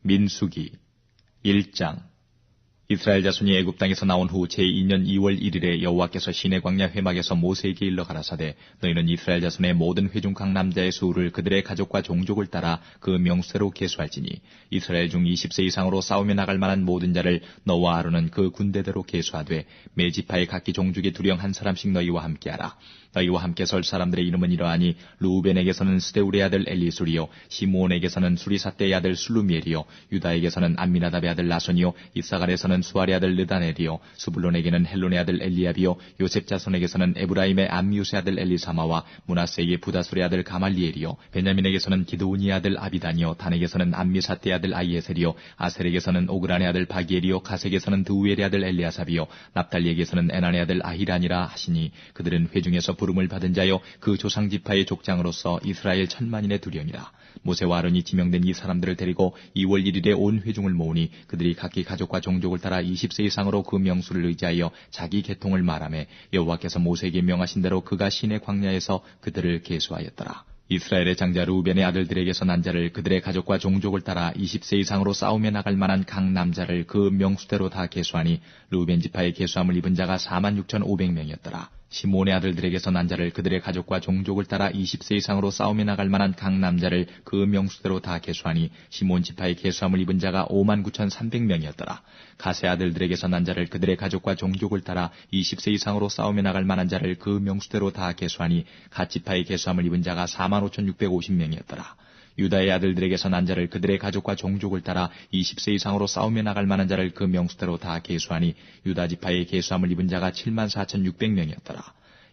민수기 1장. 이스라엘 자손이 애굽 땅에서 나온 후 제2년 2월 1일에 여호와께서 시내 광야 회막에서 모세에게 일러 가라사대, 너희는 이스라엘 자손의 모든 회중 각 남자의 수를 그들의 가족과 종족을 따라 그 명수대로 계수할지니, 이스라엘 중 20세 이상으로 싸움에 나갈 만한 모든 자를 너와 아론은 그 군대대로 계수하되, 매 지파의 각기 종족의 두령 한 사람씩 너희와 함께하라. 너희와 함께 설 사람들의 이름은 이러하니, 루우벤에게서는 스데울의 아들 엘리술이요, 시므온에게서는 수리사떼의 아들 술루미엘이요, 유다에게서는 암미나답의 아들 나손이요, 이사갈에서는 수알의 아들 느다넬이요, 스불론에게는 헬론의 아들 엘리압이요, 요셉 자손에게서는 에브라임의 암미우스의 아들 엘리사마와 므낫세의 부다술의 아들 가말리엘이요, 베냐민에게서는 기드온의 아들 아비단이요, 단에게서는 암미사떼의 아들 아이에셀이요, 아셀에게서는 오그란의 아들 바기엘이요, 가색에서는 드우엘의 아들 엘리아삽이요, 납달리에게서는 에난의 아들 아히란이라 하시니, 그들은 회중에서 부름을 받은 자여 그 조상 지파의 족장으로서 이스라엘 1000만인의 두령이라. 모세와 아론이 지명된 이 사람들을 데리고 2월 1일에 온 회중을 모으니, 그들이 각기 가족과 종족을 따라 20세 이상으로 그 명수를 의지하여 자기 계통을 말하매, 여호와께서 모세에게 명하신 대로 그가 시내 광야에서 그들을 계수하였더라. 이스라엘의 장자 루벤의 아들들에게서 난 자를 그들의 가족과 종족을 따라 20세 이상으로 싸움에 나갈 만한 각 남자를 그 명수대로 다 계수하니, 루벤 지파의 계수함을 입은 자가 46,500명이었더라. 시몬의 아들들에게서 난 자를 그들의 가족과 종족을 따라 20세 이상으로 싸움에 나갈 만한 각 남자를 그 명수대로 다 계수하니, 시몬 지파의 계수함을 입은 자가 59,300명이었더라. 가세 아들들에게서 난 자를 그들의 가족과 종족을 따라 20세 이상으로 싸움에 나갈 만한 자를 그 명수대로 다 계수하니, 갓 지파의 계수함을 입은 자가 45,650명이었더라. 유다의 아들들에게서 난 자를 그들의 가족과 종족을 따라 20세 이상으로 싸움에 나갈 만한 자를 그 명수대로 다 계수하니, 유다 지파의 계수함을 입은 자가 74,600명이었더라.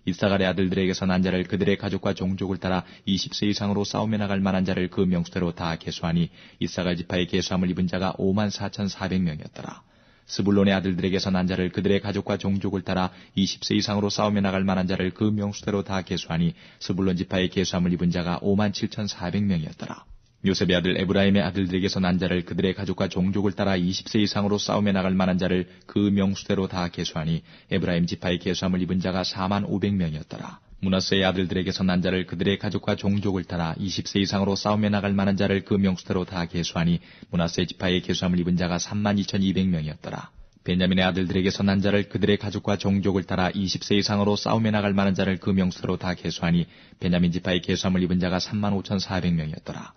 이사갈의 아들들에게서 난 자를 그들의 가족과 종족을 따라 20세 이상으로 싸움에 나갈 만한 자를 그 명수대로 다 계수하니, 이사갈 지파의 계수함을 입은 자가 54,400명이었더라. 스불론의 아들들에게서 난 자를 그들의 가족과 종족을 따라 20세 이상으로 싸움에 나갈 만한 자를 그 명수대로 다 계수하니, 스불론 지파의 계수함을 입은 자가 57,400명이었더라. 요셉의 아들 에브라임의 아들들에게서 난 자를 그들의 가족과 종족을 따라 20세 이상으로 싸움에 나갈 만한 자를 그 명수대로 다 계수하니, 에브라임 지파의 계수함을 입은 자가 45,000명이었더라. 므낫세의 아들들에게서 난 자를 그들의 가족과 종족을 따라 20세 이상으로 싸움에 나갈 만한 자를 그 명수대로 다 계수하니, 므낫세 지파의 계수함을 입은 자가 32,200명이었더라. 베냐민의 아들들에게서 난 자를 그들의 가족과 종족을 따라 20세 이상으로 싸움에 나갈 만한 자를 그 명수대로 다 계수하니, 베냐민 지파의 계수함을 입은 자가 35,400명이었더라.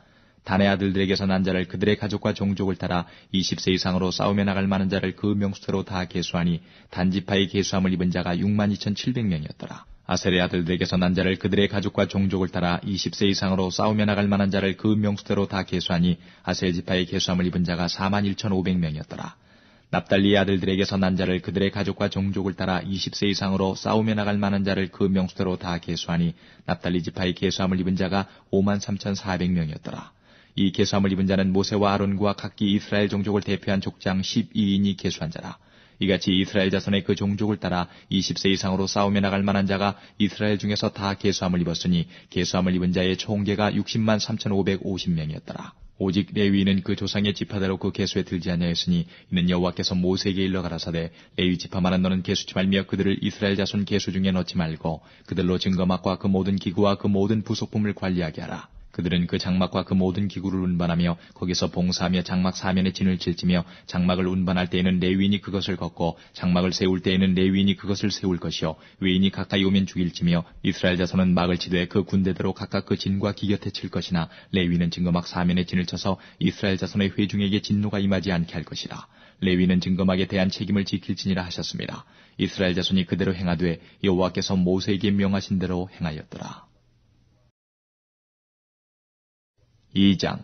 단의 아들들에게서 난 자를 그들의 가족과 종족을 따라 20세 이상으로 싸움에 나갈 만한 자를 그 명수대로 다 계수하니, 단 지파의 계수함을 입은 자가 62,700명이었더라. 아셀의 아들들에게서 난 자를 그들의 가족과 종족을 따라 20세 이상으로 싸움에 나갈 만한 자를 그 명수대로 다 계수하니, 아셀 지파의 계수함을 입은 자가 41,500명이었더라. 납달리의 아들들에게서 난 자를 그들의 가족과 종족을 따라 20세 이상으로 싸움에 나갈 만한 자를 그 명수대로 다 계수하니, 납달리 지파의 계수함을 입은 자가 53,400명이었더라. 이 계수함을 입은 자는 모세와 아론과 각기 이스라엘 종족을 대표한 족장 12인이 계수한 자라. 이같이 이스라엘 자손의 그 종족을 따라 20세 이상으로 싸움에 나갈 만한 자가 이스라엘 중에서 다 계수함을 입었으니, 계수함을 입은 자의 총계가 603,550명이었더라. 오직 레위인은 그 조상의 지파대로 그 계수에 들지 아니하였으니, 이는 여호와께서 모세에게 일러 가라사대, 레위 지파만은 너는 계수치 말며 그들을 이스라엘 자손 계수 중에 넣지 말고, 그들로 증거막과 그 모든 기구와 그 모든 부속품을 관리하게 하라. 그들은 그 장막과 그 모든 기구를 운반하며 거기서 봉사하며 장막 사면에 진을 칠지며, 장막을 운반할 때에는 레위인이 그것을 걷고, 장막을 세울 때에는 레위인이 그것을 세울 것이요, 외인이 가까이 오면 죽일지며, 이스라엘 자손은 막을 치되 그 군대대로 각각 그 진과 기곁에 칠 것이나, 레위인은 증거막 사면에 진을 쳐서 이스라엘 자손의 회중에게 진노가 임하지 않게 할 것이라. 레위는 증거막에 대한 책임을 지킬지니라 하셨습니다. 이스라엘 자손이 그대로 행하되 여호와께서 모세에게 명하신 대로 행하였더라. 2장.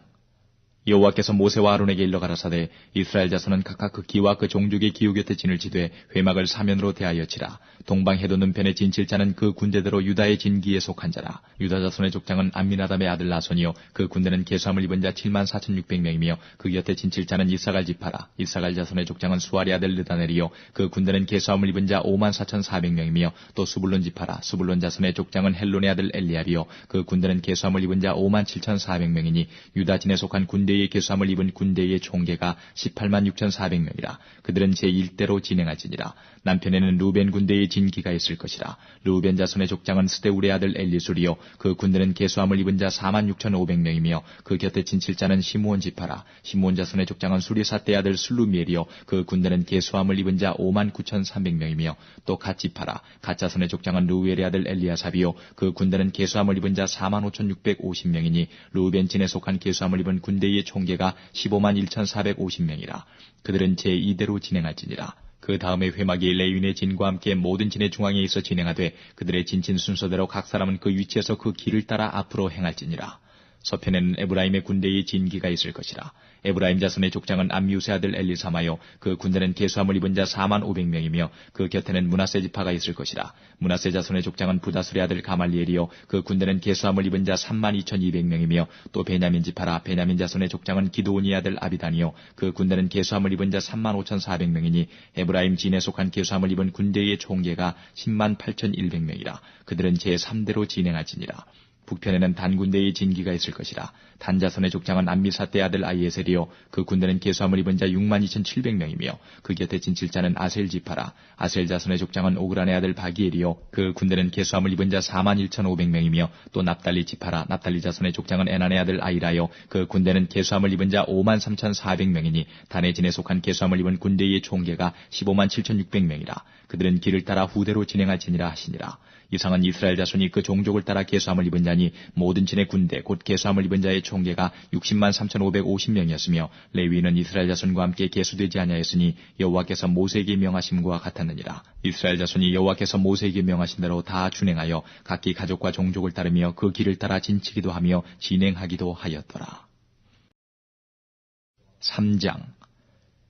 여호와께서 모세와 아론에게 일러 가라사대, 이스라엘 자손은 각각 그 기와 그 종족의 기후 곁에 진을 치되 회막을 사면으로 대하여 치라. 동방 해돋는 편에 진칠 자는 그 군대대로 유다의 진기에 속한 자라. 유다 자손의 족장은 암미나답의 아들 나손이요, 그 군대는 계수함을 입은 자 74,600명이며 그 곁에 진칠 자는 이사갈 지파라. 이사갈 자손의 족장은 수알의 아들 느다넬이요, 그 군대는 계수함을 입은 자 54,400명이며 또 스불론 지파라. 스불론 자손의 족장은 헬론의 아들 엘리압이요, 그 군대는 계수함을 입은 자 57,400명이니, 유다 진에 속한 군대 군대의 계수함을 입은 군대의 총계가 18만 6,400명이라. 그들은 제1대로 진행할지니라. 남편에는 루벤 군대의 진기가 있을 것이라. 루벤 자손의 족장은 스데울의 아들 엘리술이요 그 군대는 계수함을 입은 자 4만 6,500명이며 그 곁에 진칠자는 시므온 지파라. 시므온 자손의 족장은 수리사떼 아들 슬루미엘이요 그 군대는 계수함을 입은 자 5만 9,300명이며 또 갓 지파라. 갓 자손의 족장은 루엘의 아들 엘리아삽이요 그 군대는 계수함을 입은 자 4만 5,650명이니 루벤 진에 속한 계수함을 입은 군대의 총계가 15만 1,450명이라. 그들은 제2대로 진행할지니라. 그 다음에 회막이 레위인의 진과 함께 모든 진의 중앙에 있어 진행하되 그들의 진친 순서대로 각 사람은 그 위치에서 그 길을 따라 앞으로 행할지니라. 서편에는 에브라임의 군대의 진기가 있을 것이라. 에브라임 자손의 족장은 암미우스의 아들 엘리사마요 그 군대는 계수함을 입은 자 4만 500명이며 그 곁에는 므낫세 지파가 있을 것이라. 므낫세 자손의 족장은 부다술의 아들 가말리엘이요 그 군대는 계수함을 입은 자 3만 2,200명이며 또 베냐민 지파라. 베냐민 자손의 족장은 기드온의 아들 아비단이요 그 군대는 계수함을 입은 자 3만 5,400명이니 에브라임 진에 속한 계수함을 입은 군대의 총계가 10만 8,100명이라. 그들은 제3대로 진행할지니라. 북편에는 단 군대의 진기가 있을 것이라. 단 자손의 족장은 암미사떼 아들 아이에셀이요 그 군대는 계수함을 입은 자 6만 2,700명이며 그 곁에 진칠자는 아셀 지파라. 아셀 자손의 족장은 오그란의 아들 바기엘이요 그 군대는 계수함을 입은 자 4만 1,500명이며 또 납달리 지파라. 납달리 자손의 족장은 에난의 아들 아이라요 그 군대는 계수함을 입은 자 5만 3,400명이니 단의 진에 속한 계수함을 입은 군대의 총계가 15만 7,600명이라. 그들은 길을 따라 후대로 진행할지니라 하시니라. 이상은 이스라엘 자손이 그 종족을 따라 계수함을 입은 자니 모든 진의 군대 곧 계수함을 입은 자의 총계가 60만 3,550명이었으며 레위인은 이스라엘 자손과 함께 계수되지 아니하였으니 여호와께서 모세에게 명하심과 같았느니라. 이스라엘 자손이 여호와께서 모세에게 명하신 대로 다 준행하여 각기 가족과 종족을 따르며 그 길을 따라 진치기도 하며 진행하기도 하였더라. 3장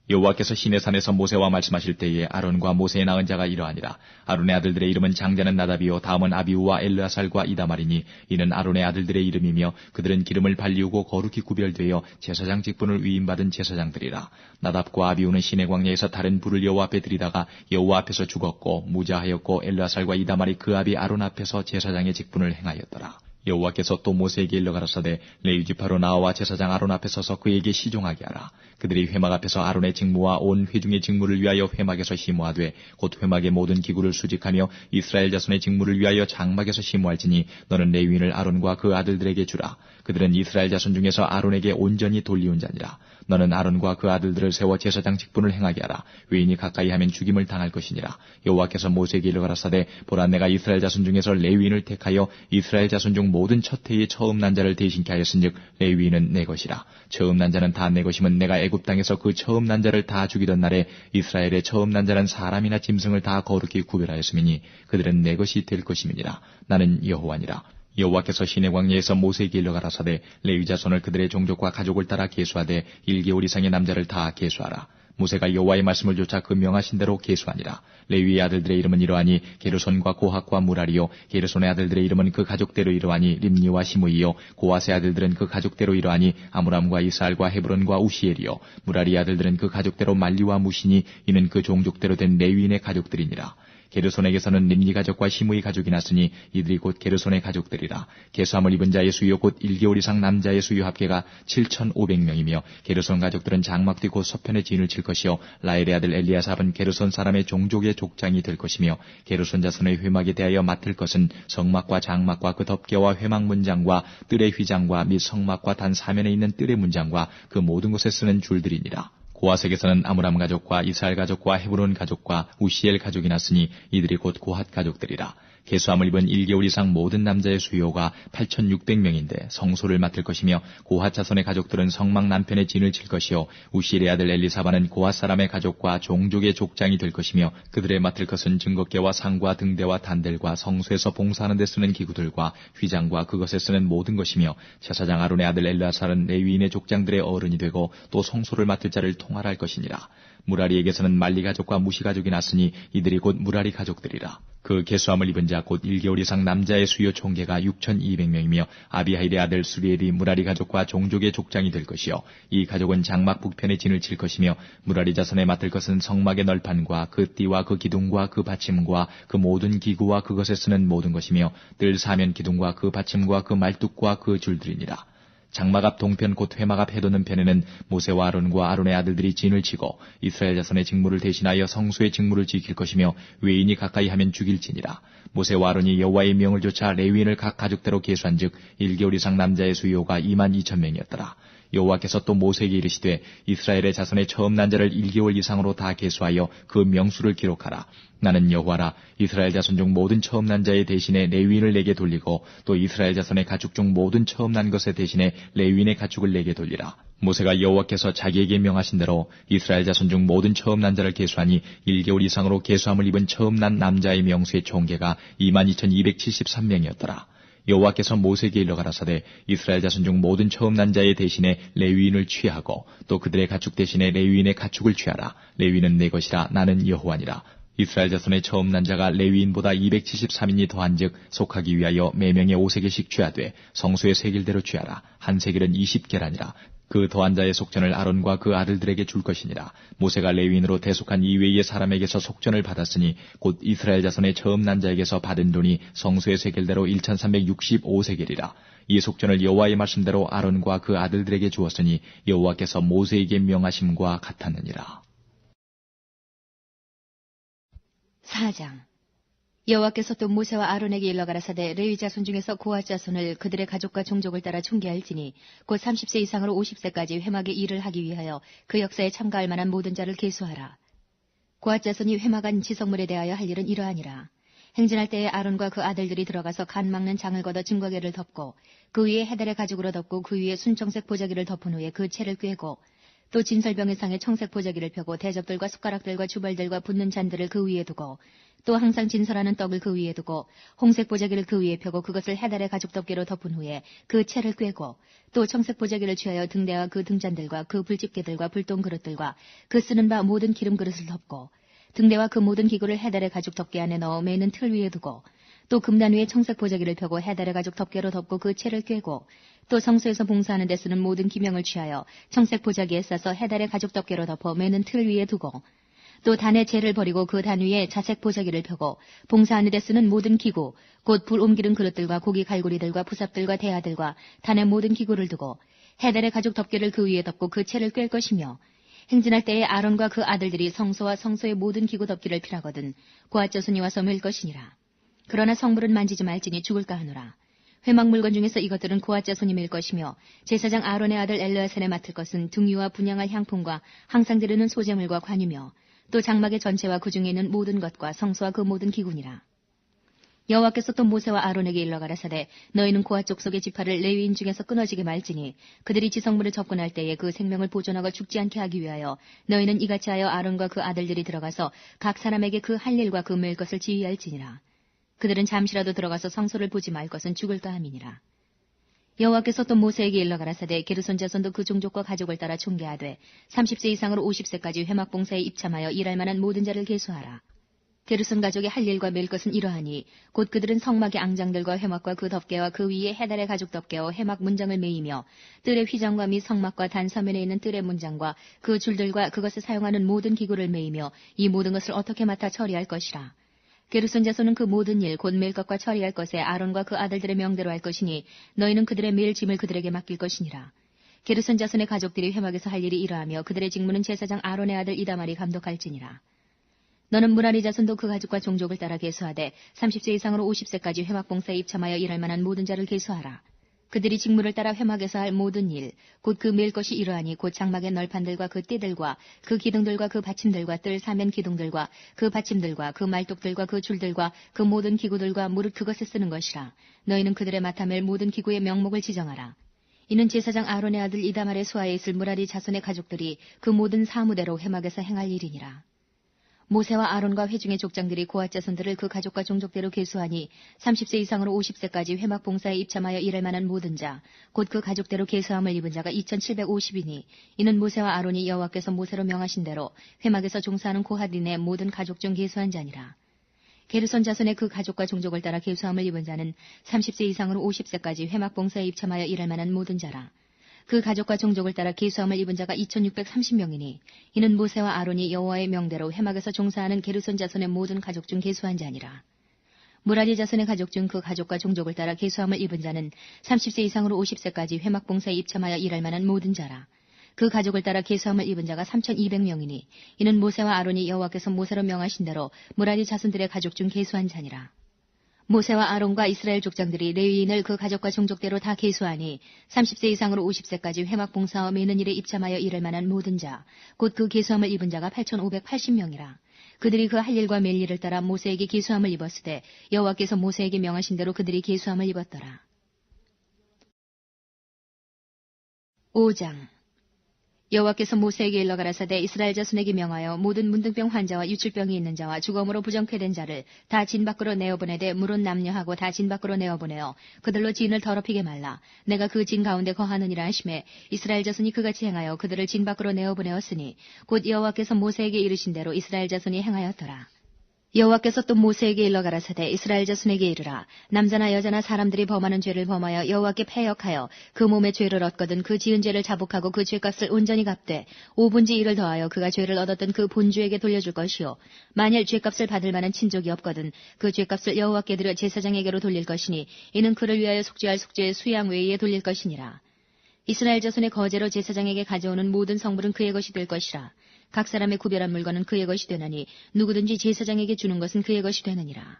여호와께서 시내산에서 모세와 말씀하실 때에 아론과 모세의 낳은 자가 이러하니라. 아론의 아들들의 이름은 장자는 나답이요 다음은 아비우와 엘르아살과 이다말이니 이는 아론의 아들들의 이름이며 그들은 기름을 발리우고 거룩히 구별되어 제사장 직분을 위임받은 제사장들이라. 나답과 아비우는 시내 광야에서 다른 불을 여호와 앞에 들이다가 여호와 앞에서 죽었고 무자하였고 엘르아살과 이다말이 그 아비 아론 앞에서 제사장의 직분을 행하였더라. 여호와께서 또 모세에게 일러 가라사대 레위 지파로 나와 제사장 아론 앞에 서서 그에게 시종하게 하라. 그들이 회막 앞에서 아론의 직무와 온 회중의 직무를 위하여 회막에서 심호하되 곧 회막의 모든 기구를 수직하며 이스라엘 자손의 직무를 위하여 장막에서 심호할지니 너는 레위인을 아론과 그 아들들에게 주라. 그들은 이스라엘 자손 중에서 아론에게 온전히 돌리운 자니라. 너는 아론과 그 아들들을 세워 제사장 직분을 행하게 하라. 외인이 가까이 하면 죽임을 당할 것이니라. 여호와께서 모세에게 일러 가라사대 보라 내가 이스라엘 자손 중에서 레위인을 택하여 이스라엘 자손 중 모든 첫 해의 처음 난 자를 대신케 하였은즉 레위인은 내 것이라. 처음 난 자는 다 내 것이면 내가 애굽 땅에서 그 처음 난 자를 다 죽이던 날에 이스라엘의 처음 난 자는 사람이나 짐승을 다 거룩히 구별하였으니 그들은 내 것이 될 것임이니라. 나는 여호와니라. 여호와께서 시내 광야에서 모세에게 일러 가라사대 레위 자손을 그들의 종족과 가족을 따라 계수하되 1개월 이상의 남자를 다 계수하라. 모세가 여호와의 말씀을 좇아 그 명하신 대로 계수하니라. 레위의 아들들의 이름은 이러하니 게르손과 고핫과 무라리요 게르손의 아들들의 이름은 그 가족대로 이러하니 림니와 시므이요 고핫의 아들들은 그 가족대로 이러하니 아므람과 이스알과 헤브론과 우시엘이요 무라리의 아들들은 그 가족대로 말리와 무시니 이는 그 종족대로 된 레위인의 가족들이니라. 게르손에게서는 림니 가족과 시므이 가족이 났으니 이들이 곧 게르손의 가족들이라. 계수함을 입은 자의 수요 곧 1개월 이상 남자의 수요 합계가 7,500명이며 게르손 가족들은 장막 뒤 곧 서편에 진을 칠 것이요 라엘의 아들 엘리아삽은 게르손 사람의 종족의 족장이 될 것이며 게르손 자손의 회막에 대하여 맡을 것은 성막과 장막과 그 덮개와 회막 문장과 뜰의 휘장과 및 성막과 단 사면에 있는 뜰의 문장과 그 모든 곳에 쓰는 줄들이니라. 고핫에게서는 아므람 가족과 이스라엘 가족과 헤브론 가족과 우시엘 가족이 났으니 이들이 곧 고핫 가족들이라. 계수함을 입은 1개월 이상 모든 남자의 수요가 8,600명인데 성소를 맡을 것이며 고핫 자손의 가족들은 성막 남편에 진을 칠 것이요 우시엘의 아들 엘리사바는 고핫 사람의 가족과 종족의 족장이 될 것이며 그들의 맡을 것은 증거궤와 상과 등대와 단들과 성소에서 봉사하는 데 쓰는 기구들과 휘장과 그것에 쓰는 모든 것이며 제사장 아론의 아들 엘르아살은 레위인의 족장들의 어른이 되고 또 성소를 맡을 자를 통할할 것이니라. 무라리에게서는 말리 가족과 무시 가족이 났으니 이들이 곧 무라리 가족들이라. 그 계수함을 입은 자 곧 1개월 이상 남자의 수요 총계가 6,200명이며 아비하일의 아들 수리엘이 무라리 가족과 종족의 족장이 될 것이요 이 가족은 장막 북편에 진을 칠 것이며 무라리 자손에 맡을 것은 성막의 널판과 그 띠와 그 기둥과 그 받침과 그 모든 기구와 그것에 쓰는 모든 것이며 뜰 사면 기둥과 그 받침과 그 말뚝과 그 줄들이니라. 장막 앞 동편 곧 회막 앞 해돋는 편에는 모세와 아론과 아론의 아들들이 진을 치고 이스라엘 자손의 직무를 대신하여 성소의 직무를 지킬 것이며 외인이 가까이 하면 죽일지니라. 모세와 아론이 여호와의 명을 좇아 레위인을 각 가족대로 계수한즉 1개월 이상 남자의 수요가 22,000명이었더라. 여호와께서 또 모세에게 이르시되 이스라엘의 자손의 처음 난 자를 1개월 이상으로 다 계수하여 그 명수를 기록하라. 나는 여호와라. 이스라엘 자손 중 모든 처음 난 자의 대신에 레위인을 내게 돌리고 또 이스라엘 자손의 가축 중 모든 처음 난 것의 대신에 레위인의 가축을 내게 돌리라. 모세가 여호와께서 자기에게 명하신 대로 이스라엘 자손 중 모든 처음 난 자를 계수하니 1개월 이상으로 계수함을 입은 처음 난 남자의 명수의 총계가 22,273명이었더라. 여호와께서 모세에게 일러 가라사대 이스라엘 자손 중 모든 처음 난 자의 대신에 레위인을 취하고 또 그들의 가축 대신에 레위인의 가축을 취하라. 레위는 내 것이라. 나는 여호와니라. 이스라엘 자손의 처음 난 자가 레위인보다 273인이 더한즉 속하기 위하여 매명에 5세겔씩 취하되 성소의 세겔대로 취하라. 한 세겔은 20계라니라. 그 더한 자의 속전을 아론과 그 아들들에게 줄 것이니라. 모세가 레위인으로 대속한 이외의 사람에게서 속전을 받았으니 곧 이스라엘 자손의 처음 난 자에게서 받은 돈이 성소의 세겔대로 1,365세겔이라. 이 속전을 여호와의 말씀대로 아론과 그 아들들에게 주었으니 여호와께서 모세에게 명하심과 같았느니라. 4장. 여호와께서 또 모세와 아론에게 일러 가라사대 레위 자손 중에서 고핫 자손을 그들의 가족과 종족을 따라 총계할지니 곧 30세 이상으로 50세까지 회막의 일을 하기 위하여 그 역사에 참가할 만한 모든 자를 계수하라. 고핫 자손이 회막 안 지성물에 대하여 할 일은 이러하니라. 행진할 때에 아론과 그 아들들이 들어가서 간 막는 장을 걷어 증거계를 덮고 그 위에 헤달의 가죽으로 덮고 그 위에 순청색 보자기를 덮은 후에 그 채를 꿰고 또 진설병의 상에 청색 보자기를 펴고 대접들과 숟가락들과 주벌들과 붓는 잔들을 그 위에 두고 또 항상 진설하는 떡을 그 위에 두고 홍색 보자기를 그 위에 펴고 그것을 헤달의 가죽 덮개로 덮은 후에 그 채를 꿰고 또 청색 보자기를 취하여 등대와 그 등잔들과 그 불집게들과 불똥 그릇들과 그 쓰는 바 모든 기름 그릇을 덮고 등대와 그 모든 기구를 헤달의 가죽 덮개 안에 넣어 매는 틀 위에 두고 또 금단 위에 청색 보자기를 펴고 헤달의 가죽 덮개로 덮고 그 채를 꿰고 또 성소에서 봉사하는 데 쓰는 모든 기명을 취하여 청색 보자기에 싸서 헤달의 가죽 덮개로 덮어 매는 틀 위에 두고 또 단의 재를 버리고 그 단 위에 자색 보자기를 펴고 봉사하는 데 쓰는 모든 기구 곧 불 옮기는 그릇들과 고기 갈고리들과 부삽들과 대야들과 단의 모든 기구를 두고 헤달의 가죽 덮개를 그 위에 덮고 그 채를 꿰 것이며 행진할 때에 아론과 그 아들들이 성소와 성소의 모든 기구 덮기를 필하거든 고핫 자손이 와서 밀 것이니라. 그러나 성물은 만지지 말지니 죽을까 하노라. 회막 물건 중에서 이것들은 고핫 자손이 밀 것이며 제사장 아론의 아들 엘르아살에 맡을 것은 등유와 분향할 향품과 항상 드리는 소재물과 관이며 또 장막의 전체와 그 중에 있는 모든 것과 성소와 그 모든 기구니라. 여호와께서 또 모세와 아론에게 일러 가라사대 너희는 고핫 족속의 지파를 레위인 중에서 끊어지게 말지니 그들이 지성물을 접근할 때에 그 생명을 보존하고 죽지 않게 하기 위하여 너희는 이같이 하여 아론과 그 아들들이 들어가서 각 사람에게 그 할 일과 그 맬 것을 지휘할지니라. 그들은 잠시라도 들어가서 성소를 보지 말 것은 죽을까 함이니라. 여호와께서 또 모세에게 일러 가라사대 게르손 자손도 그 종족과 가족을 따라 총계하되 30세 이상으로 50세까지 회막 봉사에 입참하여 일할 만한 모든 자를 계수하라. 게르손 가족이 할 일과 맬 것은 이러하니 곧 그들은 성막의 앙장들과 회막과 그 덮개와 그 위에 헤달의 가죽 덮개와 회막 문장을 매이며 뜰의 휘장과 및 성막과 단 서면에 있는 뜰의 문장과 그 줄들과 그것을 사용하는 모든 기구를 매이며 이 모든 것을 어떻게 맡아 처리할 것이라. 게르손 자손은 그 모든 일 곧 맬 것과 처리할 것에 아론과 그 아들들의 명대로 할 것이니 너희는 그들의 매일 짐을 그들에게 맡길 것이니라. 게르손 자손의 가족들이 회막에서 할 일이 이러하며 그들의 직무는 제사장 아론의 아들 이다말이 감독할지니라. 너는 무라리 자손도 그 가족과 종족을 따라 계수하되 30세 이상으로 50세까지 회막 봉사에 입참하여 일할 만한 모든 자를 계수하라. 그들이 직무를 따라 회막에서 할 모든 일, 곧 그 매일 것이 이러하니 곧 장막의 널판들과 그 띠들과 그 기둥들과 그 받침들과 뜰 사면 기둥들과 그 받침들과 그 말뚝들과 그 줄들과 그 모든 기구들과 무릇 그것에 쓰는 것이라. 너희는 그들의 맡아 맬 모든 기구의 명목을 지정하라. 이는 제사장 아론의 아들 이다말의 수하에 있을 무라리 자손의 가족들이 그 모든 사무대로 회막에서 행할 일이니라. 모세와 아론과 회중의 족장들이 고핫 자손들을 그 가족과 종족대로 계수하니 30세 이상으로 50세까지 회막 봉사에 입참하여 일할 만한 모든 자, 곧 그 가족대로 계수함을 입은 자가 2,750이니 이는 모세와 아론이 여호와께서 모세로 명하신 대로 회막에서 종사하는 고핫인의 모든 가족 중 계수한 자니라. 게르손 자손의 그 가족과 종족을 따라 계수함을 입은 자는 30세 이상으로 50세까지 회막 봉사에 입참하여 일할 만한 모든 자라. 그 가족과 종족을 따라 계수함을 입은 자가 2,630명이니 이는 모세와 아론이 여호와의 명대로 회막에서 종사하는 게르손 자손의 모든 가족 중 계수한 자니라. 무라리 자손의 가족 중 그 가족과 종족을 따라 계수함을 입은 자는 30세 이상으로 50세까지 회막봉사에 입참하여 일할 만한 모든 자라. 그 가족을 따라 계수함을 입은 자가 3,200명이니 이는 모세와 아론이 여호와께서 모세로 명하신 대로 무라리 자손들의 가족 중 계수한 자니라. 모세와 아론과 이스라엘 족장들이 레위인을 그 가족과 종족대로 다 계수하니 30세 이상으로 50세까지 회막봉사와 매는 일에 입참하여 일할 만한 모든 자, 곧 그 계수함을 입은 자가 8,580명이라. 그들이 그 할 일과 맬 일을 따라 모세에게 계수함을 입었으되 여호와께서 모세에게 명하신 대로 그들이 계수함을 입었더라. 5장 여호와께서 모세에게 일러 가라사대 이스라엘 자손에게 명하여 모든 문둥병 환자와 유출병이 있는 자와 주검으로 부정케된 자를 다 진 밖으로 내어보내되 물은 남녀하고 다 진 밖으로 내어보내어 그들로 진을 더럽히게 말라. 내가 그 진 가운데 거하느니라 하심에 이스라엘 자손이 그같이 행하여 그들을 진 밖으로 내어보내었으니 곧 여호와께서 모세에게 이르신 대로 이스라엘 자손이 행하였더라. 여호와께서 또 모세에게 일러 가라사대 이스라엘 자손에게 이르라. 남자나 여자나 사람들이 범하는 죄를 범하여 여호와께 패역하여 그 몸의 죄를 얻거든 그 지은 죄를 자복하고 그 죄값을 온전히 갚되 5분지 1을 더하여 그가 죄를 얻었던 그 본주에게 돌려줄 것이요. 만일 죄값을 받을 만한 친족이 없거든 그 죄값을 여호와께 드려 제사장에게로 돌릴 것이니 이는 그를 위하여 속죄할 속죄의 수양 외에 돌릴 것이니라. 이스라엘 자손의 거제로 제사장에게 가져오는 모든 성물은 그의 것이 될 것이라. 각 사람의 구별한 물건은 그의 것이 되나니 누구든지 제사장에게 주는 것은 그의 것이 되느니라.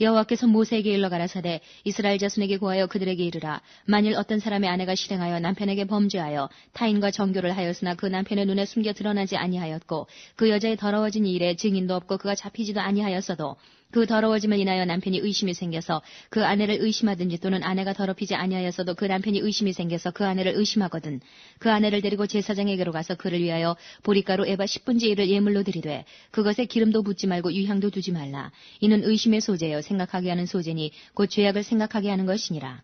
여호와께서 모세에게 일러 가라사대 이스라엘 자손에게 고하여 그들에게 이르라. 만일 어떤 사람의 아내가 실행하여 남편에게 범죄하여 타인과 정교를 하였으나 그 남편의 눈에 숨겨 드러나지 아니하였고 그 여자의 더러워진 일에 증인도 없고 그가 잡히지도 아니하였어도 그 더러워짐을 인하여 남편이 의심이 생겨서 그 아내를 의심하든지 또는 아내가 더럽히지 아니하였어도 그 남편이 의심이 생겨서 그 아내를 의심하거든 그 아내를 데리고 제사장에게로 가서 그를 위하여 보리가루 에바 10분지 1을 예물로 드리되 그것에 기름도 붓지 말고 유향도 두지 말라. 이는 의심의 소재여 생각하게 하는 소재니 곧 죄악을 생각하게 하는 것이니라.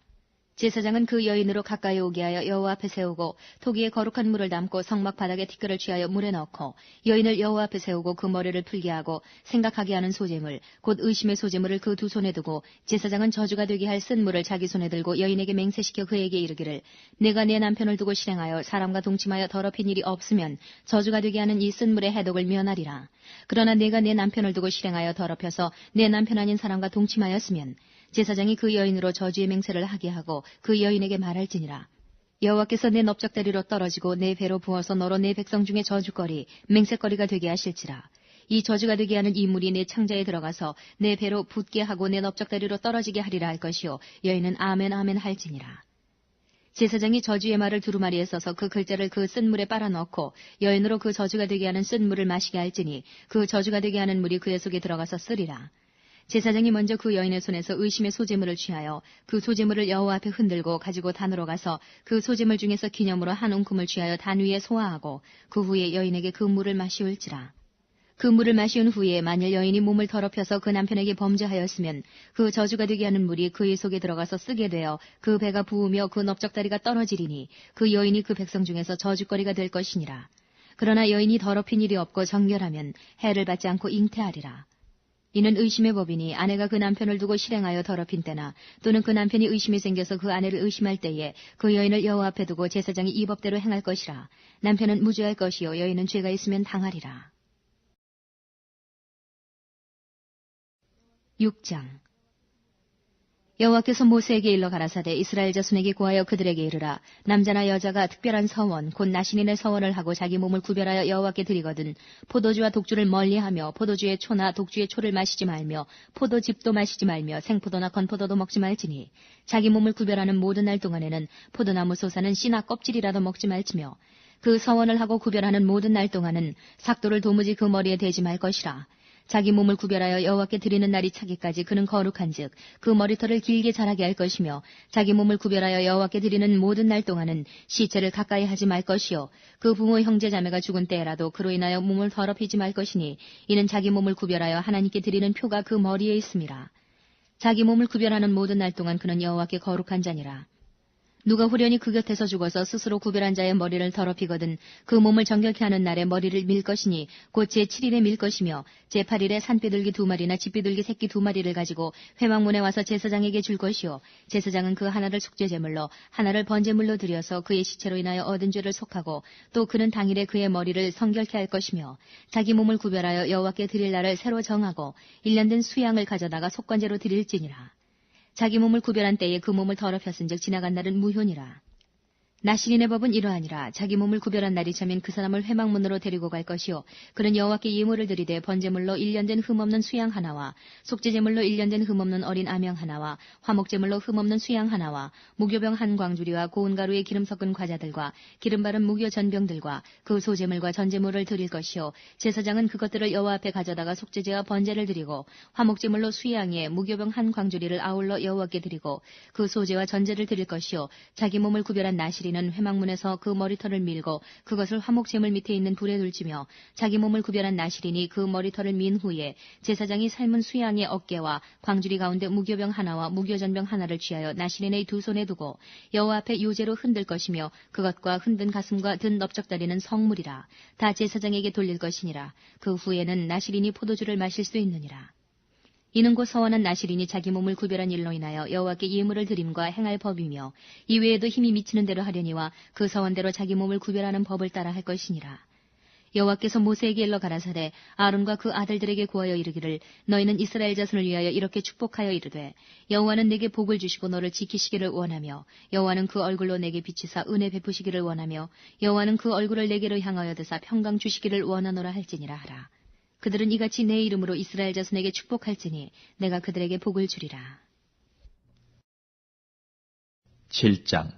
제사장은 그 여인으로 가까이 오게 하여 여호와 앞에 세우고 토기에 거룩한 물을 담고 성막 바닥에 티끌을 취하여 물에 넣고 여인을 여호와 앞에 세우고 그 머리를 풀게 하고 생각하게 하는 소재물 곧 의심의 소재물을 그 두 손에 두고 제사장은 저주가 되게 할 쓴 물을 자기 손에 들고 여인에게 맹세시켜 그에게 이르기를 내가 내 남편을 두고 실행하여 사람과 동침하여 더럽힌 일이 없으면 저주가 되게 하는 이 쓴 물의 해독을 면하리라. 그러나 내가 내 남편을 두고 실행하여 더럽혀서 내 남편 아닌 사람과 동침하였으면 제사장이 그 여인으로 저주의 맹세를 하게 하고 그 여인에게 말할지니라. 여호와께서 내 넓적다리로 떨어지고 내 배로 부어서 너로 내 백성 중에 저주거리 맹세거리가 되게 하실지라. 이 저주가 되게 하는 이 물이 내 창자에 들어가서 내 배로 붓게 하고 내 넓적다리로 떨어지게 하리라 할 것이요 여인은 아멘 아멘 할지니라. 제사장이 저주의 말을 두루마리에 써서 그 글자를 그 쓴 물에 빨아넣고 여인으로 그 저주가 되게 하는 쓴 물을 마시게 할지니 그 저주가 되게 하는 물이 그의 속에 들어가서 쓰리라. 제사장이 먼저 그 여인의 손에서 의심의 소재물을 취하여 그 소재물을 여호와 앞에 흔들고 가지고 단으로 가서 그 소재물 중에서 기념으로 한 웅큼을 취하여 단 위에 소화하고 그 후에 여인에게 그 물을 마시울지라. 그 물을 마시운 후에 만일 여인이 몸을 더럽혀서 그 남편에게 범죄하였으면 그 저주가 되게 하는 물이 그의 속에 들어가서 쓰게 되어 그 배가 부으며 그 넓적다리가 떨어지리니 그 여인이 그 백성 중에서 저주거리가 될 것이니라. 그러나 여인이 더럽힌 일이 없고 정결하면 해를 받지 않고 잉태하리라. 이는 의심의 법이니 아내가 그 남편을 두고 실행하여 더럽힌 때나 또는 그 남편이 의심이 생겨서 그 아내를 의심할 때에 그 여인을 여호와 앞에 두고 제사장이 이 법대로 행할 것이라. 남편은 무죄할 것이요 여인은 죄가 있으면 당하리라. 6장 여호와께서 모세에게 일러 가라사대 이스라엘 자손에게 고하여 그들에게 이르라. 남자나 여자가 특별한 서원 곧 나신인의 서원을 하고 자기 몸을 구별하여 여호와께 드리거든 포도주와 독주를 멀리하며 포도주의 초나 독주의 초를 마시지 말며 포도즙도 마시지 말며 생포도나 건포도도 먹지 말지니 자기 몸을 구별하는 모든 날 동안에는 포도나무 솟아는 씨나 껍질이라도 먹지 말지며 그 서원을 하고 구별하는 모든 날 동안은 삭도를 도무지 그 머리에 대지 말 것이라. 자기 몸을 구별하여 여호와께 드리는 날이 차기까지 그는 거룩한즉 그 머리털을 길게 자라게 할 것이며 자기 몸을 구별하여 여호와께 드리는 모든 날 동안은 시체를 가까이 하지 말 것이요 그 부모 형제 자매가 죽은 때라도 그로 인하여 몸을 더럽히지 말 것이니 이는 자기 몸을 구별하여 하나님께 드리는 표가 그 머리에 있음이라. 자기 몸을 구별하는 모든 날 동안 그는 여호와께 거룩한 자니라. 누가 후련히 그 곁에서 죽어서 스스로 구별한 자의 머리를 더럽히거든 그 몸을 정결케 하는 날에 머리를 밀 것이니 곧 제7일에 밀 것이며 제8일에 산비둘기 2마리나 집비둘기 새끼 2마리를 가지고 회막문에 와서 제사장에게 줄 것이요 제사장은 그 하나를 속죄제물로 하나를 번제물로 드려서 그의 시체로 인하여 얻은 죄를 속하고 또 그는 당일에 그의 머리를 성결케 할 것이며 자기 몸을 구별하여 여호와께 드릴 날을 새로 정하고 1년 된 수양을 가져다가 속관제로 드릴지니라. 자기 몸을 구별한 때에 그 몸을 더럽혔은즉 지나간 날은 무효니라. 나실인의 법은 이러하니라. 자기 몸을 구별한 날이 차면 그 사람을 회막문으로 데리고 갈 것이요 그는 여호와께 예물을 드리되 번제물로 1년 된 흠없는 수양 하나와 속죄제물로 1년 된 흠없는 어린 암양 하나와 화목제물로 흠없는 수양 하나와 무교병 한 광주리와 고운 가루에 기름 섞은 과자들과 기름 바른 무교 전병들과 그 소제물과 전제물을 드릴 것이요 제사장은 그것들을 여호와 앞에 가져다가 속죄제와 번제를 드리고 화목제물로 수양에 무교병 한 광주리를 아울러 여호와께 드리고 그 소제와 전제를 드릴 것이요 자기 몸을 구별한 나실인 는 회막문에서 그 머리털을 밀고 그것을 화목제물 밑에 있는 불에 둘지며 자기 몸을 구별한 나실인이 그 머리털을 민 후에 제사장이 삶은 수양의 어깨와 광주리 가운데 무교병 하나와 무교전병 하나를 취하여 나실인의 두 손에 두고 여호와 앞에 유제로 흔들 것이며 그것과 흔든 가슴과 든 넓적다리는 성물이라. 다 제사장에게 돌릴 것이니라. 그 후에는 나실인이 포도주를 마실 수 있느니라. 이는 곧 서원한 나실인이 자기 몸을 구별한 일로 인하여 여호와께 예물을 드림과 행할 법이며 이외에도 힘이 미치는 대로 하려니와 그 서원대로 자기 몸을 구별하는 법을 따라 할 것이니라. 여호와께서 모세에게 일러 가라사대 아론과 그 아들들에게 구하여 이르기를 너희는 이스라엘 자손을 위하여 이렇게 축복하여 이르되 여호와는 내게 복을 주시고 너를 지키시기를 원하며 여호와는 그 얼굴로 내게 비치사 은혜 베푸시기를 원하며 여호와는 그 얼굴을 내게로 향하여 드사 평강 주시기를 원하노라 할지니라 하라. 그들은 이같이 내 이름으로 이스라엘 자손에게 축복할지니 내가 그들에게 복을 주리라. 7장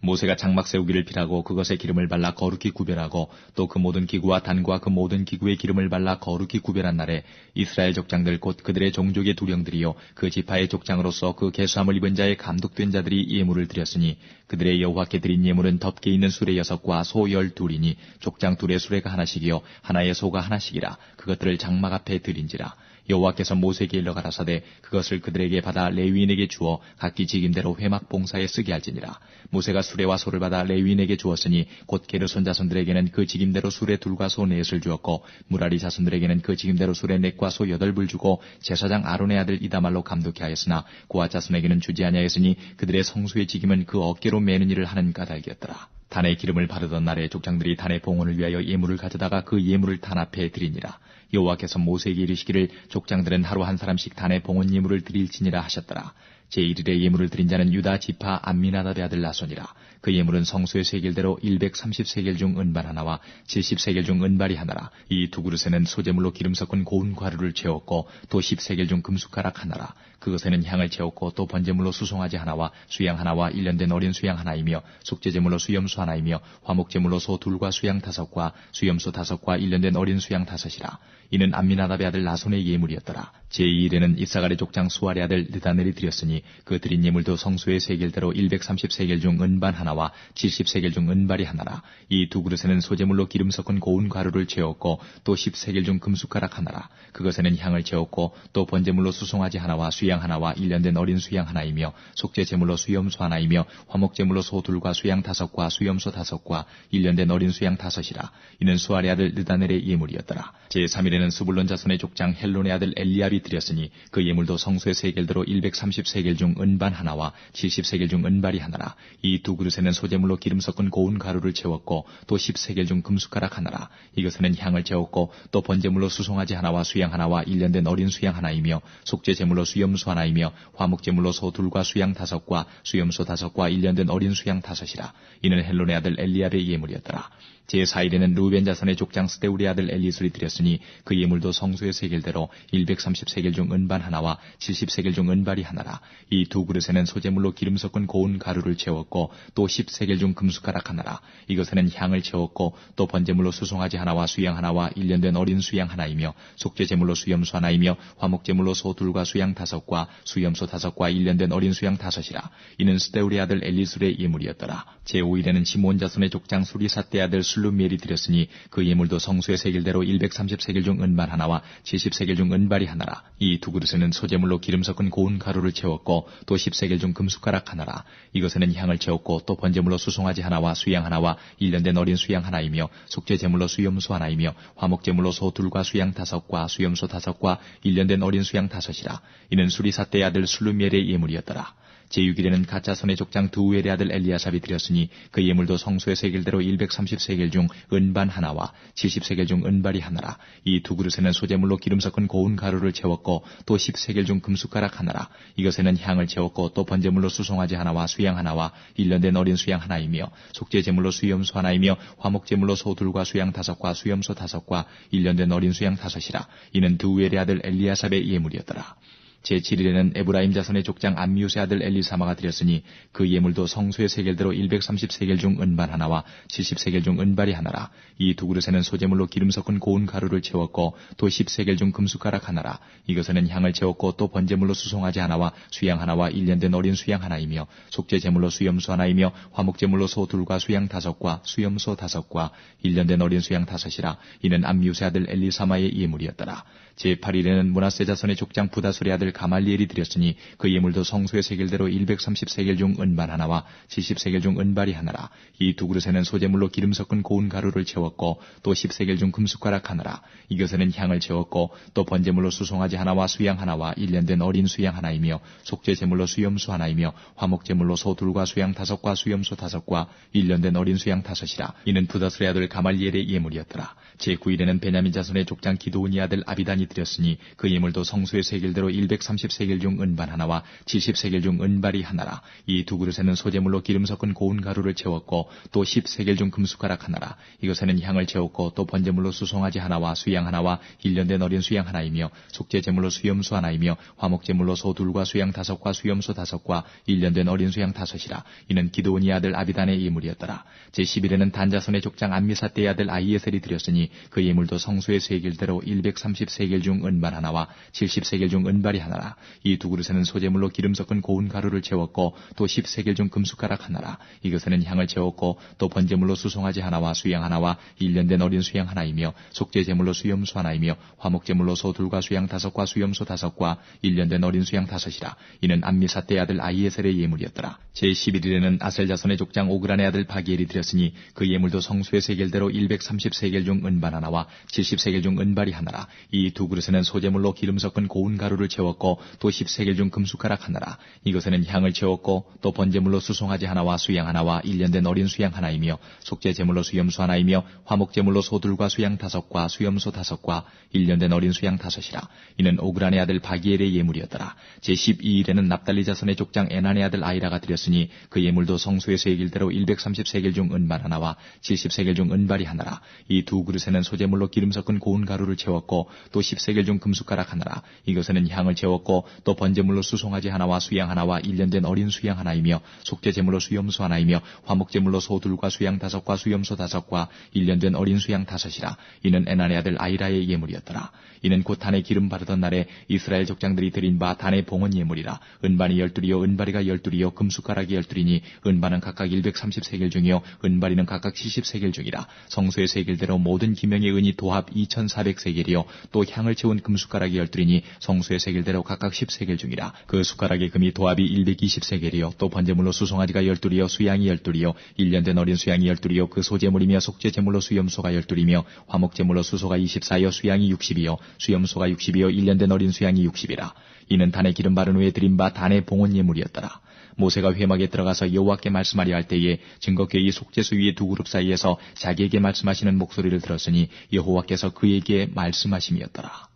모세가 장막 세우기를 빌하고 그것에 기름을 발라 거룩히 구별하고 또 그 모든 기구와 단과 그 모든 기구에 기름을 발라 거룩히 구별한 날에 이스라엘 족장들 곧 그들의 종족의 두령들이요 그 지파의 족장으로서 그 계수함을 입은 자의 감독된 자들이 예물을 드렸으니 그들의 여호와께 드린 예물은 덮개 있는 수레 6과 소 12이니 족장 둘의 수레가 하나씩이요 하나의 소가 하나씩이라. 그것들을 장막 앞에 드린지라. 여호와께서 모세에게 일러 가라사대 그것을 그들에게 받아 레위인에게 주어 각기 직임대로 회막 봉사에 쓰게 할지니라. 모세가 수레와 소를 받아 레위인에게 주었으니 곧 게르손 자손들에게는 그 직임대로 수레 2과 소 4을 주었고 무라리 자손들에게는 그 직임대로 수레 4과 소 8을 주고 제사장 아론의 아들 이다말로 감독케 하였으나 고앗 자손에게는 주지 아니하였으니 그들의 성수의 직임은 그 어깨로 매는 일을 하는 까닭이었더라. 단에 기름을 바르던 날에 족장들이 단의 봉헌을 위하여 예물을 가져다가 그 예물을 단 앞에 드리니라. 여호와께서 모세에게 이르시기를 족장들은 하루 한 사람씩 단의 봉헌 예물을 드릴지니라 하셨더라. 제1일에 예물을 드린 자는 유다 지파 암미나답의 아들 나손이라. 그 예물은 성소의 세겔대로 130세겔 중 은발 하나와 70세겔 중 은발이 하나라. 이 두 그릇에는 소제물로 기름 섞은 고운 가루를 채웠고 또 10세겔 중 금숟가락 하나라. 그것에는 향을 채웠고 또 번제물로 수송아지 하나와 수양 하나와 1년 된 어린 수양 하나이며 속죄제물로 수염수 하나이며 화목제물로 소 2과 수양 5과 수염수 5과 1년 된 어린 수양 5이라. 이는 암미나답의 아들 나손의 예물이었더라. 제2일에는 이사갈의 족장 수알의 아들 느다넬이 드렸으니 그 드린 예물도 성소의 세겔대로 130세겔 중 은반 하나와 70세겔 중 은발이 하나라. 이 두 그릇에는 소제물로 기름 섞은 고운 가루를 채웠고 또 10세겔 중 금숟가락 하나라. 그것에는 향을 채웠고 또 번제물로 수송아지 하나와 수양 하나와 1년 된 어린 수양 하나이며 속죄제물로 수염수 하나이며 화목제물로 소 2과 수양 5과 수염수 5과 1년 된 어린 수양 5이라. 이는 수알의 아들 느다넬의 예물이었더라. 제3일에는 스불론 자손의 족장 헬론의 아들 엘리압이 드렸으니 그 예물도 성소의 세겔대로 130세겔 중 은반 하나와 70세겔 중 은발이 하나라. 이 두 그릇에는 소제물로 기름 섞은 고운 가루를 채웠고 또 10세겔 중 금숟가락 하나라. 이것에는 향을 채웠고 또 번제물로 수송아지 하나와 수양 하나와 1년 된 어린 수양 하나이며 속죄제물로 수염수 하나이며 화목제물로 소 2과 수양 5과 수염수 5과 1년 된 어린 수양 5이라. 이는 헬론의 아들 엘리압의 예물이었더라. 제4일에는 루벤 자손의 족장 스데울의 아들 엘리술이 드렸으니 그 예물도 성소의 세겔대로 130세겔 중 은반 하나와 70세겔 중 은발이 하나라. 이 두 그릇에는 소제물로 기름 섞은 고운 가루를 채웠고 또 10세겔 중 금숟가락 하나라. 이것에는 향을 채웠고 또 번제물로 수송아지 하나와 수양 하나와 1년 된 어린 수양 하나이며 속죄제물로 수염수 하나이며 화목제물로 소 2과 수양 5과 수염수 5과 1년 된 어린 수양 5이라. 이는 스데울의 아들 엘리술의 예물이었더라. 제5일에는 시몬 자손의 족장 수리삿대 아들 술루미엘이 드렸으니 그 예물도 성수의 세겔대로 130세겔 중 은발 하나와 70세겔 중 은발이 하나라. 이 두 그릇에는 소제물로 기름 섞은 고운 가루를 채웠고 채웠고 또 10세겔 중 금숟가락 하나라. 이것에는 향을 채웠고 또 번제물로 수송아지 하나와 수양 하나와 1년 된 어린 수양 하나이며 속죄 제물로 수염소 하나이며 화목제물로 소 둘과 수양 5과 수염소 5과 1년 된 어린 수양 5이라. 이는 수리사떼의 아들 슬루미엘의 예물이었더라. 제6일에는 가짜손의 족장 두우엘의 아들 엘리아삽이 드렸으니 그 예물도 성소의 세겔대로 130세겔 중 은반 하나와 70세겔 중 은발이 하나라. 이 두 그릇에는 소재물로 기름 섞은 고운 가루를 채웠고 또 10세겔 중 금숟가락 하나라. 이것에는 향을 채웠고 또 번제물로 수송아지 하나와 수양 하나와 1년 된 어린 수양 하나이며 속죄제물로 수염소 하나이며 화목제물로 소 둘과 수양 5과 수염소 5과 1년 된 어린 수양 5이라. 이는 두우엘의 아들 엘리아삽의 예물이었더라. 제7일에는 에브라임 자손의 족장 암미우스의 아들 엘리사마가 드렸으니 그 예물도 성소의 세겔대로 130세겔 중 은반 하나와 70세겔 중 은발이 하나라. 이 두 그릇에는 소재물로 기름 섞은 고운 가루를 채웠고 또 10세겔 중 금숟가락 하나라. 이것에는 향을 채웠고 또 번제물로 수송아지 하나와 수양 하나와 1년 된 어린 수양 하나이며 속죄제물로 수염소 하나이며 화목제물로 소 둘과 수양 5과 수염소 5과 1년 된 어린 수양 5이라. 이는 암미우스의 아들 엘리사마의 예물이었더라. 제8일에는 므낫세 자손의 족장 부다솔의 아들 가말리엘이 드렸으니 그 예물도 성소의 세겔대로 130세겔 중 은반 하나와 70세겔 중 은발이 하나라. 이 두 그릇에는 소재물로 기름 섞은 고운 가루를 채웠고 또 10세겔 중 금숟가락 하나라. 이것에는 향을 채웠고 또 번제물로 수송아지 하나와 수양 하나와 1년 된 어린 수양 하나이며 속죄제물로 수염소 하나이며 화목제물로 소 둘과 수양 5과 수염소 5과 1년 된 어린 수양 5이라. 이는 부다솔의 아들 가말리엘의 예물이었더라. 제9일에는 베냐민 자손의 족장 기드온의 아들 아비단이 드렸으니 그 예물도 성소의 세겔대로 130세겔 중 은반 하나와 70세겔 중 은발이 하나라. 이 두 그릇에는 소재물로 기름 섞은 고운 가루를 채웠고 또 10세겔 중 금숟가락 하나라. 이것에는 향을 채웠고 또 번제물로 수송아지 하나와 수양 하나와 1년 된 어린 수양 하나이며 속죄제물로 수염소 하나이며 화목제물로 소 둘과 수양 5과 수염소 5과 1년 된 어린 수양 5이라. 이는 기드온의 아들 아비단의 예물이었더라. 제11일에는 단자손의 족장 암미사떼의 아들 아히에셀이 드렸으니 그 예물도 성소의 세겔대로 130세겔 중 은발 하나와 70세겔 중 은발이 하나라. 이 두 그릇에는 소재물로 기름 섞은 고운 가루를 채웠고 또 10세겔 중 금숟가락 하나라. 이것에는 향을 채웠고 또 번제물로 수송아지 하나와 수양 하나와 1년 된 어린 수양 하나이며 속죄제물로 수염소 하나이며 화목제물로 소 둘과 수양 5과 수염소 5과 1년 된 어린 수양 5이라. 이는 암미사떼의 아들 아히에셀의 예물이었더라. 제11일에는 아셀 자손의 족장 오그란의 아들 바기엘이 드렸으니 그 예물도 성소의 세겔대로 130세겔 중 은반 하나와 70세겔 중 은발이 하나라. 이 두 그릇에는 소재물로 기름 섞은 고운 가루를 채웠고 또 10세겔 중 금숟가락 하나라. 이것에는 향을 채웠고 또 번제물로 수송아지 하나와 수양 하나와 1년 된 어린 수양 하나이며 속죄제물로 수염소 하나이며 화목제물로 소둘과 수양 5과 수염소 5과 1년 된 어린 수양 5이라. 이는 오그란의 아들 바기엘의 예물이었더라. 제12일에는 납달리 자손의 족장 에난의 아들 아이라가 드렸으니 그 예물도 성소의 세겔대로 130세겔 중 은반 하나와 70세겔 중 은발이 하나라. 이 두 그릇에는 소재물로 기름 섞은 고운 가루를 채웠고 또 10세겔 중 금숟가락 하나라. 이것에는 향을 채웠고 또 번제물로 수송아지 하나와 수양 하나와 1년 된 어린 수양 하나이며 속죄제물로 수염소 하나이며 화목제물로 소 둘과 수양 5과 수염소 5과 1년 된 어린 수양 5이라. 이는 에난의 아들 아이라의 예물이었더라. 이는 곧 단에 기름 바르던 날에 이스라엘 족장들이 드린 바 단의 봉헌 예물이라. 은반이 12이요 은바리가 12이요 금숟가락이 12이니 은반은 각각 130세겔 중이요 은바리는 각각 70세겔 중이라. 성소의 세겔대로 모든 기명의 은이 도합 2400세겔이요 또 향을 채운 금숟가락이 12이니 성소의 세겔대로 각각 10세겔 중이라. 그 숟가락의 금이 도합이 120세겔이요 또 번제물로 수송아지가 12이요 수양이 12이요 1년 된 어린 수양이 12이요 그 소제물이며 속죄제물로 수염소가 12이며 화목제물로 수소가 24여 수양이 60이요 수염소가 60이요 1년 된 어린 수양이 60이라. 이는 단에 기름 바른 후에 드린 바 단의 봉헌 예물이었더라. 모세가 회막에 들어가서 여호와께 말씀하려 할 때에 증거궤의 속죄소 위의 두 그룹 사이에서 자기에게 말씀하시는 목소리를 들었으니 여호와께서 그에게 말씀하심이었더라.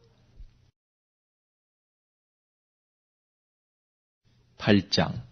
8장.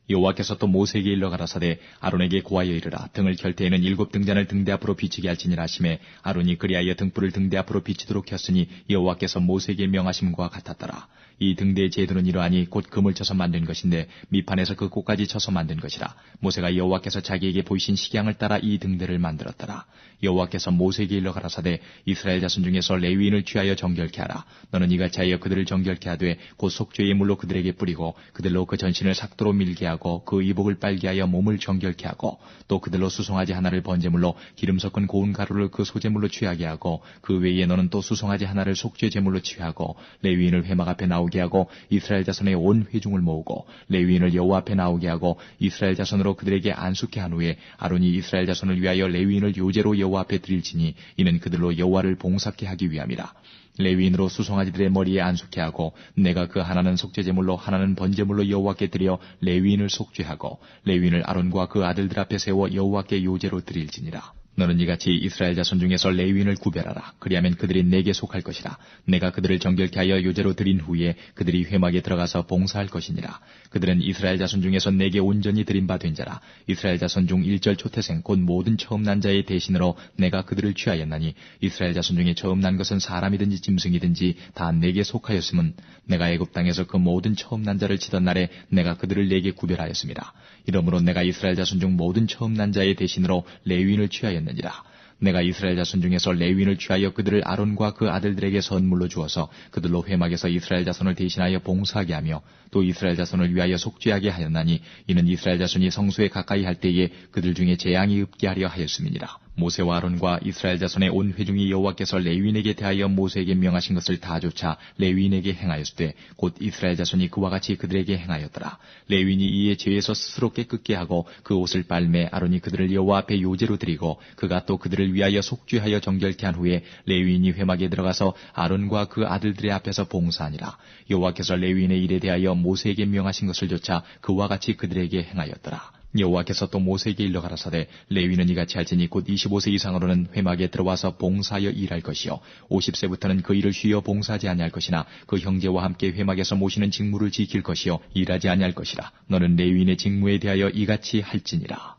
여호와께서 또 모세에게 일러 가라사대 아론에게 고하여 이르라. 등을 켤 때에는 7 등잔을 등대 앞으로 비치게 할지니라 하시매 아론이 그리하여 등불을 등대 앞으로 비치도록 켰으니 여호와께서 모세에게 명하심과 같았더라. 이 등대의 제도는 이러하니 곧 금을 쳐서 만든 것인데 밑판에서 그 꽃까지 쳐서 만든 것이라. 모세가 여호와께서 자기에게 보이신 식양을 따라 이 등대를 만들었더라. 여호와께서 모세에게 일러 가라사대 이스라엘 자손 중에서 레위인을 취하여 정결케 하라. 너는 이같이 하여 그들을 정결케 하되 곧 속죄의 물로 그들에게 뿌리고 그들로 그 전신을 삭도로 밀게 하고 하고 그 이복을 빨게 하여 몸을 정결케 하고 또 그들로 수송아지 하나를 번제물로 기름 섞은 고운 가루를 그 소제물로 취하게 하고 그 외에 너는 또 수송아지 하나를 속죄 제물로 취하고 레위인을 회막 앞에 나오게 하고 이스라엘 자손의 온 회중을 모으고 레위인을 여호와 앞에 나오게 하고 이스라엘 자손으로 그들에게 안수케 한 후에 아론이 이스라엘 자손을 위하여 레위인을 요제로 여호와 앞에 드릴지니 이는 그들로 여호와를 봉사케 하기 위함이라. 레위인으로 수송아지들의 머리에 안수케 하고 내가 그 하나는 속죄제물로 하나는 번제물로 여호와께 드려 레위인을 속죄하고 레위인을 아론과 그 아들들 앞에 세워 여호와께 요제로 드릴지니라. 너는 이같이 이스라엘 자손 중에서 레위인을 구별하라. 그리하면 그들이 내게 속할 것이라. 내가 그들을 정결케 하여 요제로 드린 후에 그들이 회막에 들어가서 봉사할 것이니라. 그들은 이스라엘 자손 중에서 내게 온전히 드린 바 된 자라. 이스라엘 자손 중 일절 초태생 곧 모든 처음 난 자의 대신으로 내가 그들을 취하였나니 이스라엘 자손 중에 처음 난 것은 사람이든지 짐승이든지 다 내게 속하였음은 내가 애굽 땅에서 그 모든 처음 난 자를 치던 날에 내가 그들을 내게 구별하였습니다. 이러므로 내가 이스라엘 자손 중 모든 처음 난 자의 대신으로 레위인을 취하였느니라. 내가 이스라엘 자손 중에서 레위인을 취하여 그들을 아론과 그 아들들에게 선물로 주어서 그들로 회막에서 이스라엘 자손을 대신하여 봉사하게 하며 또 이스라엘 자손을 위하여 속죄하게 하였나니 이는 이스라엘 자손이 성소에 가까이 할 때에 그들 중에 재앙이 없게 하려 하였음이니라. 모세와 아론과 이스라엘 자손의 온 회중이 여호와께서 레위인에게 대하여 모세에게 명하신 것을 다 좇아 레위인에게 행하였으되 곧 이스라엘 자손이 그와 같이 그들에게 행하였더라. 레위인이 이에 죄에서 스스로 깨끗게 하고 그 옷을 빨매 아론이 그들을 여호와 앞에 요제로 드리고 그가 또 그들을 위하여 속죄하여 정결케 한 후에 레위인이 회막에 들어가서 아론과 그 아들들의 앞에서 봉사하니라. 여호와께서 레위인의 일에 대하여 모세에게 명하신 것을 좇아 그와 같이 그들에게 행하였더라. 여호와께서 또 모세에게 일러 가라사대 레위는 이같이 할지니 곧 25세 이상으로는 회막에 들어와서 봉사하여 일할 것이요 50세부터는 그 일을 쉬어 봉사하지 아니할 것이나 그 형제와 함께 회막에서 모시는 직무를 지킬 것이요 일하지 아니할 것이라. 너는 레위인의 직무에 대하여 이같이 할지니라.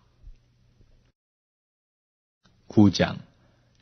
9장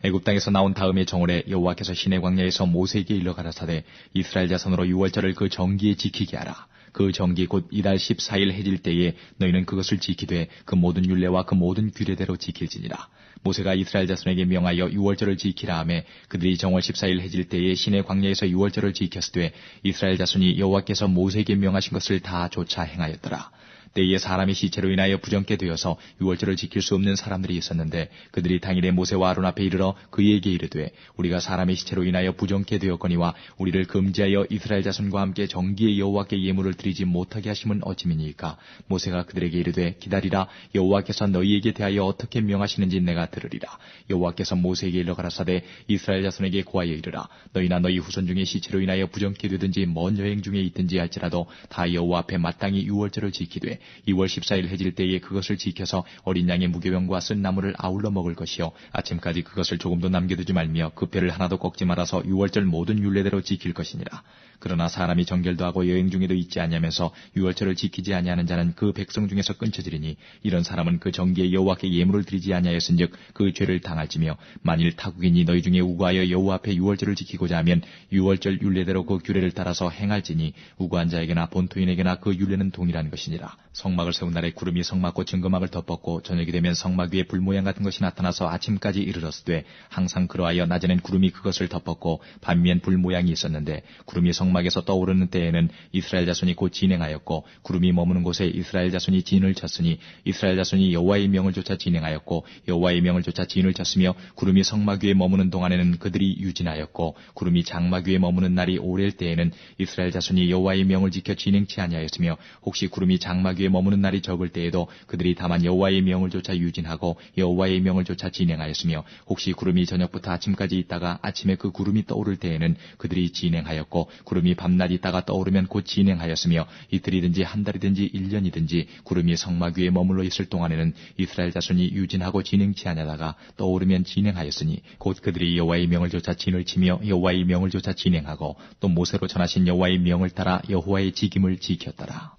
애굽 땅에서 나온 다음의 정월에 여호와께서 시내 광야에서 모세에게 일러 가라사대 이스라엘 자손으로 유월절을 그 정기에 지키게 하라. 그 정기 곧 이달 14일 해질 때에 너희는 그것을 지키되 그 모든 율례와 그 모든 규례대로 지킬지니라. 모세가 이스라엘 자손에게 명하여 유월절을 지키라 하매 그들이 정월 14일 해질 때에 시내 광야에서 유월절을 지켰으되 이스라엘 자손이 여호와께서 모세에게 명하신 것을 다 좇아 행하였더라. 때에 사람의 시체로 인하여 부정케 되어서 유월절을 지킬 수 없는 사람들이 있었는데 그들이 당일에 모세와 아론 앞에 이르러 그에게 이르되 우리가 사람의 시체로 인하여 부정케 되었거니와 우리를 금지하여 이스라엘 자손과 함께 정기에 여호와께 예물을 드리지 못하게 하심은 어찌미니이까. 모세가 그들에게 이르되 기다리라. 여호와께서 너희에게 대하여 어떻게 명하시는지 내가 들으리라. 여호와께서 모세에게 일러 가라사대 이스라엘 자손에게 고하여 이르라. 너희나 너희 후손 중에 시체로 인하여 부정케 되든지 먼 여행 중에 있든지 할지라도 다 여호와 앞에 마땅히 유월절을 지키되 2월 14일 해질 때에 그것을 지켜서 어린 양의 무교병과 쓴 나물을 아울러 먹을 것이요 아침까지 그것을 조금도 남겨두지 말며 그 뼈를 하나도 꺾지 말아서 유월절 모든 율례대로 지킬 것이니라. 그러나 사람이 정결도 하고 여행 중에도 있지 아니하면서 유월절을 지키지 아니하는 자는 그 백성 중에서 끊쳐지리니 이런 사람은 그 정기에 여호와께 예물을 드리지 아니하였은즉 그 죄를 당할지며 만일 타국인이 너희 중에 우고하여 여호와 앞에 유월절을 지키고자 하면 유월절 율례대로 그 규례를 따라서 행할지니 우고한 자에게나 본토인에게나 그 율례는 동일한 것이니라. 성막을 세운 날에 구름이 성막과 증거막을 덮었고 저녁이 되면 성막 위에 불 모양 같은 것이 나타나서 아침까지 이르렀으되 항상 그러하여 낮에는 구름이 그것을 덮었고 밤위엔 불 모양이 있었는데 구름이 성막에서 떠오르는 때에는 이스라엘 자손이 곧 진행하였고 구름이 머무는 곳에 이스라엘 자손이 진을 쳤으니 이스라엘 자손이 여호와의 명을 좇아 진행하였고 여호와의 명을 좇아 진을 쳤으며 구름이 성막 위에 머무는 동안에는 그들이 유진하였고 구름이 장막 위에 머무는 날이 오래일 때에는 이스라엘 자손이 여호와의 명을 지켜 진행치 아니하였으며 혹시 구름이 장막 위에 머무는 날이 적을 때에도 그들이 다만 여호와의 명을 좇아 유진하고 여호와의 명을 좇아 진행하였으며 혹시 구름이 저녁부터 아침까지 있다가 아침에 그 구름이 떠오를 때에는 그들이 진행하였고 구름이 밤낮 있다가 떠오르면 곧 진행하였으며 이틀이든지 한 달이든지 1년이든지 구름이 성막 위에 머물러 있을 동안에는 이스라엘 자손이 유진하고 진행치 아니하다가 떠오르면 진행하였으니 곧 그들이 여호와의 명을 좇아 진을 치며 여호와의 명을 좇아 진행하고 또 모세로 전하신 여호와의 명을 따라 여호와의 직임을 지켰더라.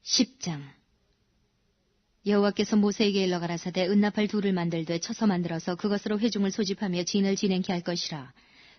10장 여호와께서 모세에게 일러 가라사대 은나팔 둘을 만들되 쳐서 만들어서 그것으로 회중을 소집하며 진을 진행케 할 것이라.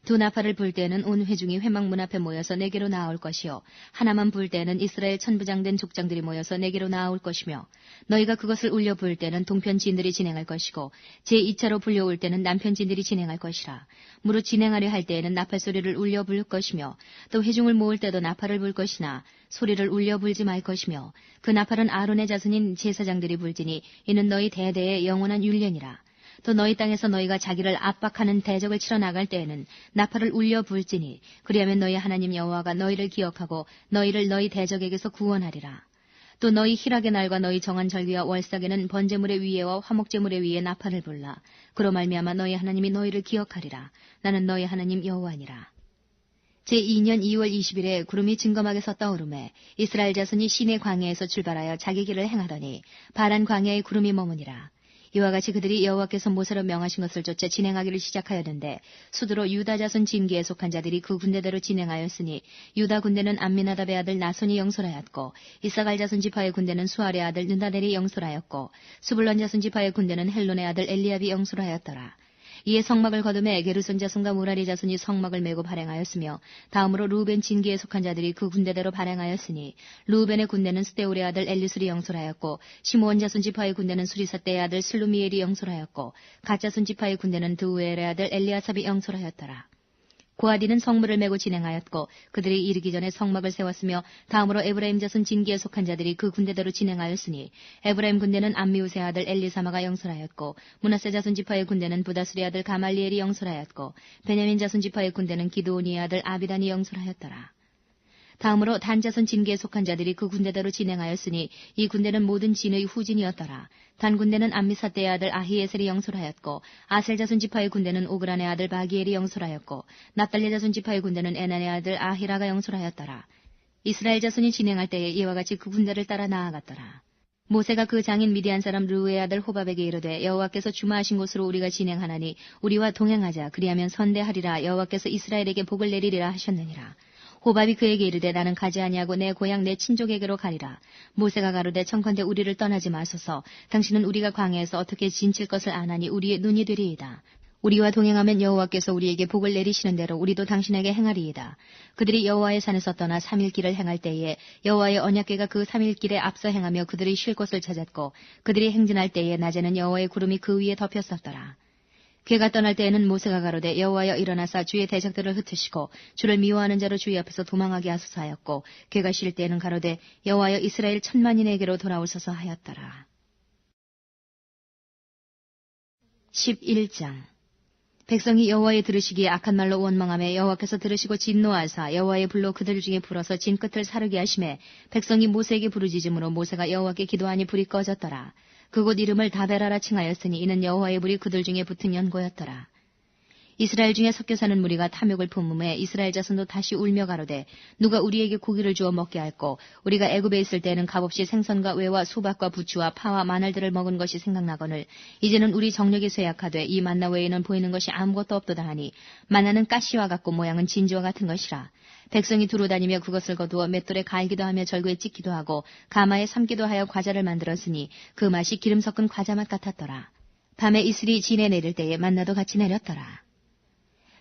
두 나팔을 불 때에는 온 회중이 회막 문 앞에 모여서 내게로 나아올 것이요 하나만 불 때에는 이스라엘 천부장된 족장들이 모여서 내게로 나아올 것이며 너희가 그것을 울려 부을 때는 동편 지인들이 진행할 것이고 제2차로 불려올 때는 남편 지인들이 진행할 것이라. 무릇 진행하려 할 때에는 나팔 소리를 울려 부를 것이며 또 회중을 모을 때도 나팔을 불 것이나 소리를 울려 불지 말 것이며 그 나팔은 아론의 자손인 제사장들이 불지니 이는 너희 대대의 영원한 율례니라. 또 너희 땅에서 너희가 자기를 압박하는 대적을 치러 나갈 때에는 나팔을 울려 불지니 그리하면 너희 하나님 여호와가 너희를 기억하고 너희를 너희 대적에게서 구원하리라. 또 너희 희락의 날과 너희 정한 절기와 월삭에는 번제물의 위에와 화목제물의 위에 나팔을 불라. 그로 말미암아 너희 하나님이 너희를 기억하리라. 나는 너희 하나님 여호와니라. 제2년 2월 20일에 구름이 증거막에 서 떠오르매 이스라엘 자손이 시내 광야에서 출발하여 자기 길을 행하더니 바란 광야에 구름이 머무니라. 이와 같이 그들이 여호와께서 모세로 명하신 것을 쫓아 진행하기를 시작하였는데 수두로 유다 자손 진기에 속한 자들이 그 군대대로 진행하였으니 유다 군대는 암미나답의 아들 나손이 영솔하였고 이사갈 자손 지파의 군대는 수알의 아들 느다넬이 영솔하였고 스불론 자손 지파의 군대는 헬론의 아들 엘리압이 영솔하였더라. 이에 성막을 거두매 게르손 자손과 무라리 자손이 성막을 메고 발행하였으며 다음으로 루벤 진기에 속한 자들이 그 군대대로 발행하였으니 루벤의 군대는 스데울의 아들 엘리술이 영솔하였고 시므온 자손 지파의 군대는 수리사떼의 아들 슬루미엘이 영솔하였고 갓 자손 지파의 군대는 드우엘의 아들 엘리아삽이 영솔하였더라. 고아디는 성물을 메고 진행하였고 그들이 이르기 전에 성막을 세웠으며 다음으로 에브라임 자손 진기에 속한 자들이 그 군대대로 진행하였으니 에브라임 군대는 암미우스의 아들 엘리사마가 영솔하였고 므낫세 자손 지파의 군대는 부다술의 아들 가말리엘이 영솔하였고 베냐민 자손 지파의 군대는 기드오니의 아들 아비단이 영솔하였더라. 다음으로 단 자손 진기에 속한 자들이 그 군대대로 진행하였으니 이 군대는 모든 진의 후진이었더라. 단 군대는 암미사떼의 아들 아히에셀이 영솔하였고 아셀 자손 지파의 군대는 오그란의 아들 바기엘이 영솔하였고 납달리 자손 지파의 군대는 에난의 아들 아히라가 영솔하였더라. 이스라엘 자손이 진행할 때에 이와 같이 그 군대를 따라 나아갔더라. 모세가 그 장인 미디안 사람 르우의 아들 호밥에게 이르되 여호와께서 주마하신 곳으로 우리가 진행하나니 우리와 동행하자. 그리하면 선대하리라. 여호와께서 이스라엘에게 복을 내리리라 하셨느니라. 호밥이 그에게 이르되 나는 가지 아니하고 내 고향 내 친족에게로 가리라. 모세가 가로되 청컨대 우리를 떠나지 마소서. 당신은 우리가 광야에서 어떻게 진칠 것을 아나니 우리의 눈이 되리이다. 우리와 동행하면 여호와께서 우리에게 복을 내리시는 대로 우리도 당신에게 행하리이다. 그들이 여호와의 산에서 떠나 3일 길을 행할 때에 여호와의 언약궤가 그 3일 길에 앞서 행하며 그들이 쉴 곳을 찾았고 그들이 행진할 때에 낮에는 여호와의 구름이 그 위에 덮였었더라. 궤가 떠날 때에는 모세가 가로되 여호와여 일어나사 주의 대적들을 흩으시고 주를 미워하는 자로 주의 앞에서 도망하게 하소서 하였고 궤가 쉴 때에는 가로되 여호와여 이스라엘 10,000만인에게로 돌아오소서 하였더라. 11장 백성이 여호와의 들으시기에 악한 말로 원망하며 여호와께서 들으시고 진노하사 여호와의 불로 그들 중에 불어서 진 끝을 사르게 하시매 백성이 모세에게 부르짖음으로 모세가 여호와께 기도하니 불이 꺼졌더라. 그곳 이름을 다베라라 칭하였으니 이는 여호와의 불이 그들 중에 붙은 연고였더라. 이스라엘 중에 섞여 사는 무리가 탐욕을 품음에 이스라엘 자손도 다시 울며 가로되 누가 우리에게 고기를 주어 먹게 할꼬. 우리가 애굽에 있을 때는 값없이 생선과 외와 수박과 부추와 파와 마늘들을 먹은 것이 생각나거늘 이제는 우리 정력이 쇠약하되 이 만나 외에는 보이는 것이 아무것도 없도다 하니 만나는 가시와 같고 모양은 진주와 같은 것이라. 백성이 두루 다니며 그것을 거두어 맷돌에 갈기도 하며 절구에 찍기도 하고 가마에 삶기도 하여 과자를 만들었으니 그 맛이 기름 섞은 과자 맛 같았더라. 밤에 이슬이 진에 내릴 때에 만나도 같이 내렸더라.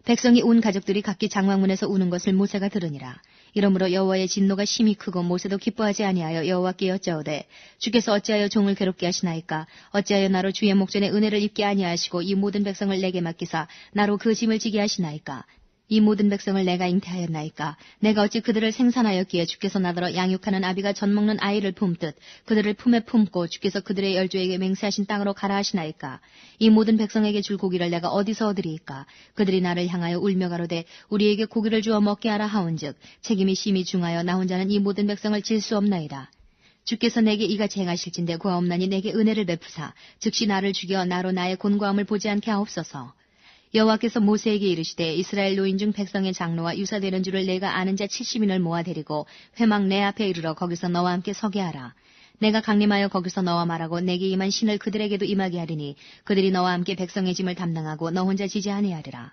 백성이 온 가족들이 각기 장막문에서 우는 것을 모세가 들으니라. 이러므로 여호와의 진노가 심히 크고 모세도 기뻐하지 아니하여 여호와께 여짜오되 주께서 어찌하여 종을 괴롭게 하시나이까. 어찌하여 나로 주의 목전에 은혜를 입게 아니하시고 이 모든 백성을 내게 맡기사 나로 그 짐을 지게 하시나이까. 이 모든 백성을 내가 잉태하였나이까. 내가 어찌 그들을 생산하였기에 주께서 나더러 양육하는 아비가 젖 먹는 아이를 품듯 그들을 품에 품고 주께서 그들의 열조에게 맹세하신 땅으로 가라 하시나이까. 이 모든 백성에게 줄 고기를 내가 어디서 얻으리이까. 그들이 나를 향하여 울며 가로되 우리에게 고기를 주어 먹게 하라 하온즉 책임이 심히 중하여 나 혼자는 이 모든 백성을 질 수 없나이다. 주께서 내게 이같이 행하실진대 구하옵나니 내게 은혜를 베푸사 즉시 나를 죽여 나로 나의 곤고함을 보지 않게 하옵소서. 여호와께서 모세에게 이르시되 이스라엘 노인 중 백성의 장로와 유사되는 줄을 내가 아는 자 70인을 모아 데리고 회막 내 앞에 이르러 거기서 너와 함께 서게 하라. 내가 강림하여 거기서 너와 말하고 내게 임한 신을 그들에게도 임하게 하리니 그들이 너와 함께 백성의 짐을 담당하고 너 혼자 지지 아니하리라.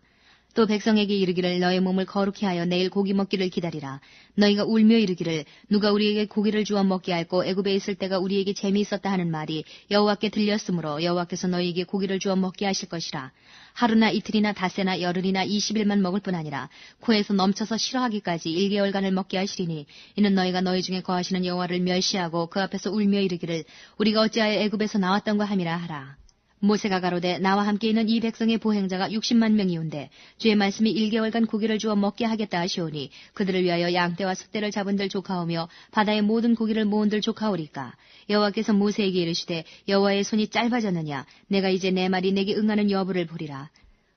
또 백성에게 이르기를 너의 몸을 거룩히 하여 내일 고기 먹기를 기다리라. 너희가 울며 이르기를 누가 우리에게 고기를 주어 먹게 할꼬 애굽에 있을 때가 우리에게 재미있었다 하는 말이 여호와께 들렸으므로 여호와께서 너희에게 고기를 주어 먹게 하실 것이라. 하루나 이틀이나 닷새나 열흘이나 20일만 먹을 뿐 아니라 코에서 넘쳐서 싫어하기까지 1개월간을 먹게 하시리니 이는 너희가 너희 중에 거하시는 여호와를 멸시하고 그 앞에서 울며 이르기를 우리가 어찌하여 애굽에서 나왔던가 함이라 하라. 모세가 가로되 나와 함께 있는 이 백성의 보행자가 60만 명이온데 주의 말씀이 1개월간 고기를 주어 먹게 하겠다 하시오니 그들을 위하여 양떼와 숫대를 잡은들 조카오며 바다의 모든 고기를 모은들 조카오리까. 여호와께서 모세에게 이르시되 여호와의 손이 짧아졌느냐 내가 이제 내 말이 내게 응하는 여부를 보리라.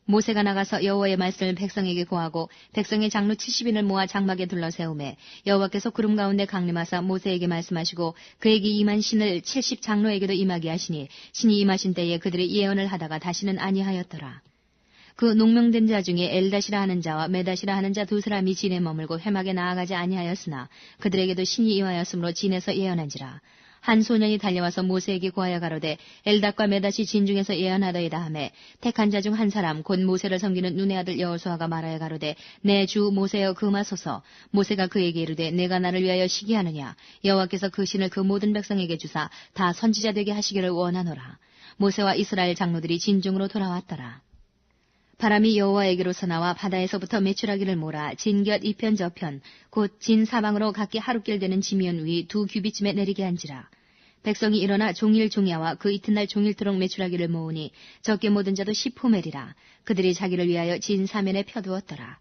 모세가 나가서 여호와의 말씀을 백성에게 고하고 백성의 장로 70인을 모아 장막에 둘러세우매 여호와께서 구름 가운데 강림하사 모세에게 말씀하시고 그에게 임한 신을 70장로에게도 임하게 하시니 신이 임하신 때에 그들이 예언을 하다가 다시는 아니하였더라. 그 농명된 자 중에 엘닷이라 하는 자와 메닷이라 하는 자 두 사람이 진에 머물고 회막에 나아가지 아니하였으나 그들에게도 신이 임하였으므로 진에서 예언한지라. 한 소년이 달려와서 모세에게 고하여 가로되 엘닷과 메닷이 진 중에서 예언하더이다 하매 택한 자 중 한 사람 곧 모세를 섬기는 눈의 아들 여호수아가 말하여 가로되 내 주 모세여 금하소서. 모세가 그에게 이르되 내가 나를 위하여 시기하느냐 여호와께서 그 신을 그 모든 백성에게 주사 다 선지자 되게 하시기를 원하노라. 모세와 이스라엘 장로들이 진중으로 돌아왔더라. 바람이 여호와에게로서 나와 바다에서부터 메추라기를 몰아 진곁 이편 저편 곧 진 사방으로 각기 하루길 되는 지면 위 2규빗쯤에 내리게 한지라. 백성이 일어나 종일 종야와 그 이튿날 종일토록 메추라기를 모으니 적게 모든 자도 10호멜이라. 그들이 자기를 위하여 진 사면에 펴두었더라.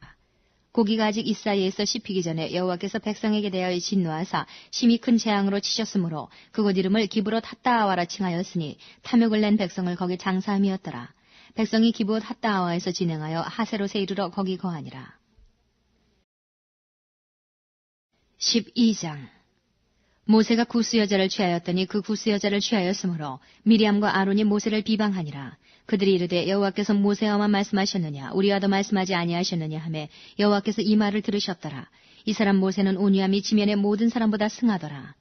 고기가 아직 이 사이에서 씹히기 전에 여호와께서 백성에게 대하여 진노하사 심히 큰 재앙으로 치셨으므로 그곳 이름을 기브롯 핫다아와라 칭하였으니 탐욕을 낸 백성을 거기 장사함이었더라. 백성이 기브롯 핫다아와에서 진행하여 하세롯에 이르러 거기 거하니라. 12장. 모세가 구스 여자를 취하였더니 그 구스 여자를 취하였으므로 미리암과 아론이 모세를 비방하니라. 그들이 이르되 여호와께서 모세와만 말씀하셨느냐 우리와도 말씀하지 아니하셨느냐 하매 여호와께서 이 말을 들으셨더라. 이 사람 모세는 온유함이 지면의 모든 사람보다 승하더라.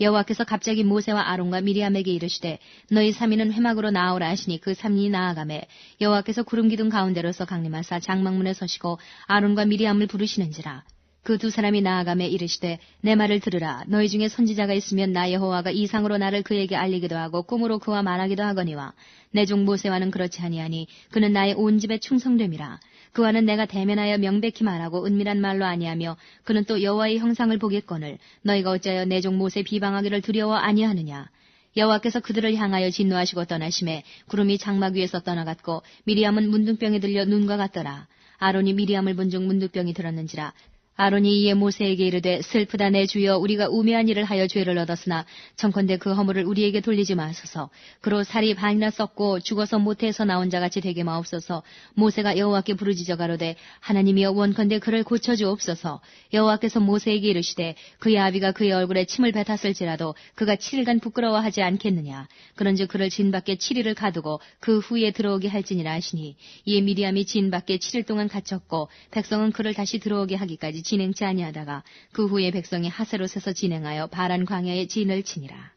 여호와께서 갑자기 모세와 아론과 미리암에게 이르시되 너희 3인은 회막으로 나아오라 하시니 그 3인이 나아가매 여호와께서 구름 기둥 가운데로서 강림하사 장막문에 서시고 아론과 미리암을 부르시는지라. 그 두 사람이 나아가매 이르시되 내 말을 들으라. 너희 중에 선지자가 있으면 나 여호와가 이상으로 나를 그에게 알리기도 하고 꿈으로 그와 말하기도 하거니와 내 종 모세와는 그렇지 아니하니 그는 나의 온 집에 충성됨이라. 그와는 내가 대면하여 명백히 말하고 은밀한 말로 아니하며 그는 또 여호와의 형상을 보겠거늘 너희가 어찌하여 내 종 모세 비방하기를 두려워 아니하느냐. 여호와께서 그들을 향하여 진노하시고 떠나심에 구름이 장막 위에서 떠나갔고 미리암은 문둥병에 들려 눈과 같더라. 아론이 미리암을 본 중 문둥병이 들었는지라. 아론이 이에 모세에게 이르되 슬프다 내 주여 우리가 우매한 일을 하여 죄를 얻었으나 청컨대 그 허물을 우리에게 돌리지 마소서. 그로 살이 반이나 썩고 죽어서 모태에서 나온 자같이 되게 마옵소서. 모세가 여호와께 부르짖어 가로되 하나님이여 원컨대 그를 고쳐주옵소서. 여호와께서 모세에게 이르시되 그의 아비가 그의 얼굴에 침을 뱉었을지라도 그가 7일간 부끄러워하지 않겠느냐. 그런즉 그를 진 밖에 7일을 가두고 그 후에 들어오게 할지니라 하시니 이에 미리암이 진 밖에 7일 동안 갇혔고 백성은 그를 다시 들어오게 하기까지 진행치 아니하다가 그 후에 백성이 하세롯에서 진행하여 바란 광야에 진을 치니라.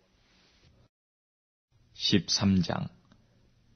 13장.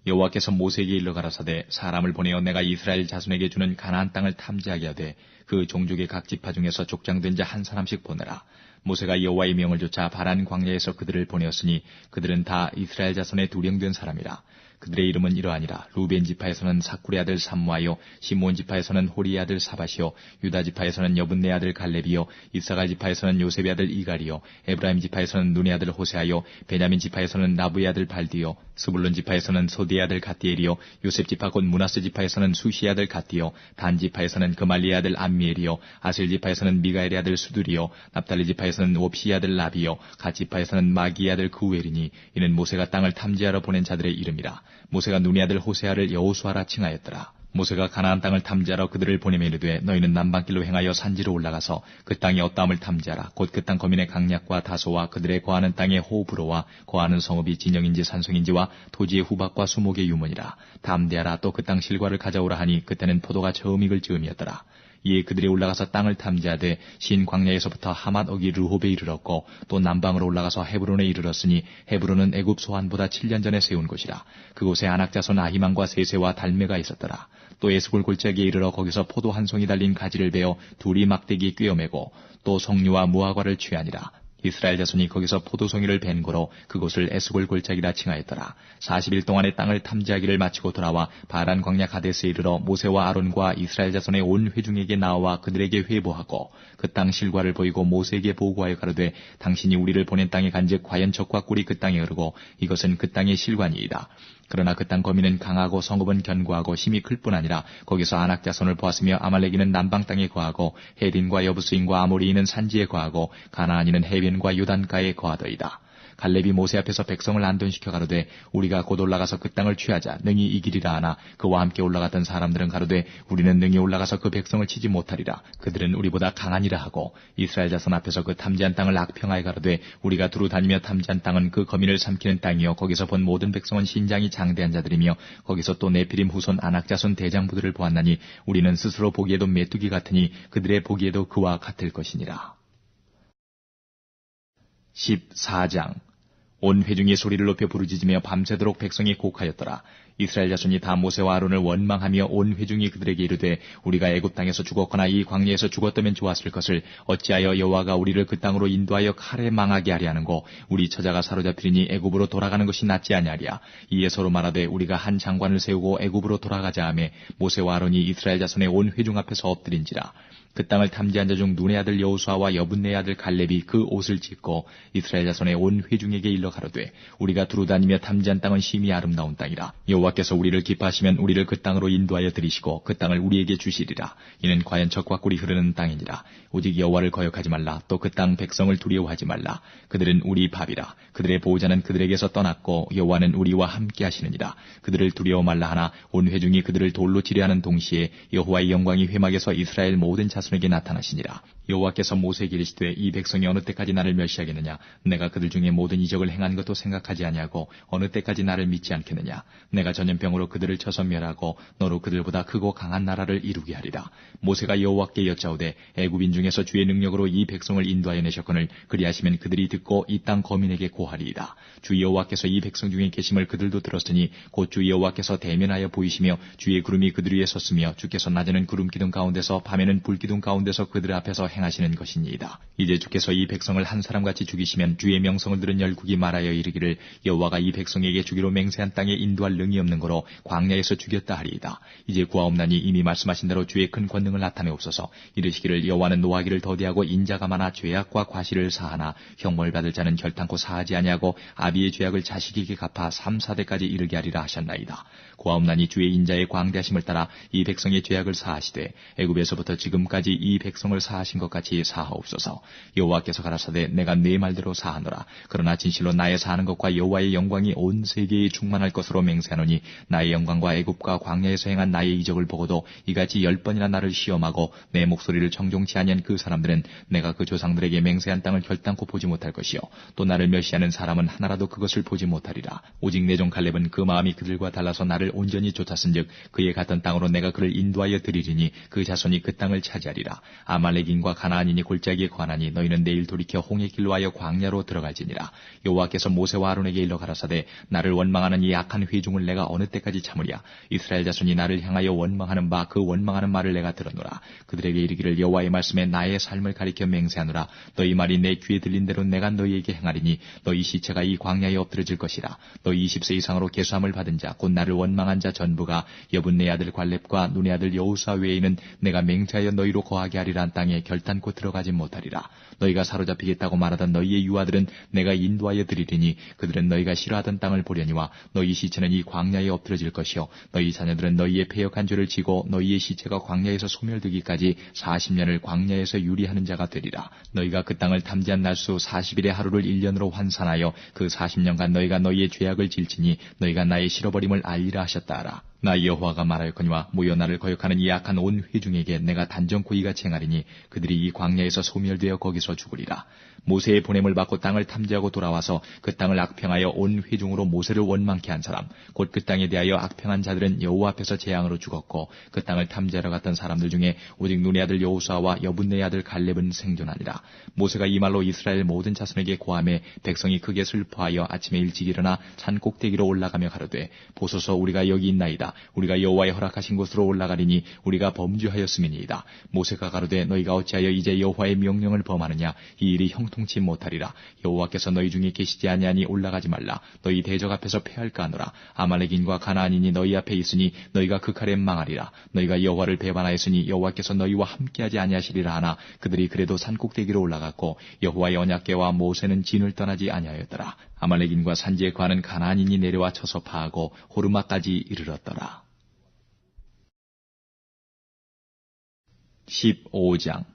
여호와께서 모세에게 일러 가라사대 사람을 보내어 내가 이스라엘 자손에게 주는 가나안 땅을 탐지하게 하되 그 종족의 각 지파 중에서 족장된 자 한 사람씩 보내라. 모세가 여호와의 명을 좇아 바란 광야에서 그들을 보내었으니 그들은 다 이스라엘 자손의 두령된 사람이라. 그들의 이름은 이러하니라. 루벤 지파에서는 사쿠리 아들 삼무아요, 시몬 지파에서는 호리의 아들 사밧이요, 유다 지파에서는 여분네 아들 갈렙이요, 이사갈 지파에서는 요셉의 아들 이갈이요, 에브라임 지파에서는 눈의 아들 호세아요, 베냐민 지파에서는 나부의 아들 발디요, 스불론 지파에서는 소디의 아들 갓디엘이요, 요셉 지파 곧 므낫세 지파에서는 수시의 아들 갓디요, 단 지파에서는 그말리의 아들 암미엘이요, 아셀 지파에서는 미가엘의 아들 수두리요, 납달리 지파에서는 옵시의 아들 라비요, 갓 지파에서는 마기의 아들 구웰이니 이는 모세가 땅을 탐지하러 보낸 자들의 이름이라. 모세가 눈의 아들 호세아를 여호수아라 칭하였더라. 모세가 가나안 땅을 탐지하러 그들을 보내매 이르되 너희는 남방길로 행하여 산지로 올라가서 그 땅의 어떠함을 탐지하라. 곧 그 땅 거민의 강약과 다소와 그들의 거하는 땅의 호브로와 거하는 성읍이 진영인지 산성인지와 토지의 후박과 수목의 유문이라. 담대하라. 또 그 땅 실과를 가져오라 하니 그때는 포도가 처음 익을 즈음이었더라. 이에 그들이 올라가서 땅을 탐지하되 신 광야에서부터 하맛 어기 르홉에 이르렀고 또 남방으로 올라가서 헤브론에 이르렀으니 헤브론은 애굽 소환보다 7년 전에 세운 곳이라. 그곳에 아낙자손 아히만과 세세와 달메가 있었더라. 또 에스골 골짜기에 이르러 거기서 포도 한 송이 달린 가지를 베어 둘이 막대기에 꿰어매고 또 석류와 무화과를 취하니라. 이스라엘 자손이 거기서 포도송이를 벤 고로 그곳을 에스골 골짜기라 칭하였더라. 40일 동안의 땅을 탐지하기를 마치고 돌아와 바란 광야 가데스에 이르러 모세와 아론과 이스라엘 자손의 온 회중에게 나와 그들에게 회보하고 그 땅 실과를 보이고 모세에게 보고하여 가로되 당신이 우리를 보낸 땅에 간즉 과연 적과 꿀이 그 땅에 흐르고 이것은 그 땅의 실관이이다. 그러나 그 땅 거민은 강하고 성읍은 견고하고 힘이 클 뿐 아니라 거기서 아낙 자손을 보았으며 아말렉이는 남방 땅에 거하고 헤딘과 여부스인과 아모리인은 산지에 거하고 가나안인은 해변과 요단가에 거하더이다. 갈렙이 모세 앞에서 백성을 안돈시켜 가로되 우리가 곧 올라가서 그 땅을 취하자 능히 이기리라 하나 그와 함께 올라갔던 사람들은 가로되 우리는 능히 올라가서 그 백성을 치지 못하리라. 그들은 우리보다 강하니라 하고 이스라엘 자손 앞에서 그 탐지한 땅을 악평하여 가로되 우리가 두루 다니며 탐지한 땅은 그 거민을 삼키는 땅이요 거기서 본 모든 백성은 신장이 장대한 자들이며 거기서 또 네피림 후손 아낙 자손 대장부들을 보았나니 우리는 스스로 보기에도 메뚜기 같으니 그들의 보기에도 그와 같을 것이니라. 14장 온 회중이 소리를 높여 부르짖으며 밤새도록 백성이 곡하였더라. 이스라엘 자손이 다 모세와 아론을 원망하며 온 회중이 그들에게 이르되 우리가 애굽 땅에서 죽었거나 이 광야에서 죽었다면 좋았을 것을 어찌하여 여호와가 우리를 그 땅으로 인도하여 칼에 망하게 하리 하는고 우리 처자가 사로잡히리니 애굽으로 돌아가는 것이 낫지 아니하리야. 이에 서로 말하되 우리가 한 장관을 세우고 애굽으로 돌아가자 하며 모세와 아론이 이스라엘 자손의 온 회중 앞에서 엎드린지라. 그 땅을 탐지한 자 중 눈의 아들 여호수아와 여분네의 아들 갈렙이 그 옷을 찢고 이스라엘 자손의 온 회중에게 일러 가로되 우리가 두루 다니며 탐지한 땅은 심히 아름다운 땅이라. 여호와께서 우리를 기뻐하시면 우리를 그 땅으로 인도하여 들이시고 그 땅을 우리에게 주시리라. 이는 과연 젖과 꿀이 흐르는 땅이니라. 오직 여호와를 거역하지 말라. 또 그 땅 백성을 두려워하지 말라. 그들은 우리 밥이라. 그들의 보호자는 그들에게서 떠났고 여호와는 우리와 함께 하시느니라. 그들을 두려워 말라 하나 온 회중이 그들을 돌로 치려하는 동시에 여호와의 영광이 회막에서 이스라엘 모든 자손에게 나타나시니라. 여호와께서 모세에게 이르시되 이 백성이 어느 때까지 나를 멸시하겠느냐. 내가 그들 중에 모든 이적을 행한 것도 생각하지 아니하고 어느 때까지 나를 믿지 않겠느냐. 내가 전염병으로 그들을 쳐서 멸하고 너로 그들보다 크고 강한 나라를 이루게 하리라. 모세가 여호와께 여짜오되 애굽인 중에서 주의 능력으로 이 백성을 인도하여 내셨거늘 그리하시면 그들이 듣고 이 땅 거민에게 고하리이다. 주 여호와께서 이 백성 중에 계심을 그들도 들었으니 곧 주 여호와께서 대면하여 보이시며 주의 구름이 그들 위에 섰으며 주께서 낮에는 구름 기둥 가운데서 밤에는 불 기둥 가운데서 그들 앞에서 행하시는 것이니이다. 이제 주께서 이 백성을 한 사람같이 죽이시면 주의 명성을 들은 열국이 말하여 이르기를 여호와가 이 백성에게 주기로 맹세한 땅에 인도할 능이 없는 거로 광야에서 죽였다 하리이다. 이제 구하옵나니 이미 말씀하신 대로 주의 큰 권능을 나타내옵소서. 이르시기를 여호와는 노하기를 더디하고 인자가 많아 죄악과 과실을 사하나 형벌 받을 자는 결탄코 사하지 아니하고 아비의 죄악을 자식에게 갚아 3, 4대까지 이르게 하리라 하셨나이다. 구하옵나니 주의 인자의 광대하심을 따라 이 백성의 죄악을 사하시되 애굽에서부터 지금까지 이 백성을 사하신 것 같이 사하옵소서. 여호와께서 가라사대 내가 네 말대로 사하노라. 그러나 진실로 나의 사하는 것과 여호와의 영광이 온 세계에 충만할 것으로 맹세하노니 나의 영광과 애굽과 광야에서 행한 나의 이적을 보고도 이같이 10번이나 나를 시험하고 내 목소리를 정종치 아니한 그 사람들은 내가 그 조상들에게 맹세한 땅을 결단코 보지 못할 것이요 또 나를 멸시하는 사람은 하나라도 그것을 보지 못하리라. 오직 내 종 갈렙은 그 마음이 그들과 달라서 나를 온전히 쫓았은즉 그의 갔던 땅으로 내가 그를 인도하여 드리리니 그 자손이 그 땅을 차지하리라. 아말렉인과 가나안인이 골짜기에 거하나니 너희는 내일 돌이켜 홍해 길로 하여 광야로 들어갈지니라. 여호와께서 모세와 아론에게 일러 가라사대 나를 원망하는 이 악한 회중을 내가 어느 때까지 참으랴. 이스라엘 자손이 나를 향하여 원망하는 바 그 원망하는 말을 내가 들었노라. 그들에게 이르기를 여호와의 말씀에 나의 삶을 가리켜 맹세하노라. 너희 말이 내 귀에 들린 대로 내가 너희에게 행하리니 너희 시체가 이 광야에 엎드러질 것이라. 너희 20세 이상으로 계수함을 받은 자 곧 나를 원망한 자 전부가 여분네 아들 갈렙과 눈의 아들 여호수아 외에는 내가 맹세하여 너희로 거하게 하리란 땅에 결단코 들어가지 못하리라. 너희가 사로잡히겠다고 말하던 너희의 유아들은 내가 인도하여 드리리니 그들은 너희가 싫어하던 땅을 보려니와 너희 시체는 이 광야에 엎드러질 것이요 너희 자녀들은 너희의 패역한 죄를 지고 너희의 시체가 광야에서 소멸되기까지 40년을 광야에서 유리하는 자가 되리라. 너희가 그 땅을 탐지한 날수 40일의 하루를 1년으로 환산하여 그 40년간 너희가 너희의 죄악을 질지니 너희가 나의 실어버림을 알리라 하셨다 하라. 나 여호와가 말하였거니와 모여 나를 거역하는 이 악한 온 회중에게 내가 단정코 이같이 행하리니 그들이 이 광야에서 소멸되어 거기서 죽으리라. 모세의 보냄을 받고 땅을 탐지하고 돌아와서 그 땅을 악평하여 온 회중으로 모세를 원망케 한 사람 곧 그 땅에 대하여 악평한 자들은 여호와 앞에서 재앙으로 죽었고 그 땅을 탐지하러 갔던 사람들 중에 오직 눈의 아들 여호수아와 여분네의 아들 갈렙은 생존하니라. 모세가 이 말로 이스라엘 모든 자손에게 고하매 백성이 크게 슬퍼하여 아침에 일찍 일어나 산 꼭대기로 올라가며 가로되 보소서 우리가 여기 있나이다. 우리가 여호와의 허락하신 곳으로 올라가리니 우리가 범죄하였음이니이다. 모세가 가로되 너희가 어찌하여 이제 여호와의 명령을 범하느냐. 이 일이 형통치 못하리라. 여호와께서 너희 중에 계시지 아니하니 올라가지 말라. 너희 대적 앞에서 패할까 하노라. 아말렉인과 가나안인이 너희 앞에 있으니 너희가 그 칼에 망하리라. 너희가 여호와를 배반하였으니 여호와께서 너희와 함께하지 아니하시리라 하나 그들이 그래도 산 꼭대기로 올라갔고 여호와의 언약궤와 모세는 진을 떠나지 아니하였더라. 아말렉인과 산지에 거하는 가나안인이 내려와 쳐서 파하고 호르마까지 이르렀더라. 15장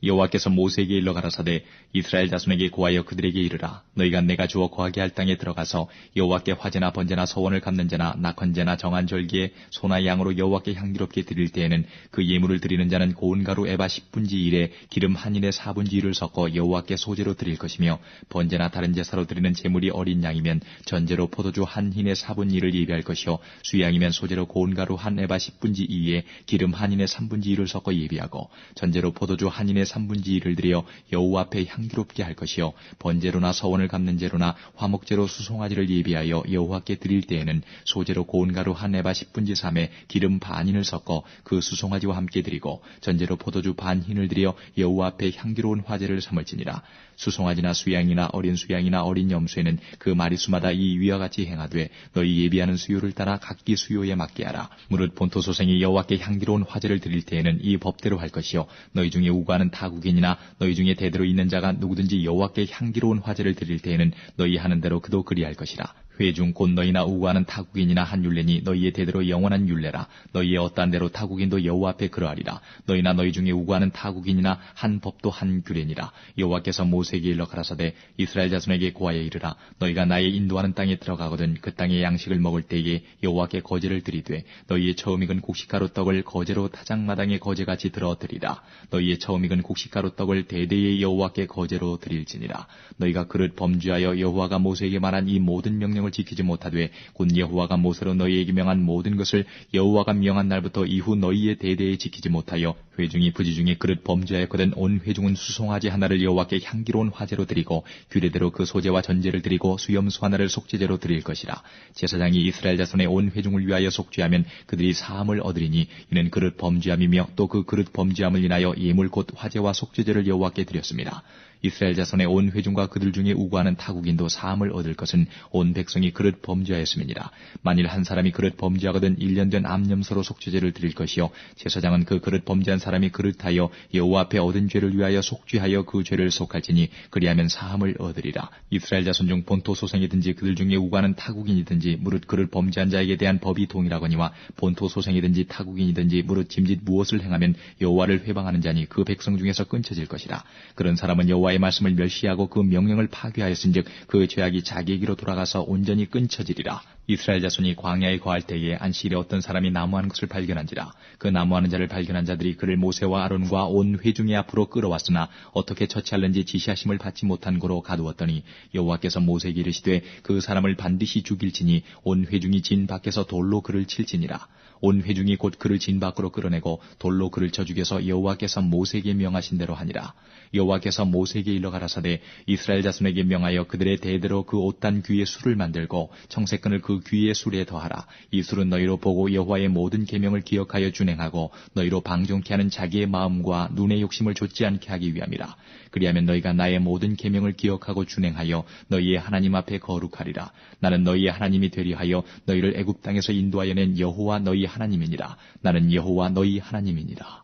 여호와께서 모세에게 일러 가라사대 이스라엘 자손에게 고하여 그들에게 이르라. 너희가 내가 주어 거하게 할 땅에 들어가서 여호와께 화제나 번제나 서원을 갚는 자나 낙헌제나 정한 절기에 소나 양으로 여호와께 향기롭게 드릴 때에는 그 예물을 드리는 자는 고운 가루 에바 10분지 1에 기름 한 인의 4분지 1을 섞어 여호와께 소제로 드릴 것이며 번제나 다른 제사로 드리는 제물이 어린 양이면 전제로 포도주 한 흰의 4분의 1을 예비할 것이요 수양이면 소제로 고운 가루 한 에바 10분지 2에 기름 한 인의 3분지 1을 섞어 예비하고 전제로 포도주 한 인의 3분지 1을 드려 여호와 앞에 향기롭게 할 것이요 번제로나 서원을 갚는 제로나 화목제로 수송아지를 예비하여 여호와께 드릴 때에는 소제로 고운 가루 한 에바 10분지 3에 기름 반인을 섞어 그 수송아지와 함께 드리고 전제로 포도주 반 흰을 드려 여호와 앞에 향기로운 화제를 삼을지니라. 수송아지나 수양이나 어린 수양이나 어린 염소에는 그 마리수마다 이 위와 같이 행하되 너희 예비하는 수요를 따라 각기 수요에 맞게 하라. 무릇 본토 소생이 여호와께 향기로운 화제를 드릴 때에는 이 법대로 할 것이요 너희 중에 우고하는 타국인이나 너희 중에 대대로 있는 자가 누구든지 여호와께 향기로운 화제를 드릴 때에는 너희 하는 대로 그도 그리할 것이라. 회중 곧 너희나 우고하는 타국인이나 한 율례니 너희의 대대로 영원한 율례라. 너희의 어떠한 대로 타국인도 여호와 앞에 그러하리라. 너희나 너희 중에 우고하는 타국인이나 한 법도 한 규례니라. 여호와께서 모세에게 일러 가라사대 이스라엘 자손에게 고하여 이르라. 너희가 나의 인도하는 땅에 들어가거든 그 땅의 양식을 먹을 때에 여호와께 거제를 드리되 너희의 처음 익은 곡식가루 떡을 거제로 타작마당에 거제같이 들어드리라. 너희의 처음 익은 곡식가루 떡을 대대의 여호와께 거제로 드릴지니라. 너희가 그릇 범죄하여 여호와가 모세에게 말한 이 모든 명령을 지키지 못하되 곧 여호와가 모세로 너희에게 명한 모든 것을 여호와가 명한 날부터 이후 너희의 대대에 지키지 못하여 회중이 부지 중에 그릇 범죄하였거든 온 회중은 수송아지 하나를 여호와께 향기로운 화제로 드리고 규례대로 그 소제와 전제를 드리고 수염수 하나를 속죄제로 드릴 것이라. 제사장이 이스라엘 자손의 온 회중을 위하여 속죄하면 그들이 사함을 얻으리니 이는 그릇 범죄함이며 또 그 그릇 범죄함을 인하여 예물 곧 화제와 속죄제를 여호와께 드렸습니다. 이스라엘 자손의 온 회중과 그들 중에 우고하는 타국인도 사함을 얻을 것은 온 백성이 그릇 범죄하였음이니라. 만일 한 사람이 그릇 범죄하거든 1년 된 암염소로 속죄제를 드릴 것이요 제사장은 그 그릇 범죄한 사람이 그릇하여 여호와 앞에 얻은 죄를 위하여 속죄하여 그 죄를 속할지니 그리하면 사함을 얻으리라. 이스라엘 자손 중 본토 소생이든지 그들 중에 우고하는 타국인이든지 무릇 그릇 범죄한 자에게 대한 법이 동일하거니와 본토 소생이든지 타국인이든지 무릇 짐짓 무엇을 행하면 여호와를 회방하는 자니 그 백성 중에서 끊쳐질 것이라. 그런 사람은 여호와의 말씀을 멸시하고 그 명령을 파괴하였은즉 그 죄악이 자기에게로 돌아가서 온전히 끊쳐지리라. 이스라엘 자손이 광야에 거할 때에 안식일에 어떤 사람이 나무하는 것을 발견한지라. 그 나무하는 자를 발견한 자들이 그를 모세와 아론과 온 회중의 앞으로 끌어왔으나 어떻게 처치할는지 지시하심을 받지 못한 고로 가두었더니 여호와께서 모세에게 이르시되 그 사람을 반드시 죽일지니 온 회중이 진 밖에서 돌로 그를 칠지니라. 온 회중이 곧 그를 진 밖으로 끌어내고 돌로 그를 쳐 죽여서 여호와께서 모세에게 명하신 대로 하니라. 여호와께서 모세에게 일러 가라사대 이스라엘 자손에게 명하여 그들의 대대로 그 옷단 귀에 술을 만들고 청색끈을 그 귀의 술에 더하라. 이 술은 너희로 보고 여호와의 모든 계명을 기억하여 준행하고 너희로 방종케 하는 자기의 마음과 눈의 욕심을 좇지 않게 하기 위함이라. 그리하면 너희가 나의 모든 계명을 기억하고 준행하여 너희의 하나님 앞에 거룩하리라. 나는 너희의 하나님이 되리 하여 너희를 애굽 땅에서 인도하여 낸 여호와 너희 하나님이니라. 나는 여호와 너희 하나님이니라.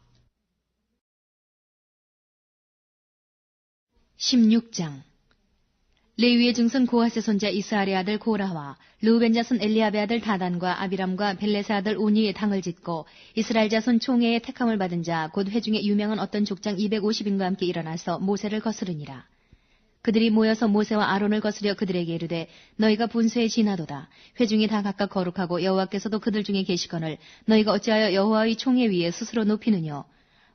16장 레위의 증손 고하세 손자 이스할의 아들 고라와 르우벤 자손 엘리압의 아들 다단과 아비람과 벨레사 아들 오니의 당을 짓고 이스라엘 자손 총회의 택함을 받은 자 곧 회중에 유명한 어떤 족장 250인과 함께 일어나서 모세를 거스르니라. 그들이 모여서 모세와 아론을 거스려 그들에게 이르되 너희가 분수에 지나도다. 회중이 다 각각 거룩하고 여호와께서도 그들 중에 계시거늘 너희가 어찌하여 여호와의 총회 위에 스스로 높이느뇨.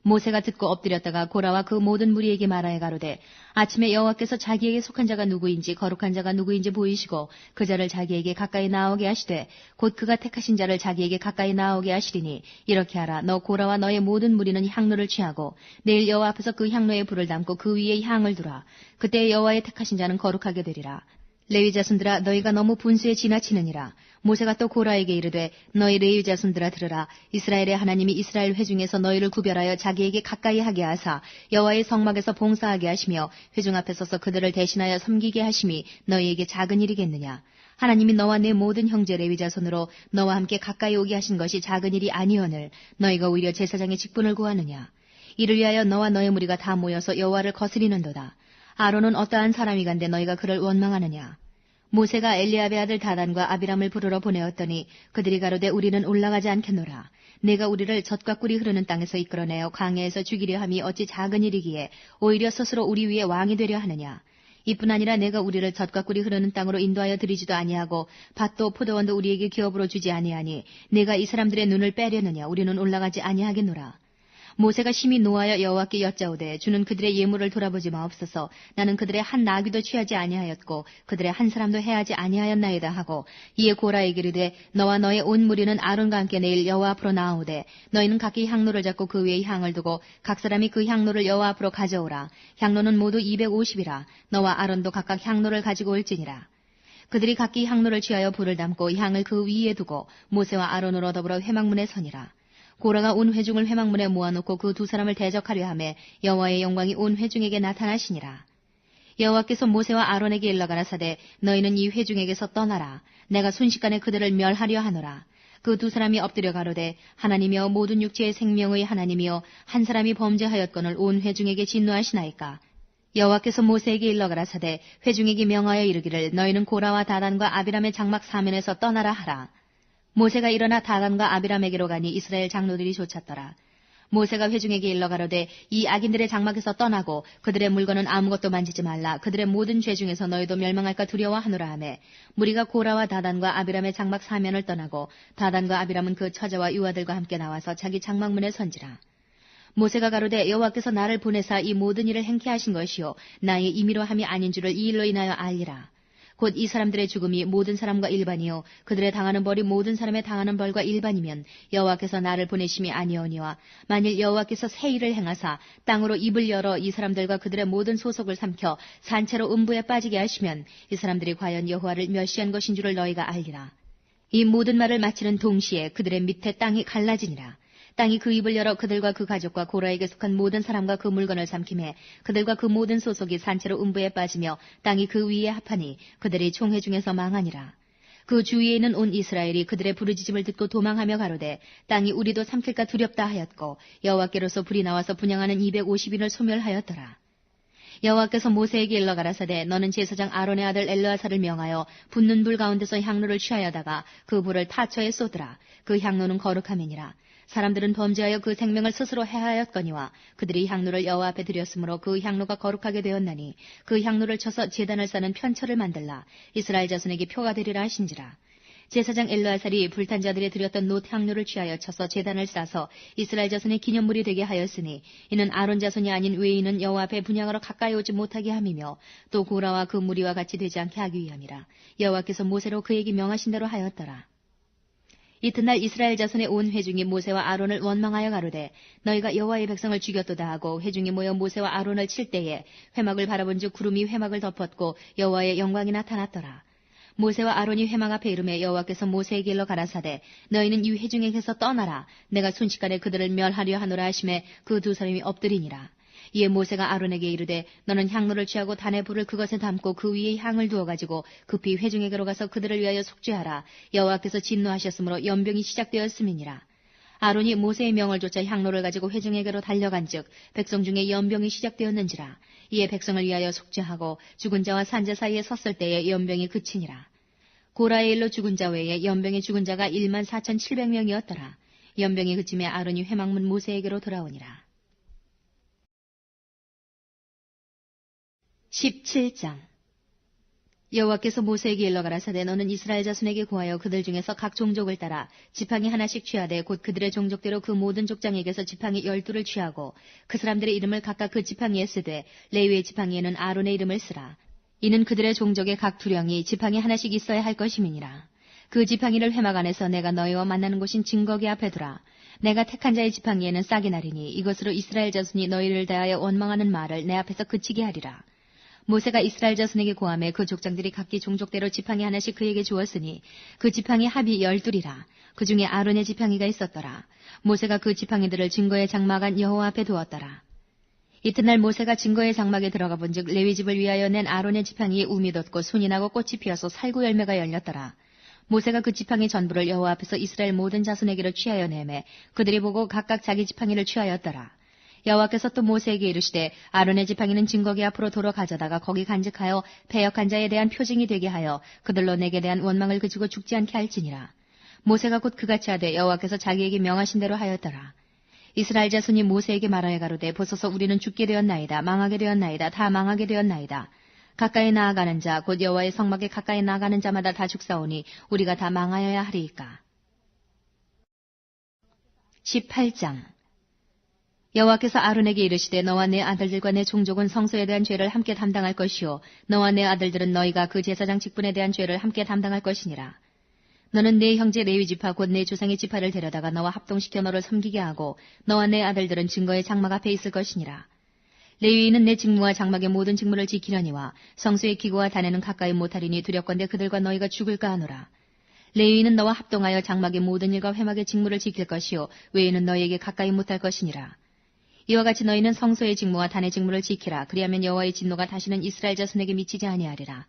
모세가 듣고 엎드렸다가 고라와 그 모든 무리에게 말하여 가로되 아침에 여호와께서 자기에게 속한 자가 누구인지 거룩한 자가 누구인지 보이시고 그 자를 자기에게 가까이 나오게 하시되 곧 그가 택하신 자를 자기에게 가까이 나오게 하시리니 이렇게 하라. 너 고라와 너의 모든 무리는 향로를 취하고 내일 여호와 앞에서 그 향로에 불을 담고 그 위에 향을 두라. 그때 여호와의 택하신 자는 거룩하게 되리라. 레위 자손들아 너희가 너무 분수에 지나치느니라. 모세가 또 고라에게 이르되 너희 레위 자손들아 들으라. 이스라엘의 하나님이 이스라엘 회중에서 너희를 구별하여 자기에게 가까이 하게 하사 여호와의 성막에서 봉사하게 하시며 회중 앞에 서서 그들을 대신하여 섬기게 하심이 너희에게 작은 일이겠느냐. 하나님이 너와 내 모든 형제 레위 자손으로 너와 함께 가까이 오게 하신 것이 작은 일이 아니오늘 너희가 오히려 제사장의 직분을 구하느냐. 이를 위하여 너와 너의 무리가 다 모여서 여호와를 거스리는도다. 아론은 어떠한 사람이간데 너희가 그를 원망하느냐. 모세가 엘리압의 아들 다단과 아비람을 부르러 보내었더니 그들이 가로되 우리는 올라가지 않겠노라. 내가 우리를 젖과 꿀이 흐르는 땅에서 이끌어내어 광야에서 죽이려 함이 어찌 작은 일이기에 오히려 스스로 우리 위에 왕이 되려 하느냐. 이뿐 아니라 내가 우리를 젖과 꿀이 흐르는 땅으로 인도하여 드리지도 아니하고 밭도 포도원도 우리에게 기업으로 주지 아니하니 내가 이 사람들의 눈을 빼려느냐. 우리는 올라가지 아니하겠노라. 모세가 심히 노하여 여호와께 여짜오되 주는 그들의 예물을 돌아보지 마옵소서. 나는 그들의 한 나귀도 취하지 아니하였고 그들의 한 사람도 해하지 아니하였나이다 하고 이에 고라에게 이르되 너와 너의 온 무리는 아론과 함께 내일 여호와 앞으로 나아오되 너희는 각기 향로를 잡고 그 위에 향을 두고 각 사람이 그 향로를 여호와 앞으로 가져오라. 향로는 모두 250이라. 너와 아론도 각각 향로를 가지고 올지니라. 그들이 각기 향로를 취하여 불을 담고 향을 그 위에 두고 모세와 아론으로 더불어 회막문에 서니라. 고라가 온 회중을 회막문에 모아놓고 그 두 사람을 대적하려 하매 여호와의 영광이 온 회중에게 나타나시니라. 여호와께서 모세와 아론에게 일러 가라사대 너희는 이 회중에게서 떠나라. 내가 순식간에 그들을 멸하려 하노라. 그 두 사람이 엎드려 가로되 하나님이여 모든 육체의 생명의 하나님이여 한 사람이 범죄하였거늘 온 회중에게 진노하시나이까. 여호와께서 모세에게 일러 가라사대 회중에게 명하여 이르기를 너희는 고라와 다단과 아비람의 장막 사면에서 떠나라 하라. 모세가 일어나 다단과 아비람에게로 가니 이스라엘 장로들이 좇았더라. 모세가 회중에게 일러 가로되 이 악인들의 장막에서 떠나고 그들의 물건은 아무것도 만지지 말라. 그들의 모든 죄 중에서 너희도 멸망할까 두려워하노라 하매 무리가 고라와 다단과 아비람의 장막 사면을 떠나고 다단과 아비람은 그 처자와 유아들과 함께 나와서 자기 장막문에 선지라. 모세가 가로되 여호와께서 나를 보내사 이 모든 일을 행케 하신 것이요 나의 임의로 함이 아닌 줄을 이 일로 인하여 알리라. 곧 이 사람들의 죽음이 모든 사람과 일반이요 그들의 당하는 벌이 모든 사람의 당하는 벌과 일반이면 여호와께서 나를 보내심이 아니오니와 만일 여호와께서 새 일을 행하사 땅으로 입을 열어 이 사람들과 그들의 모든 소속을 삼켜 산채로 음부에 빠지게 하시면 이 사람들이 과연 여호와를 멸시한 것인 줄을 너희가 알리라. 이 모든 말을 마치는 동시에 그들의 밑에 땅이 갈라지니라. 땅이 그 입을 열어 그들과 그 가족과 고라에게 속한 모든 사람과 그 물건을 삼킴해 그들과 그 모든 소속이 산채로 음부에 빠지며 땅이 그 위에 합하니 그들이 총회 중에서 망하니라. 그 주위에 있는 온 이스라엘이 그들의 부르짖음을 듣고 도망하며 가로되 땅이 우리도 삼킬까 두렵다 하였고 여호와께로서 불이 나와서 분향하는 250인을 소멸하였더라. 여호와께서 모세에게 일러 가라사대 너는 제사장 아론의 아들 엘르아사를 명하여 붙는 불 가운데서 향로를 취하여다가 그 불을 타처에 쏟으라. 그 향로는 거룩함이니라. 사람들은 범죄하여 그 생명을 스스로 해하였거니와 그들이 향로를 여호와 앞에 드렸으므로 그 향로가 거룩하게 되었나니 그 향로를 쳐서 제단을 싸는 편처를 만들라. 이스라엘 자손에게 표가 되리라 하신지라. 제사장 엘르아살이 불탄 자들이 드렸던 놋 향로를 취하여 쳐서 제단을 싸서 이스라엘 자손의 기념물이 되게 하였으니 이는 아론 자손이 아닌 외인은 여호와 앞에 분향하러 가까이 오지 못하게 함이며 또 고라와 그 무리와 같이 되지 않게 하기 위함이라. 여호와께서 모세로 그에게 명하신 대로 하였더라. 이튿날 이스라엘 자손의 온 회중이 모세와 아론을 원망하여 가로되 너희가 여호와의 백성을 죽였도다 하고 회중이 모여 모세와 아론을 칠 때에 회막을 바라본즉 구름이 회막을 덮었고 여호와의 영광이 나타났더라. 모세와 아론이 회막 앞에 이르매 여호와께서 모세에게 일러 가라사대 너희는 이 회중에게서 떠나라. 내가 순식간에 그들을 멸하려 하노라 하심에 그 두 사람이 엎드리니라. 이에 모세가 아론에게 이르되 너는 향로를 취하고 단의 불을 그것에 담고 그 위에 향을 두어가지고 급히 회중에게로 가서 그들을 위하여 속죄하라. 여호와께서 진노하셨으므로 연병이 시작되었음이니라. 아론이 모세의 명을 좇아 향로를 가지고 회중에게로 달려간즉 백성 중에 연병이 시작되었는지라. 이에 백성을 위하여 속죄하고 죽은 자와 산자 사이에 섰을 때에 연병이 그치니라. 고라의 일로 죽은 자 외에 연병에 죽은 자가 14,700명이었더라. 연병이 그침에 아론이 회막문 모세에게로 돌아오니라. 17장 여호와께서 모세에게 일러 가라사대 너는 이스라엘 자손에게 고하여 그들 중에서 각 종족을 따라 지팡이 하나씩 취하되 곧 그들의 종족대로 그 모든 족장에게서 지팡이 12를 취하고 그 사람들의 이름을 각각 그 지팡이에 쓰되 레위의 지팡이에는 아론의 이름을 쓰라. 이는 그들의 종족의 각 두령이 지팡이 하나씩 있어야 할 것임이니라. 그 지팡이를 회막 안에서 내가 너희와 만나는 곳인 증거기 앞에 두라. 내가 택한 자의 지팡이에는 싹이 나리니 이것으로 이스라엘 자손이 너희를 대하여 원망하는 말을 내 앞에서 그치게 하리라. 모세가 이스라엘 자손에게 고하매 그 족장들이 각기 종족대로 지팡이 하나씩 그에게 주었으니 그 지팡이 합이 12이라. 그 중에 아론의 지팡이가 있었더라. 모세가 그 지팡이들을 증거의 장막 안 여호와 앞에 두었더라. 이튿날 모세가 증거의 장막에 들어가 본즉 레위 집을 위하여 낸 아론의 지팡이에 움이 돋고 순이 나고 꽃이 피어서 살구 열매가 열렸더라. 모세가 그 지팡이 전부를 여호와 앞에서 이스라엘 모든 자손에게로 취하여 내매 그들이 보고 각각 자기 지팡이를 취하였더라. 여호와께서 또 모세에게 이르시되 아론의 지팡이는 증거기 앞으로 도로 가져다가 거기 간직하여 패역한 자에 대한 표징이 되게 하여 그들로 내게 대한 원망을 그치고 죽지 않게 할지니라. 모세가 곧 그같이 하되 여호와께서 자기에게 명하신 대로 하였더라. 이스라엘 자손이 모세에게 말하여 가로되 보소서 우리는 죽게 되었나이다. 망하게 되었나이다. 다 망하게 되었나이다. 가까이 나아가는 자 곧 여호와의 성막에 가까이 나아가는 자마다 다 죽사오니 우리가 다 망하여야 하리이까. 18장 여호와께서 아론에게 이르시되 너와 내 아들들과 내 종족은 성소에 대한 죄를 함께 담당할 것이요 너와 내 아들들은 너희가 그 제사장 직분에 대한 죄를 함께 담당할 것이니라. 너는 내 형제 레위 지파 곧 내 조상의 지파를 데려다가 너와 합동시켜 너를 섬기게 하고 너와 내 아들들은 증거의 장막 앞에 있을 것이니라. 레위인은 내 직무와 장막의 모든 직무를 지키려니와 성소의 기구와 단에는 가까이 못하리니 두렵건대 그들과 너희가 죽을까 하노라. 레위인은 너와 합동하여 장막의 모든 일과 회막의 직무를 지킬 것이요 외에는 너희에게 가까이 못할 것이니라. 이와 같이 너희는 성소의 직무와 단의 직무를 지키라. 그리하면 여호와의 진노가 다시는 이스라엘 자손에게 미치지 아니하리라.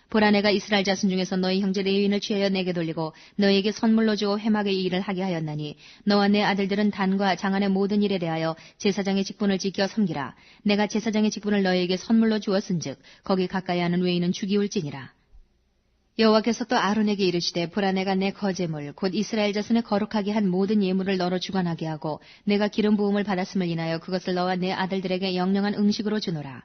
보라 내가 이스라엘 자손 중에서 너희 형제 레위인을 취하여 내게 돌리고 너희에게 선물로 주어 회막의 일을 하게 하였나니 너와 내 아들들은 단과 장안의 모든 일에 대하여 제사장의 직분을 지켜 섬기라. 내가 제사장의 직분을 너희에게 선물로 주었은즉 거기 가까이 하는 외인은 죽이울지니라. 여호와께서 또 아론에게 이르시되 보라 내가 내 거제물 곧 이스라엘 자손의 거룩하게 한 모든 예물을 너로 주관하게 하고 내가 기름 부음을 받았음을 인하여 그것을 너와 내 아들들에게 영영한 음식으로 주노라.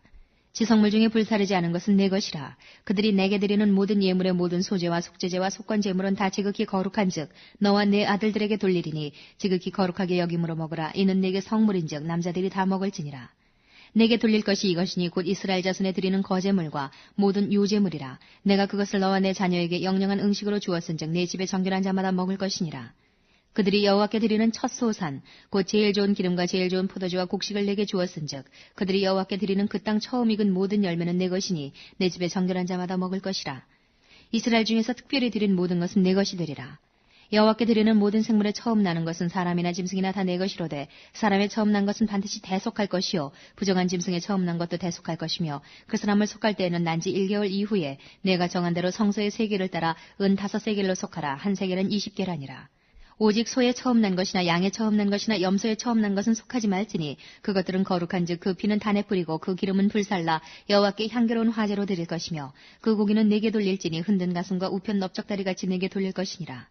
지성물 중에 불사르지 않은 것은 내 것이라. 그들이 내게 드리는 모든 예물의 모든 소제와 속죄제와 속건제물은 다 지극히 거룩한즉 너와 내 아들들에게 돌리리니 지극히 거룩하게 여김으로 먹으라. 이는 내게 성물인즉 남자들이 다 먹을지니라. 내게 돌릴 것이 이것이니 곧 이스라엘 자손에 드리는 거제물과 모든 유제물이라. 내가 그것을 너와 내 자녀에게 영영한 음식으로 주었은즉 내 집에 정결한 자마다 먹을 것이니라. 그들이 여호와께 드리는 첫 소산 곧 제일 좋은 기름과 제일 좋은 포도주와 곡식을 내게 주었은즉 그들이 여호와께 드리는 그 땅 처음 익은 모든 열매는 내 것이니 내 집에 정결한 자마다 먹을 것이라. 이스라엘 중에서 특별히 드린 모든 것은 내 것이 되리라. 여호와께 드리는 모든 생물의 처음 나는 것은 사람이나 짐승이나 다 내 것이로되 사람의 처음 난 것은 반드시 대속할 것이요 부정한 짐승의 처음 난 것도 대속할 것이며 그 사람을 속할 때에는 난지 1개월 이후에 내가 정한 대로 성소의 세겔을 따라 은 5세겔로 속하라. 한 세겔은 20개라니라. 오직 소의 처음 난 것이나 양의 처음 난 것이나 염소의 처음 난 것은 속하지 말지니 그것들은 거룩한즉 그 피는 단에 뿌리고 그 기름은 불살라 여호와께 향기로운 화제로 드릴 것이며 그 고기는 내게 돌릴지니 흔든 가슴과 우편 넓적다리같이 내게 돌릴 것이니라.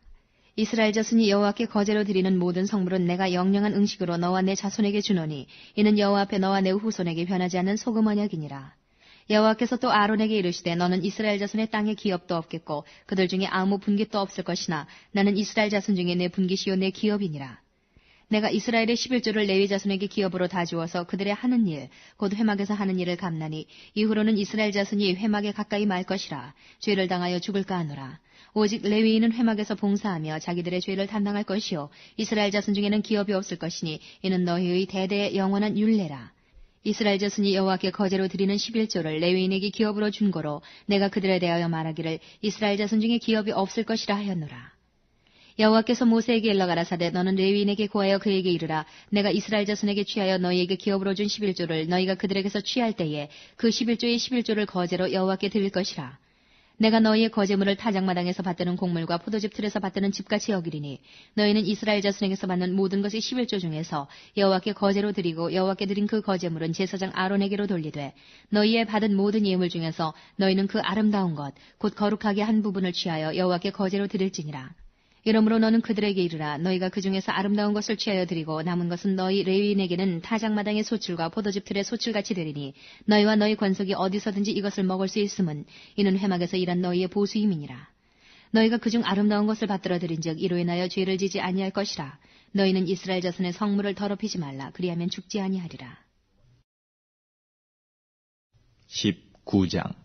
이스라엘 자손이 여호와께 거제로 드리는 모든 성물은 내가 영영한 음식으로 너와 내 자손에게 주노니 이는 여호와 앞에 너와 내 후손에게 변하지 않는 소금 언약이니라. 여호와께서 또 아론에게 이르시되 너는 이스라엘 자손의 땅에 기업도 없겠고 그들 중에 아무 분깃도 없을 것이나 나는 이스라엘 자손 중에 내 분깃이요 내 기업이니라. 내가 이스라엘의 11조를 레위 자손에게 기업으로 다 주어서 그들의 하는 일, 곧 회막에서 하는 일을 갚나니 이후로는 이스라엘 자손이 회막에 가까이 말 것이라. 죄를 당하여 죽을까 하노라. 오직 레위인은 회막에서 봉사하며 자기들의 죄를 담당할 것이요 이스라엘 자손 중에는 기업이 없을 것이니 이는 너희의 대대의 영원한 율례라. 이스라엘 자손이 여호와께 거제로 드리는 11조를 레위인에게 기업으로 준 거로 내가 그들에 대하여 말하기를 이스라엘 자손 중에 기업이 없을 것이라 하였노라. 여호와께서 모세에게 일러 가라사대 너는 레위인에게 고하여 그에게 이르라. 내가 이스라엘 자손에게 취하여 너희에게 기업으로 준 11조를 너희가 그들에게서 취할 때에 그 11조의 11조를 거제로 여호와께 드릴 것이라. 내가 너희의 거제물을 타작마당에서 받드는 곡물과 포도즙 틀에서 받드는 집같이 여기리니 너희는 이스라엘 자손에게서 받는 모든 것의 11조 중에서 여호와께 거제로 드리고 여호와께 드린 그 거제물은 제사장 아론에게로 돌리되 너희의 받은 모든 예물 중에서 너희는 그 아름다운 것 곧 거룩하게 한 부분을 취하여 여호와께 거제로 드릴지니라. 이러므로 너는 그들에게 이르라. 너희가 그 중에서 아름다운 것을 취하여 드리고 남은 것은 너희 레위인에게는 타작마당의 소출과 포도즙 틀의 소출같이 되리니 너희와 너희 관속이 어디서든지 이것을 먹을 수 있음은 이는 회막에서 일한 너희의 보수임이니라. 너희가 그중 아름다운 것을 받들어 드린즉 이로 인하여 죄를 지지 아니할 것이라. 너희는 이스라엘 자손의 성물을 더럽히지 말라. 그리하면 죽지 아니하리라. 19장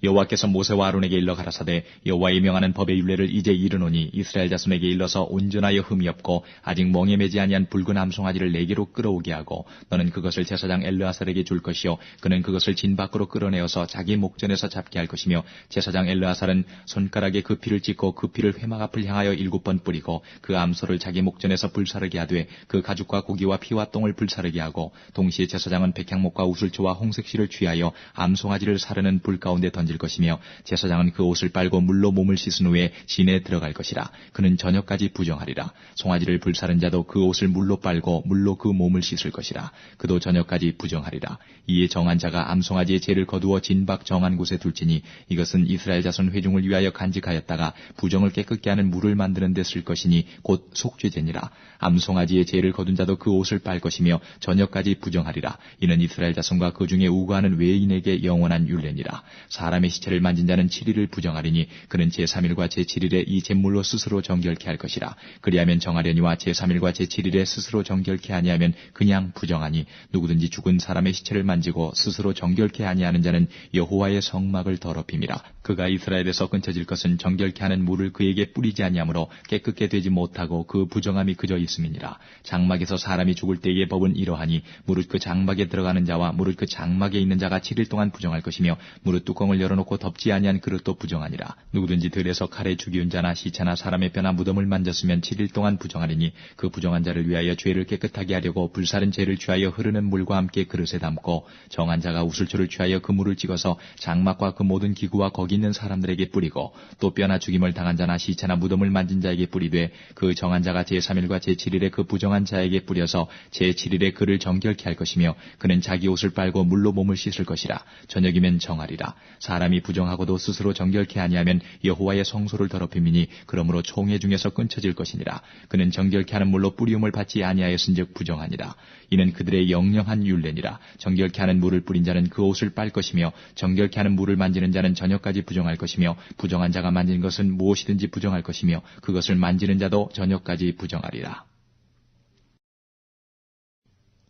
여호와께서 모세와 아론에게 일러 가라사대 여호와의 명하는 법의 율례를 이제 이르노니 이스라엘 자손에게 일러서 온전하여 흠이 없고 아직 멍에 매지 아니한 붉은 암송아지를 내게로 끌어오게 하고 너는 그것을 제사장 엘르아살에게 줄 것이요 그는 그것을 진 밖으로 끌어내어서 자기 목전에서 잡게 할 것이며 제사장 엘르아살은 손가락에 그 피를 찍고 그 피를 회막 앞을 향하여 7번 뿌리고 그 암소를 자기 목전에서 불사르게 하되 그 가죽과 고기와 피와 똥을 불사르게 하고 동시에 제사장은 백향목과 우슬초와 홍색실을 취하여 암송아지를 사르는 불 가운데 던질 것이며 제사장은 그 옷을 빨고 물로 몸을 씻은 후에 진에 들어갈 것이라. 그는 저녁까지 부정하리라. 송아지를 불사른 자도 그 옷을 물로 빨고 물로 그 몸을 씻을 것이라. 그도 저녁까지 부정하리라. 이에 정한 자가 암송아지의 죄를 거두어 진박 정한 곳에 둘지니 이것은 이스라엘 자손 회중을 위하여 간직하였다가 부정을 깨끗게 하는 물을 만드는 데 쓸 것이니 곧 속죄제니라. 암송아지의 죄를 거둔 자도 그 옷을 빨 것이며 저녁까지 부정하리라. 이는 이스라엘 자손과 그 중에 우거하는 외인에게 영원한 율례니라. 사람의 시체를 만진 자는 7일을 부정하리니 그는 제3일과 제7일에 이 잿물로 스스로 정결케 할 것이라. 그리하면 정하려니와 제3일과 제7일에 스스로 정결케 아니하면 그냥 부정하니 누구든지 죽은 사람의 시체를 만지고 스스로 정결케 아니하는 자는 여호와의 성막을 더럽힘이라. 그가 이스라엘에서 끊쳐질 것은 정결케 하는 물을 그에게 뿌리지 아니하므로 깨끗게 되지 못하고 그 부정함이 그저 있음이니라. 장막에서 사람이 죽을 때의 법은 이러하니 무릇 그 장막에 들어가는 자와 무릇 그 장막에 있는 자가 7일 동안 부정할 것이며 무릇 뚜껑을 열어놓고 덮지 아니한 그릇도 부정하니라. 누구든지 들에서 칼에 죽이운 자나 시체나 사람의 뼈나 무덤을 만졌으면 7일 동안 부정하리니 그 부정한 자를 위하여 죄를 깨끗하게 하려고 불사른 죄를 취하여 흐르는 물과 함께 그릇에 담고 정한 자가 우슬초를 취하여 그 물을 찍어서 장막과 그 모든 기구와 거기 있는 사람들에게 뿌리고 또 뼈나 죽임을 당한 자나 시체나 무덤을 만진 자에게 뿌리되 그 정한 자가 제3일과 제7일에 그 부정한 자에게 뿌려서 제7일에 그를 정결케 할 것이며 그는 자기 옷을 빨고 물로 몸을 씻을 것이라. 저녁이면 정하리라. 사람이 부정하고도 스스로 정결케 아니하면 여호와의 성소를 더럽힘이니 그러므로 총회 중에서 끊쳐질 것이니라. 그는 정결케 하는 물로 뿌리움을 받지 아니하였은즉 부정하니라. 이는 그들의 영영한 율례니라. 정결케 하는 물을 뿌린 자는 그 옷을 빨 것이며 정결케 하는 물을 만지는 자는 저녁까지 부정할 것이며 부정한 자가 만진 것은 무엇이든지 부정할 것이며 그것을 만지는 자도 저녁까지 부정하리라.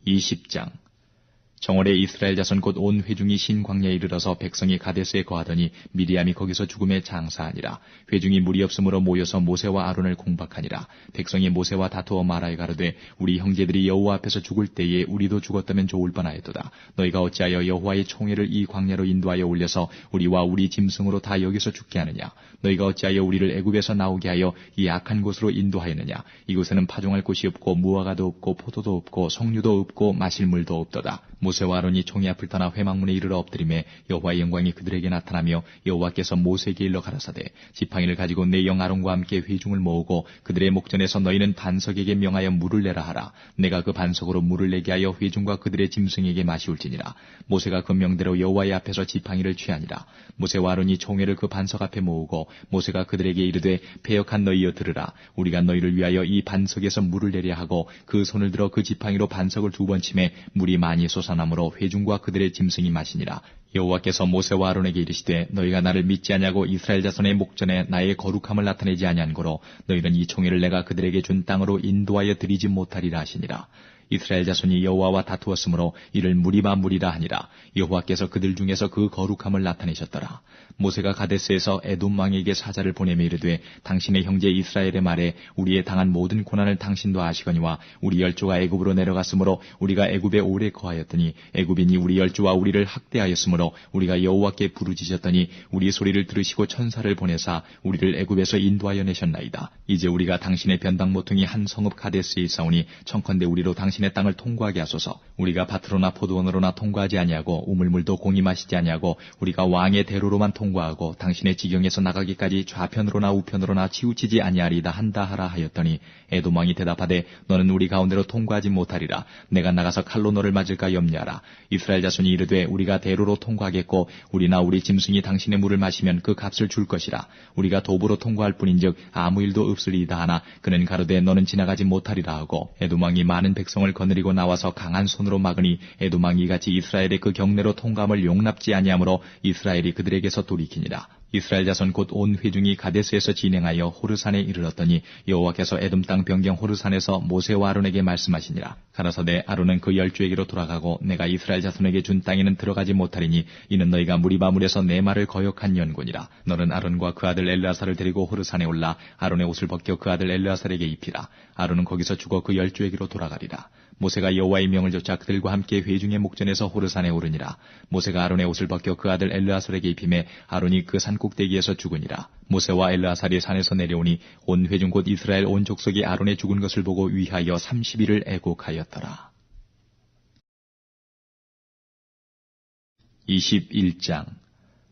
20장 정월에 이스라엘 자손 곧 온 회중이 신광야에 이르러서 백성이 가데스에 거하더니 미리암이 거기서 죽음에 장사하니라. 회중이 물이 없으므로 모여서 모세와 아론을 공박하니라. 백성이 모세와 다투어 말하여 가로되 우리 형제들이 여호와 앞에서 죽을 때에 우리도 죽었다면 좋을 뻔하였도다. 너희가 어찌하여 여호와의 총회를 이 광야로 인도하여 올려서 우리와 우리 짐승으로 다 여기서 죽게 하느냐. 너희가 어찌하여 우리를 애굽에서 나오게 하여 이 악한 곳으로 인도하였느냐. 이곳에는 파종할 곳이 없고 무화과도 없고 포도도 없고 석류도 없고 마실 물도 없도다. 모세와 아론이 총회 앞을 떠나 회막문에 이르러 엎드리매 여호와의 영광이 그들에게 나타나며 여호와께서 모세에게 일러 가라사대 지팡이를 가지고 내 영 아론과 함께 회중을 모으고 그들의 목전에서 너희는 반석에게 명하여 물을 내라 하라. 내가 그 반석으로 물을 내게 하여 회중과 그들의 짐승에게 마시울지니라. 모세가 그 명대로 여호와의 앞에서 지팡이를 취하니라. 모세와 아론이 총회를 그 반석 앞에 모으고 모세가 그들에게 이르되 패역한 너희여 들으라. 우리가 너희를 위하여 이 반석에서 물을 내려 하고 그 손을 들어 그 지팡이로 반석을 2번 치매 물이 많이 솟아나므로 회중과 그들의 짐승이 마시니라. 여호와께서 모세와 아론에게 이르시되 너희가 나를 믿지 아니하고 이스라엘 자손의 목전에 나의 거룩함을 나타내지 아니한 고로 너희는 이 총회를 내가 그들에게 준 땅으로 인도하여 드리지 못하리라 하시니라. 이스라엘 자손이 여호와와 다투었으므로 이를 무리라 하니라. 여호와께서 그들 중에서 그 거룩함을 나타내셨더라. 모세가 가데스에서 에돔 왕에게 사자를 보내며 이르되 당신의 형제 이스라엘의 말에 우리의 당한 모든 고난을 당신도 아시거니와 우리 열조가 애굽으로 내려갔으므로 우리가 애굽에 오래 거하였더니 애굽인이 우리 열조와 우리를 학대하였으므로 우리가 여호와께 부르짖었더니 우리 소리를 들으시고 천사를 보내사 우리를 애굽에서 인도하여 내셨나이다. 이제 우리가 당신의 변당 모퉁이 한 성읍 가데스에 있사오니 청컨대 우리로 당신 당신의 땅을 통과하게 하소서. 우리가 밭으로나 포도원으로나 통과하지 아니하고 우물물도 공히 마시지 아니하고 우리가 왕의 대로로만 통과하고 당신의 지경에서 나가기까지 좌편으로나 우편으로나 치우치지 아니하리이다 한다 하라 하였더니 에돔 왕이 대답하되 너는 우리 가운데로 통과하지 못하리라. 내가 나가서 칼로 너를 맞을까 염려하라. 이스라엘 자손이 이르되 우리가 대로로 통과하겠고 우리나 우리 짐승이 당신의 물을 마시면 그 값을 줄 것이라. 우리가 도보로 통과할 뿐인즉 아무 일도 없으리이다 하나 그는 가로되 너는 지나가지 못하리라 하고 에돔 왕이 많은 백성을 거느리고 나와서 강한 손으로 막으니 에돔 왕이 이같이 이스라엘의 그 경내로 통감을 용납지 아니하므로 이스라엘이 그들에게서 돌이키니라. 이스라엘 자손 곧 온 회중이 가데스에서 진행하여 호르산에 이르렀더니 여호와께서 에돔 땅 변경 호르산에서 모세와 아론에게 말씀하시니라. 가라사대 아론은 그 열조에게로 돌아가고 내가 이스라엘 자손에게 준 땅에는 들어가지 못하리니 이는 너희가 무리바물에서 내 말을 거역한 연고니라. 너는 아론과 그 아들 엘르아살을 데리고 호르산에 올라 아론의 옷을 벗겨 그 아들 엘르아살에게 입히라. 아론은 거기서 죽어 그 열조에게로 돌아가리라. 모세가 여호와의 명을 좇아 그들과 함께 회중의 목전에서 호르산에 오르니라. 모세가 아론의 옷을 벗겨 그 아들 엘르아살에게 입히매 아론이 그 산 꼭대기에서 죽으니라. 모세와 엘르아살이 산에서 내려오니 온 회중 곧 이스라엘 온 족속이 아론의 죽은 것을 보고 위하여 30일을 애곡하였더라. 21장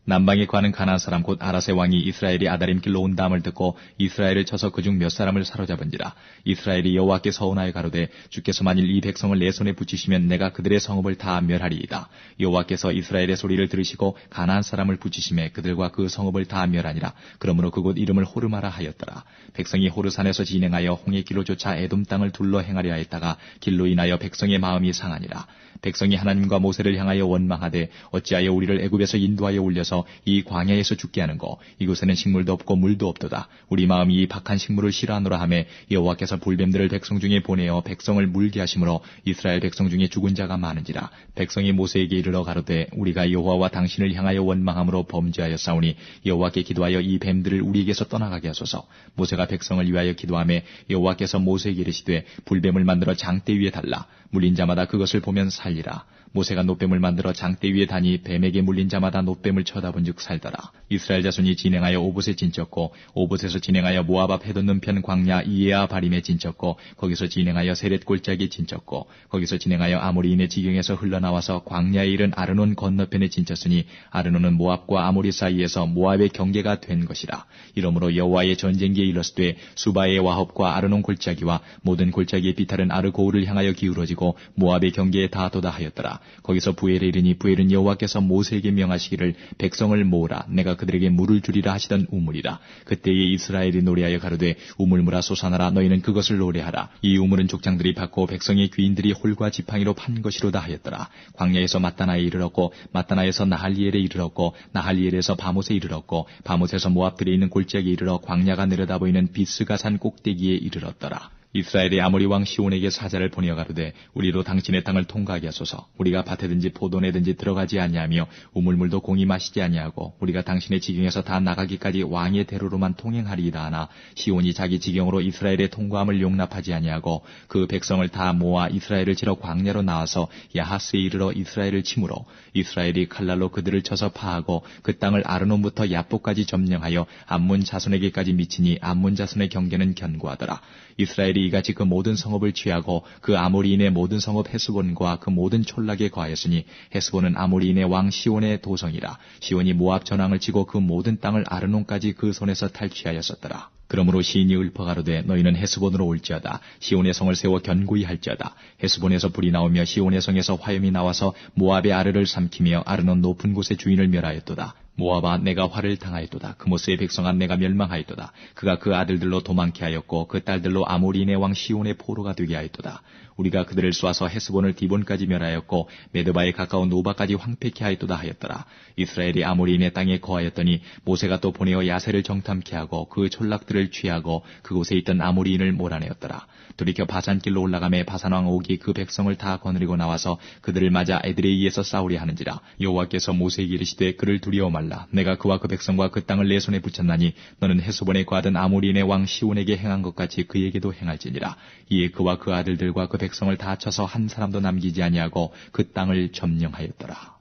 남방에 관한 가나안 사람 곧 아라세 왕이 이스라엘이 아다림 길로 온다함을 듣고 이스라엘을 쳐서 그중 몇 사람을 사로잡은지라. 이스라엘이 여호와께 서운하여 가로되 주께서 만일 이 백성을 내 손에 붙이시면 내가 그들의 성읍을 다 멸하리이다. 여호와께서 이스라엘의 소리를 들으시고 가나안 사람을 붙이심에 그들과 그 성읍을 다 멸하니라. 그러므로 그곳 이름을 호르마라 하였더라. 백성이 호르산에서 진행하여 홍해 길로 쫓아 에돔 땅을 둘러 행하려 했다가 길로 인하여 백성의 마음이 상하니라. 백성이 하나님과 모세를 향하여 원망하되 어찌하여 우리를 애굽에서 인도하여 올려서 이 광야에서 죽게 하는고 이곳에는 식물도 없고 물도 없도다. 우리 마음이 이 박한 식물을 싫어하노라 하매 여호와께서 불뱀들을 백성 중에 보내어 백성을 물게 하심으로 이스라엘 백성 중에 죽은 자가 많은지라. 백성이 모세에게 이르러 가로되 우리가 여호와와 당신을 향하여 원망함으로 범죄하였사오니 여호와께 기도하여 이 뱀들을 우리에게서 떠나가게 하소서. 모세가 백성을 위하여 기도하며 여호와께서 모세에게 이르시되 불뱀을 만들어 장대 위에 달라. 물린 자마다 그것을 보면 살리라. 모세가 놋뱀을 만들어 장대 위에 다니 뱀에게 물린 자마다 놋뱀을 쳐다본즉 살더라. 이스라엘 자손이 진행하여 오봇에 진쳤고 오봇에서 진행하여 모압 앞 해돋는 편 광야 이에아 바림에 진쳤고 거기서 진행하여 세렛 골짜기에 진쳤고 거기서 진행하여 아모리인의 지경에서 흘러나와서 광야에 이른 아르논 건너편에 진쳤으니 아르논은 모압과 아모리 사이에서 모압의 경계가 된 것이라. 이러므로 여호와의 전쟁기에 이르렀되 수바의 와헙과 아르논 골짜기와 모든 골짜기의 비탈은 아르고울을 향하여 기울어지고 모압의 경계에 닿도다 하였더라. 거기서 부엘에 이르니 부엘은 여호와께서 모세에게 명하시기를 백성을 모으라. 내가 그들에게 물을 주리라 하시던 우물이라. 그때에 이스라엘이 노래하여 가로되 우물물아 솟아나라. 너희는 그것을 노래하라. 이 우물은 족장들이 받고 백성의 귀인들이 홀과 지팡이로 판 것이로다 하였더라. 광야에서 마따나에 이르렀고 마따나에서 나할리엘에 이르렀고 나할리엘에서 바못에 이르렀고 바못에서 모압들에 있는 골짜기에 이르러 광야가 내려다 보이는 비스가산 꼭대기에 이르렀더라. 이스라엘의 아모리 왕 시온에게 사자를 보내어 가로되 우리로 당신의 땅을 통과하게 하소서. 우리가 밭에든지 포도내든지 들어가지 아니하며 우물물도 공히 마시지 아니하고 우리가 당신의 지경에서 다 나가기까지 왕의 대로로만 통행하리이다 하나 시온이 자기 지경으로 이스라엘의 통과함을 용납하지 아니하고 그 백성을 다 모아 이스라엘을 치러 광야로 나와서 야하스에 이르러 이스라엘을 치므로 이스라엘이 칼날로 그들을 쳐서 파하고 그 땅을 아르논부터 야복까지 점령하여 암몬 자손에게까지 미치니 암몬 자손의 경계는 견고하더라. 이스라엘이 이같이 그 모든 성읍을 취하고 그 아모리인의 모든 성읍 헤스본과 그 모든 촌락에 거하였으니 헤스본은 아모리인의 왕 시온의 도성이라. 시온이 모압 전황을 치고 그 모든 땅을 아르논까지 그 손에서 탈취하였었더라. 그러므로 시인이 읊어가로되 너희는 헤스본으로 올지어다. 시온의 성을 세워 견고히 할지어다. 헤스본에서 불이 나오며 시온의 성에서 화염이 나와서 모압의 아르를 삼키며 아르논 높은 곳의 주인을 멸하였도다. 모압아 내가 화를 당하였도다. 그모스의 백성아 내가 멸망하였도다. 그가 그 아들들로 도망케 하였고 그 딸들로 아모리인의 왕 시온의 포로가 되게 하였도다. 우리가 그들을 쏘아서 헤스본을 디본까지 멸하였고 메드바에 가까운 노바까지 황폐케 하였도다 하였더라. 이스라엘이 아모리인의 땅에 거하였더니 모세가 또 보내어 야세를 정탐케 하고 그 촌락들을 취하고 그곳에 있던 아모리인을 몰아내었더라. 돌이켜 바산길로 올라가매 바산왕 옥이 그 백성을 다 거느리고 나와서 그들을 맞아 에드레이에서 싸우려 하는지라. 여호와께서 모세에게 이르시되 그를 두려워 말라. 내가 그와 그 백성과 그 땅을 내 손에 붙였나니 너는 헤스본에 거하던 아모리인의 왕 시온에게 행한 것 같이 그에게도 행할지니라. 이에 그와 그 아들들과 그 백성을 다 쳐서 한 사람도 남기지 아니하고 그 땅을 점령하였더라.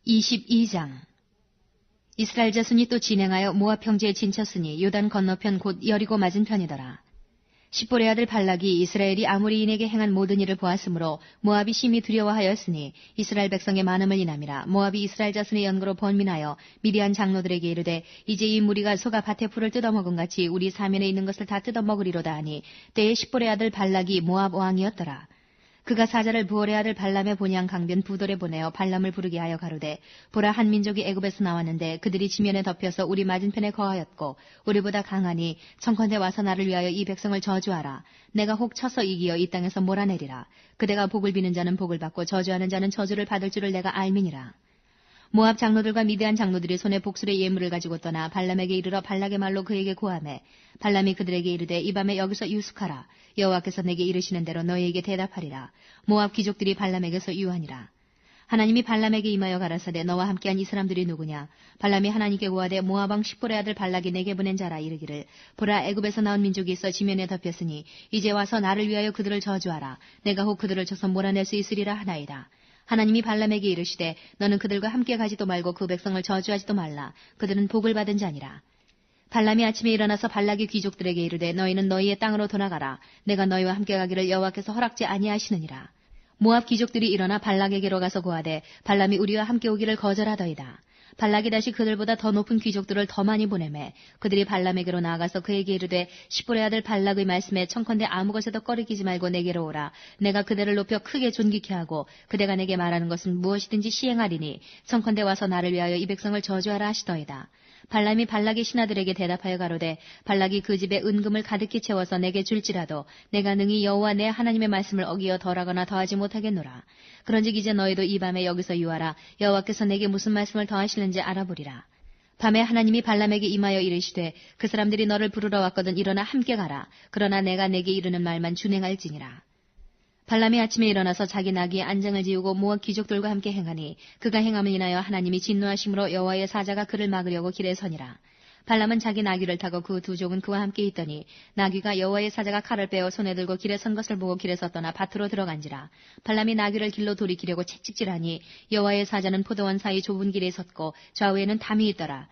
22장 이스라엘 자손이 또 진행하여 모압 평지에 진쳤으니 요단 건너편 곧 여리고 맞은편이더라. 십볼의 아들 발락이 이스라엘이 아모리인에게 행한 모든 일을 보았으므로 모압이 심히 두려워하였으니 이스라엘 백성의 많음을 인함이라. 모압이 이스라엘 자손의 연고로 번민하여 미디안 장로들에게 이르되 이제 이 무리가 소가 밭의 풀을 뜯어먹은 같이 우리 사면에 있는 것을 다 뜯어먹으리로다 하니 때에 십볼의 아들 발락이 모압 왕이었더라. 그가 사자를 부올의 아들 발람의 본향 강변 부돌에 보내어 발람을 부르게 하여 가로되 보라 한 민족이 애굽에서 나왔는데 그들이 지면에 덮여서 우리 맞은편에 거하였고 우리보다 강하니 청컨대 와서 나를 위하여 이 백성을 저주하라. 내가 혹 쳐서 이기어 이 땅에서 몰아내리라. 그대가 복을 비는 자는 복을 받고 저주하는 자는 저주를 받을 줄을 내가 알미니라. 모압 장로들과 미디안 장로들이 손에 복술의 예물을 가지고 떠나 발람에게 이르러 발락의 말로 그에게 고하매 발람이 그들에게 이르되 이 밤에 여기서 유숙하라. 여호와께서 내게 이르시는 대로 너희에게 대답하리라. 모압 귀족들이 발람에게서 유하니라. 하나님이 발람에게 임하여 가라사대 너와 함께한 이 사람들이 누구냐. 발람이 하나님께 고하되 모압 왕 십볼의 아들 발락이 내게 보낸 자라. 이르기를 보라 애굽에서 나온 민족이 있어 지면에 덮였으니 이제 와서 나를 위하여 그들을 저주하라. 내가 혹 그들을 쳐서 몰아낼 수 있으리라 하나이다. 하나님이 발람에게 이르시되 너는 그들과 함께 가지도 말고 그 백성을 저주하지도 말라. 그들은 복을 받은 자니라. 발람이 아침에 일어나서 발락의 귀족들에게 이르되 너희는 너희의 땅으로 돌아가라. 내가 너희와 함께 가기를 여호와께서 허락지 아니하시느니라. 모압 귀족들이 일어나 발락에게로 가서 고하되 발람이 우리와 함께 오기를 거절하더이다. 발락이 다시 그들보다 더 높은 귀족들을 더 많이 보내매 그들이 발람에게로 나아가서 그에게 이르되 십볼의 아들 발락의 말씀에 청컨대 아무 것에도 꺼리끼지 말고 내게로 오라. 내가 그대를 높여 크게 존귀케 하고 그대가 내게 말하는 것은 무엇이든지 시행하리니 청컨대 와서 나를 위하여 이 백성을 저주하라 하시더이다. 발람이 발락의 신하들에게 대답하여 가로되 발락이 그 집에 은금을 가득히 채워서 내게 줄지라도 내가 능히 여호와 내 하나님의 말씀을 어기어 덜하거나 더하지 못하겠노라. 그런즉 이제 너희도 이 밤에 여기서 유하라. 여호와께서 내게 무슨 말씀을 더하시는지 알아보리라. 밤에 하나님이 발람에게 임하여 이르시되 그 사람들이 너를 부르러 왔거든 일어나 함께 가라. 그러나 내가 내게 이르는 말만 준행할지니라. 발람이 아침에 일어나서 자기 나귀에 안장을 지우고 모압 귀족들과 함께 행하니 그가 행함을 인하여 하나님이 진노하심으로 여호와의 사자가 그를 막으려고 길에 서니라. 발람은 자기 나귀를 타고 그 두 종은 그와 함께 있더니 나귀가 여호와의 사자가 칼을 빼어 손에 들고 길에 선 것을 보고 길에서 떠나 밭으로 들어간지라. 발람이 나귀를 길로 돌이키려고 채찍질하니 여호와의 사자는 포도원 사이 좁은 길에 섰고 좌우에는 담이 있더라.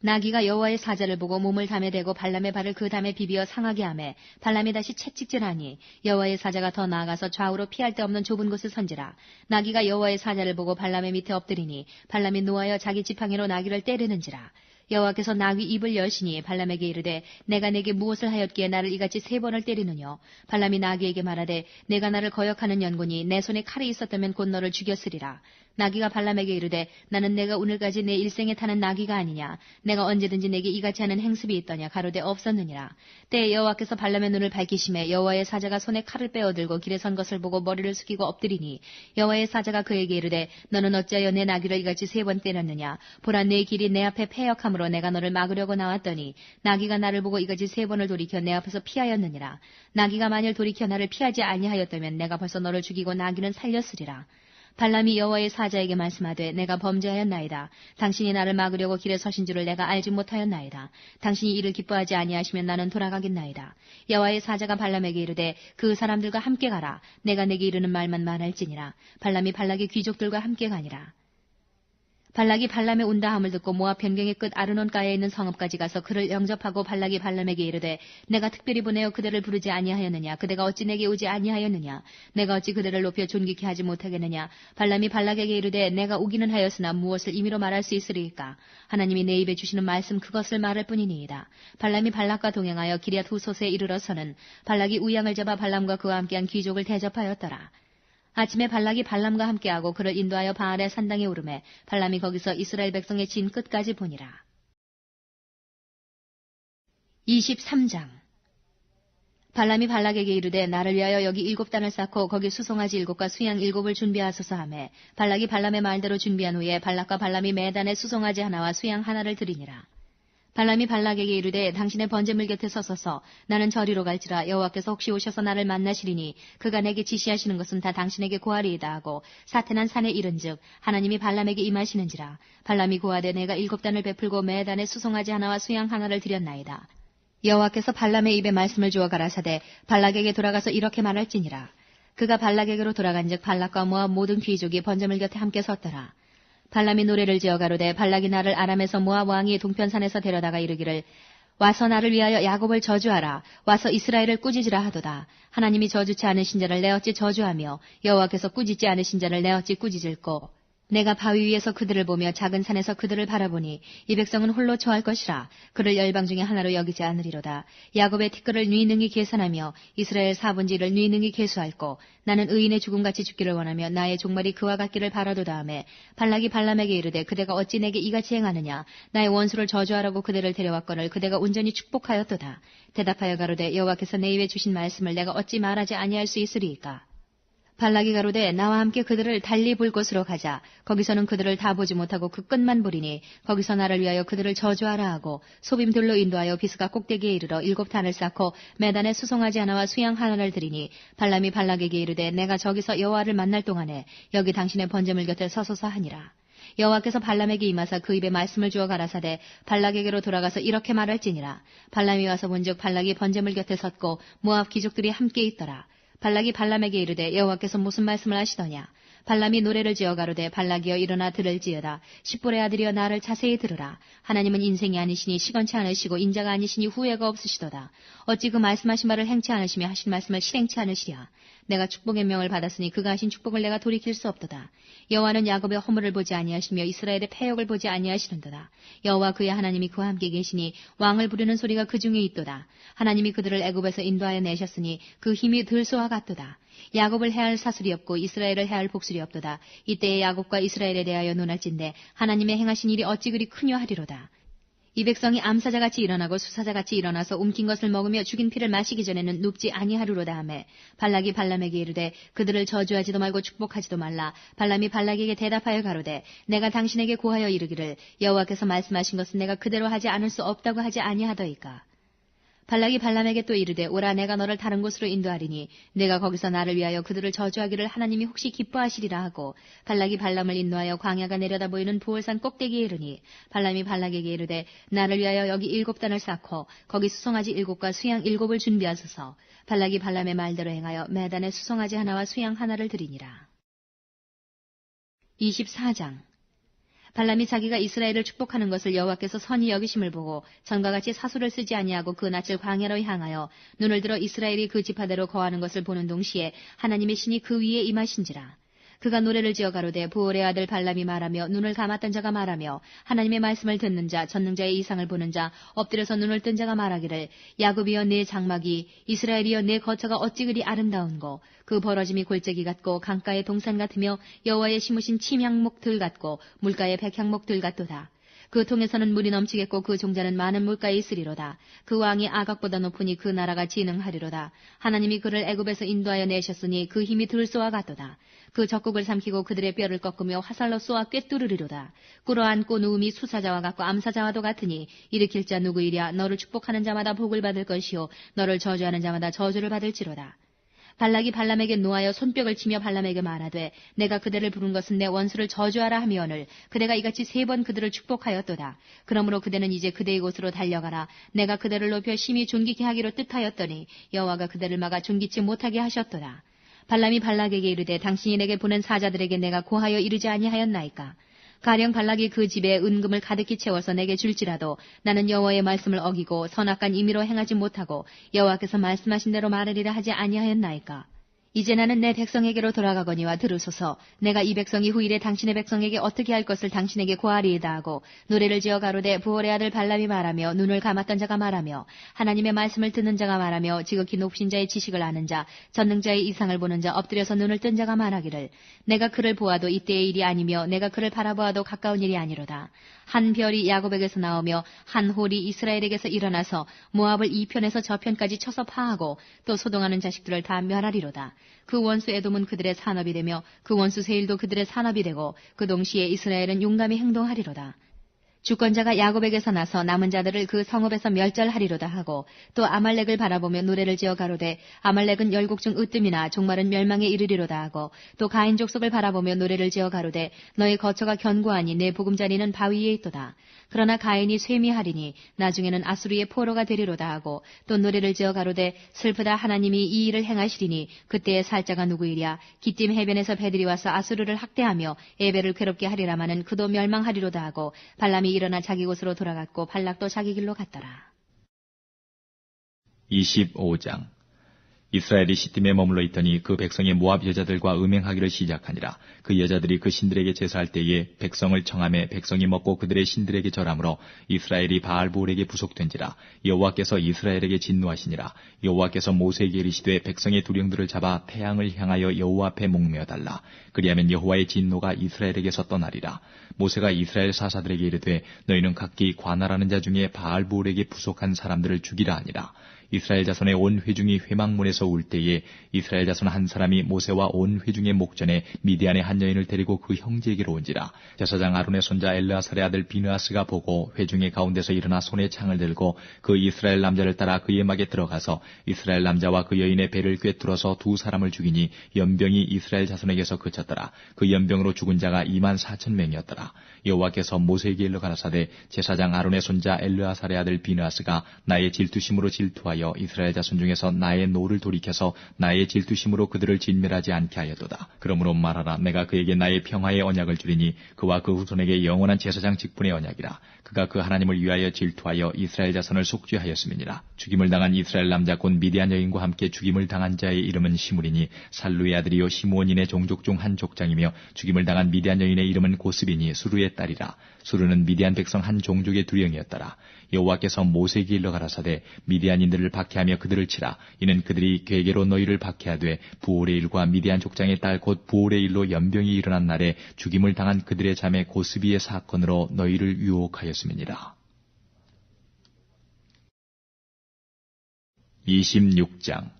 나귀가 여호와의 사자를 보고 몸을 담에 대고 발람의 발을 그 담에 비비어 상하게 하매 발람이 다시 채찍질하니 여호와의 사자가 더 나아가서 좌우로 피할 데 없는 좁은 곳을 선지라. 나귀가 여호와의 사자를 보고 발람의 밑에 엎드리니 발람이 노하여 자기 지팡이로 나귀를 때리는지라. 여호와께서 나귀 입을 여시니 발람에게 이르되 내가 내게 무엇을 하였기에 나를 이같이 3번을 때리느뇨. 발람이 나귀에게 말하되 내가 나를 거역하는 연고니 내 손에 칼이 있었다면 곧 너를 죽였으리라. 나귀가 발람에게 이르되 나는 내가 오늘까지 내 일생에 타는 나귀가 아니냐. 내가 언제든지 내게 이같이 하는 행습이 있더냐. 가로되 없었느니라. 때에 여호와께서 발람의 눈을 밝히심에 여호와의 사자가 손에 칼을 빼어들고 길에 선 것을 보고 머리를 숙이고 엎드리니 여호와의 사자가 그에게 이르되 너는 어찌하여 내 나귀를 이같이 3번 때렸느냐. 보라 내 길이 내 앞에 패역함으로 내가 너를 막으려고 나왔더니 나귀가 나를 보고 이같이 3번을 돌이켜 내 앞에서 피하였느니라. 나귀가 만일 돌이켜 나를 피하지 아니하였다면 내가 벌써 너를 죽이고 나귀는 살렸으리라. 발람이 여호와의 사자에게 말씀하되 내가 범죄하였나이다. 당신이 나를 막으려고 길에 서신 줄을 내가 알지 못하였나이다. 당신이 이를 기뻐하지 아니하시면 나는 돌아가겠나이다. 여호와의 사자가 발람에게 이르되 그 사람들과 함께 가라. 내가 내게 이르는 말만 말할지니라. 발람이 발락의 귀족들과 함께 가니라. 발락이 발람의 온다함을 듣고 모압 변경의 끝 아르논가에 있는 성읍까지 가서 그를 영접하고 발락이 발람에게 이르되 내가 특별히 보내어 그대를 부르지 아니하였느냐. 그대가 어찌 내게 오지 아니하였느냐. 내가 어찌 그대를 높여 존귀케 하지 못하겠느냐. 발람이 발락에게 이르되 내가 오기는 하였으나 무엇을 임의로 말할 수 있으리이까. 하나님이 내 입에 주시는 말씀 그것을 말할 뿐이니이다. 발람이 발락과 동행하여 기럇 후솥에 이르러서는 발락이 우양을 잡아 발람과 그와 함께한 귀족을 대접하였더라. 아침에 발락이 발람과 함께하고 그를 인도하여 바알의 산당에 오르매 발람이 거기서 이스라엘 백성의 진 끝까지 보니라. 23장 발람이 발락에게 이르되 나를 위하여 여기 7단을 쌓고 거기 수송아지 7과 수양 7을 준비하소서 하매 발락이 발람의 말대로 준비한 후에 발락과 발람이 매단에 수송아지 하나와 수양 하나를 드리니라. 발람이 발락에게 이르되 당신의 번제물 곁에 서소서. 나는 저리로 갈지라. 여호와께서 혹시 오셔서 나를 만나시리니 그가 내게 지시하시는 것은 다 당신에게 고하리이다 하고 사태난 산에 이른즉 하나님이 발람에게 임하시는지라. 발람이 고하되 내가 7단을 베풀고 매단에 수송아지 하나와 수양 하나를 드렸나이다. 여호와께서 발람의 입에 말씀을 주어 가라사대 발락에게 돌아가서 이렇게 말할지니라. 그가 발락에게로 돌아간즉 발락과 모압 모든 귀족이 번제물 곁에 함께 섰더라. 발람이 노래를 지어 가로되 발락이 나를 아람에서 모압 왕이 동편산에서 데려다가 이르기를 와서 나를 위하여 야곱을 저주하라. 와서 이스라엘을 꾸짖으라 하도다. 하나님이 저주치 않으신 자를 내 어찌 저주하며 여호와께서 꾸짖지 않으신 자를 내 어찌 꾸짖을꼬. 내가 바위 위에서 그들을 보며 작은 산에서 그들을 바라보니 이 백성은 홀로 처할 것이라. 그를 열방 중에 하나로 여기지 않으리로다. 야곱의 티끌을 네 능히 계산하며 이스라엘 4분지를 네 능히 계수할꼬. 나는 의인의 죽음같이 죽기를 원하며 나의 종말이 그와 같기를 바라도다 하매 발락이 발람에게 이르되 그대가 어찌 내게 이같이 행하느냐. 나의 원수를 저주하라고 그대를 데려왔거늘 그대가 온전히 축복하였도다. 대답하여 가로되 여호와께서 내 입에 주신 말씀을 내가 어찌 말하지 아니할 수 있으리이까. 발락이 가로되 나와 함께 그들을 달리 볼 곳으로 가자. 거기서는 그들을 다 보지 못하고 그 끝만 보리니 거기서 나를 위하여 그들을 저주하라 하고 소빔들로 인도하여 비스가 꼭대기에 이르러 7단을 쌓고 매단에 수송아지 하나와 수양 하나를 드리니 발람이 발락에게 이르되 내가 저기서 여호와를 만날 동안에 여기 당신의 번제물 곁에 서소서 하니라. 여호와께서 발람에게 임하사 그 입에 말씀을 주어 가라사대 발락에게로 돌아가서 이렇게 말할지니라. 발람이 와서 본즉 발락이 번제물 곁에 섰고 모압 귀족들이 함께 있더라. 발락이 발람에게 이르되 여호와께서 무슨 말씀을 하시더냐. 발람이 노래를 지어 가로되 발락이여 일어나 들을지어다. 십볼의 아들이여 나를 자세히 들으라. 하나님은 인생이 아니시니 시건치 않으시고 인자가 아니시니 후회가 없으시도다. 어찌 그 말씀하신 바를 행치 않으시며 하신 말씀을 실행치 않으시랴. 내가 축복의 명을 받았으니 그가 하신 축복을 내가 돌이킬 수 없도다. 여호와는 야곱의 허물을 보지 아니하시며 이스라엘의 패역을 보지 아니하시는도다. 여호와 그의 하나님이 그와 함께 계시니 왕을 부르는 소리가 그 중에 있도다. 하나님이 그들을 애굽에서 인도하여 내셨으니 그 힘이 들소와 같도다. 야곱을 해할 사슬이 없고 이스라엘을 해할 복술이 없도다. 이때에 야곱과 이스라엘에 대하여 논할진대 하나님의 행하신 일이 어찌 그리 크뇨 하리로다. 이 백성이 암사자같이 일어나고 수사자같이 일어나서 움킨 것을 먹으며 죽인 피를 마시기 전에는 눕지 아니하리로다 하매 발락이 발람에게 이르되 그들을 저주하지도 말고 축복하지도 말라. 발람이 발락에게 대답하여 가로되 내가 당신에게 고하여 이르기를 여호와께서 말씀하신 것은 내가 그대로 하지 않을 수 없다고 하지 아니하더이까. 발락이 발람에게 또 이르되 오라 내가 너를 다른 곳으로 인도하리니 내가 거기서 나를 위하여 그들을 저주하기를 하나님이 혹시 기뻐하시리라 하고 발락이 발람을 인도하여 광야가 내려다 보이는 부올산 꼭대기에 이르니 발람이 발락에게 이르되 나를 위하여 여기 7단을 쌓고 거기 수송아지 7과 수양 7을 준비하소서. 발락이 발람의 말대로 행하여 매단에 수송아지 하나와 수양 하나를 드리니라. 24장 발람이 자기가 이스라엘을 축복하는 것을 여호와께서 선히 여기심을 보고 전과 같이 사수를 쓰지 아니하고 그 낯을 광야로 향하여 눈을 들어 이스라엘이 그 지파대로 거하는 것을 보는 동시에 하나님의 신이 그 위에 임하신지라. 그가 노래를 지어 가로되 부올의 아들 발람이 말하며 눈을 감았던 자가 말하며 하나님의 말씀을 듣는 자 전능자의 이상을 보는 자 엎드려서 눈을 뜬 자가 말하기를 야곱이여 내 장막이 이스라엘이여 내 거처가 어찌 그리 아름다운고 그 벌어짐이 골짜기 같고 강가의 동산 같으며 여호와의 심으신 침향목들 같고 물가의 백향목들 같도다. 그 통에서는 물이 넘치겠고 그 종자는 많은 물가에 있으리로다. 그 왕이 아각보다 높으니 그 나라가 진흥하리로다. 하나님이 그를 애굽에서 인도하여 내셨으니 그 힘이 들소와 같도다. 그 적국을 삼키고 그들의 뼈를 꺾으며 화살로 쏘아 꿰뚫으리로다. 꿇어앉고 누움이 수사자와 같고 암사자와도 같으니 일으킬 자 누구이랴. 너를 축복하는 자마다 복을 받을 것이요 너를 저주하는 자마다 저주를 받을지로다. 발락이 발람에게 노하여 손뼉을 치며 발람에게 말하되 내가 그대를 부른 것은 내 원수를 저주하라 하며오늘 그대가 이같이 3번 그들을 축복하였도다. 그러므로 그대는 이제 그대의 곳으로 달려가라. 내가 그대를 높여 심히 존귀케 하기로 뜻하였더니 여호와가 그대를 막아 존귀치 못하게 하셨도다. 발람이 발락에게 이르되 당신이 내게 보낸 사자들에게 내가 고하여 이르지 아니하였나이까. 가령 발락이 그 집에 은금을 가득히 채워서 내게 줄지라도 나는 여호와의 말씀을 어기고 선악간 임의로 행하지 못하고 여호와께서 말씀하신 대로 말하리라 하지 아니하였나이까. 이제 나는 내 백성에게로 돌아가거니와 들으소서. 내가 이 백성이 후일에 당신의 백성에게 어떻게 할 것을 당신에게 고하리이다 하고 노래를 지어 가로되 부올의 아들 발람이 말하며 눈을 감았던 자가 말하며 하나님의 말씀을 듣는 자가 말하며 지극히 높으신 자의 지식을 아는 자 전능자의 이상을 보는 자 엎드려서 눈을 뜬 자가 말하기를 내가 그를 보아도 이때의 일이 아니며 내가 그를 바라보아도 가까운 일이 아니로다. 한 별이 야곱에게서 나오며 한 홀이 이스라엘에게서 일어나서 모압을 이 편에서 저 편까지 쳐서 파하고 또 소동하는 자식들을 다 멸하리로다. 그 원수 에돔은 그들의 산업이 되며 그 원수 세일도 그들의 산업이 되고 그 동시에 이스라엘은 용감히 행동하리로다. 주권자가 야곱에게서 나서 남은 자들을 그 성읍에서 멸절하리로다 하고 또 아말렉을 바라보며 노래를 지어 가로되 아말렉은 열국 중 으뜸이나 종말은 멸망에 이르리로다 하고 또 가인 족속을 바라보며 노래를 지어 가로되 너희 거처가 견고하니 내 보금자리는 바위에 있도다. 그러나 가인이 쇠미하리니 나중에는 아수르의 포로가 되리로다 하고 또 노래를 지어 가로되 슬프다 하나님이 이 일을 행하시리니 그때의 살자가 누구이랴. 기띔 해변에서 배들이 와서 아수르를 학대하며 에벨을 괴롭게 하리라마는 그도 멸망하리로다 하고 발람이 일어나 자기 곳으로 돌아갔고 발락도 자기 길로 갔더라. 25장. 이스라엘이 시딤에 머물러 있더니 그 백성의 모압 여자들과 음행하기를 시작하니라. 그 여자들이 그 신들에게 제사할 때에 백성을 청하매 백성이 먹고 그들의 신들에게 절하므로 이스라엘이 바알볼에게 부속된지라. 여호와께서 이스라엘에게 진노하시니라. 여호와께서 모세에게 이르시되 백성의 두령들을 잡아 태양을 향하여 여호와 앞에 목매어 달라. 그리하면 여호와의 진노가 이스라엘에게서 떠나리라. 모세가 이스라엘 사사들에게 이르되 너희는 각기 관할하는 자 중에 바알볼에게 부속한 사람들을 죽이라 하니라. 이스라엘 자손의 온 회중이 회막문에서 울 때에 이스라엘 자손 한 사람이 모세와 온 회중의 목전에 미디안의 한 여인을 데리고 그 형제에게로 온지라. 제사장 아론의 손자 엘르아살의 아들 비느하스가 보고 회중의 가운데서 일어나 손에 창을 들고 그 이스라엘 남자를 따라 그의 막에 들어가서 이스라엘 남자와 그 여인의 배를 꿰뚫어서 두 사람을 죽이니 연병이 이스라엘 자손에게서 그쳤더라. 그 연병으로 죽은 자가 24,000명이었더라. 여호와께서 모세에게 일러 가라사대 제사장 아론의 손자 엘르아살의 아들 비느하스가 나의 질투심으로 질투하여 이스라엘 자손 중에서 나의 노를 돌이켜서 나의 질투심으로 그들을 진멸하지 않게 하였도다. 그러므로 말하라. 내가 그에게 나의 평화의 언약을 주리니 그와 그 후손에게 영원한 제사장 직분의 언약이라. 그가 그 하나님을 위하여 질투하여 이스라엘 자손을 속죄하였음이니라. 죽임을 당한 이스라엘 남자 곧 미디안 여인과 함께 죽임을 당한 자의 이름은 시므리니 살루의 아들이요 시므온인의 종족 중 한 족장이며 죽임을 당한 미디안 여인의 이름은 고스비니 수르의 딸이라. 수르는 미디안 백성 한 종족의 두령이었더라. 여호와께서 모세에게 일러 가라사대 미디안인들을 박해하며 그들을 치라. 이는 그들이 괴계로 너희를 박해하되 부올의 일과 미디안 족장의 딸 곧 부올의 일로 연병이 일어난 날에 죽임을 당한 그들의 자매 고스비의 사건으로 너희를 유혹하였음이니라. 26장.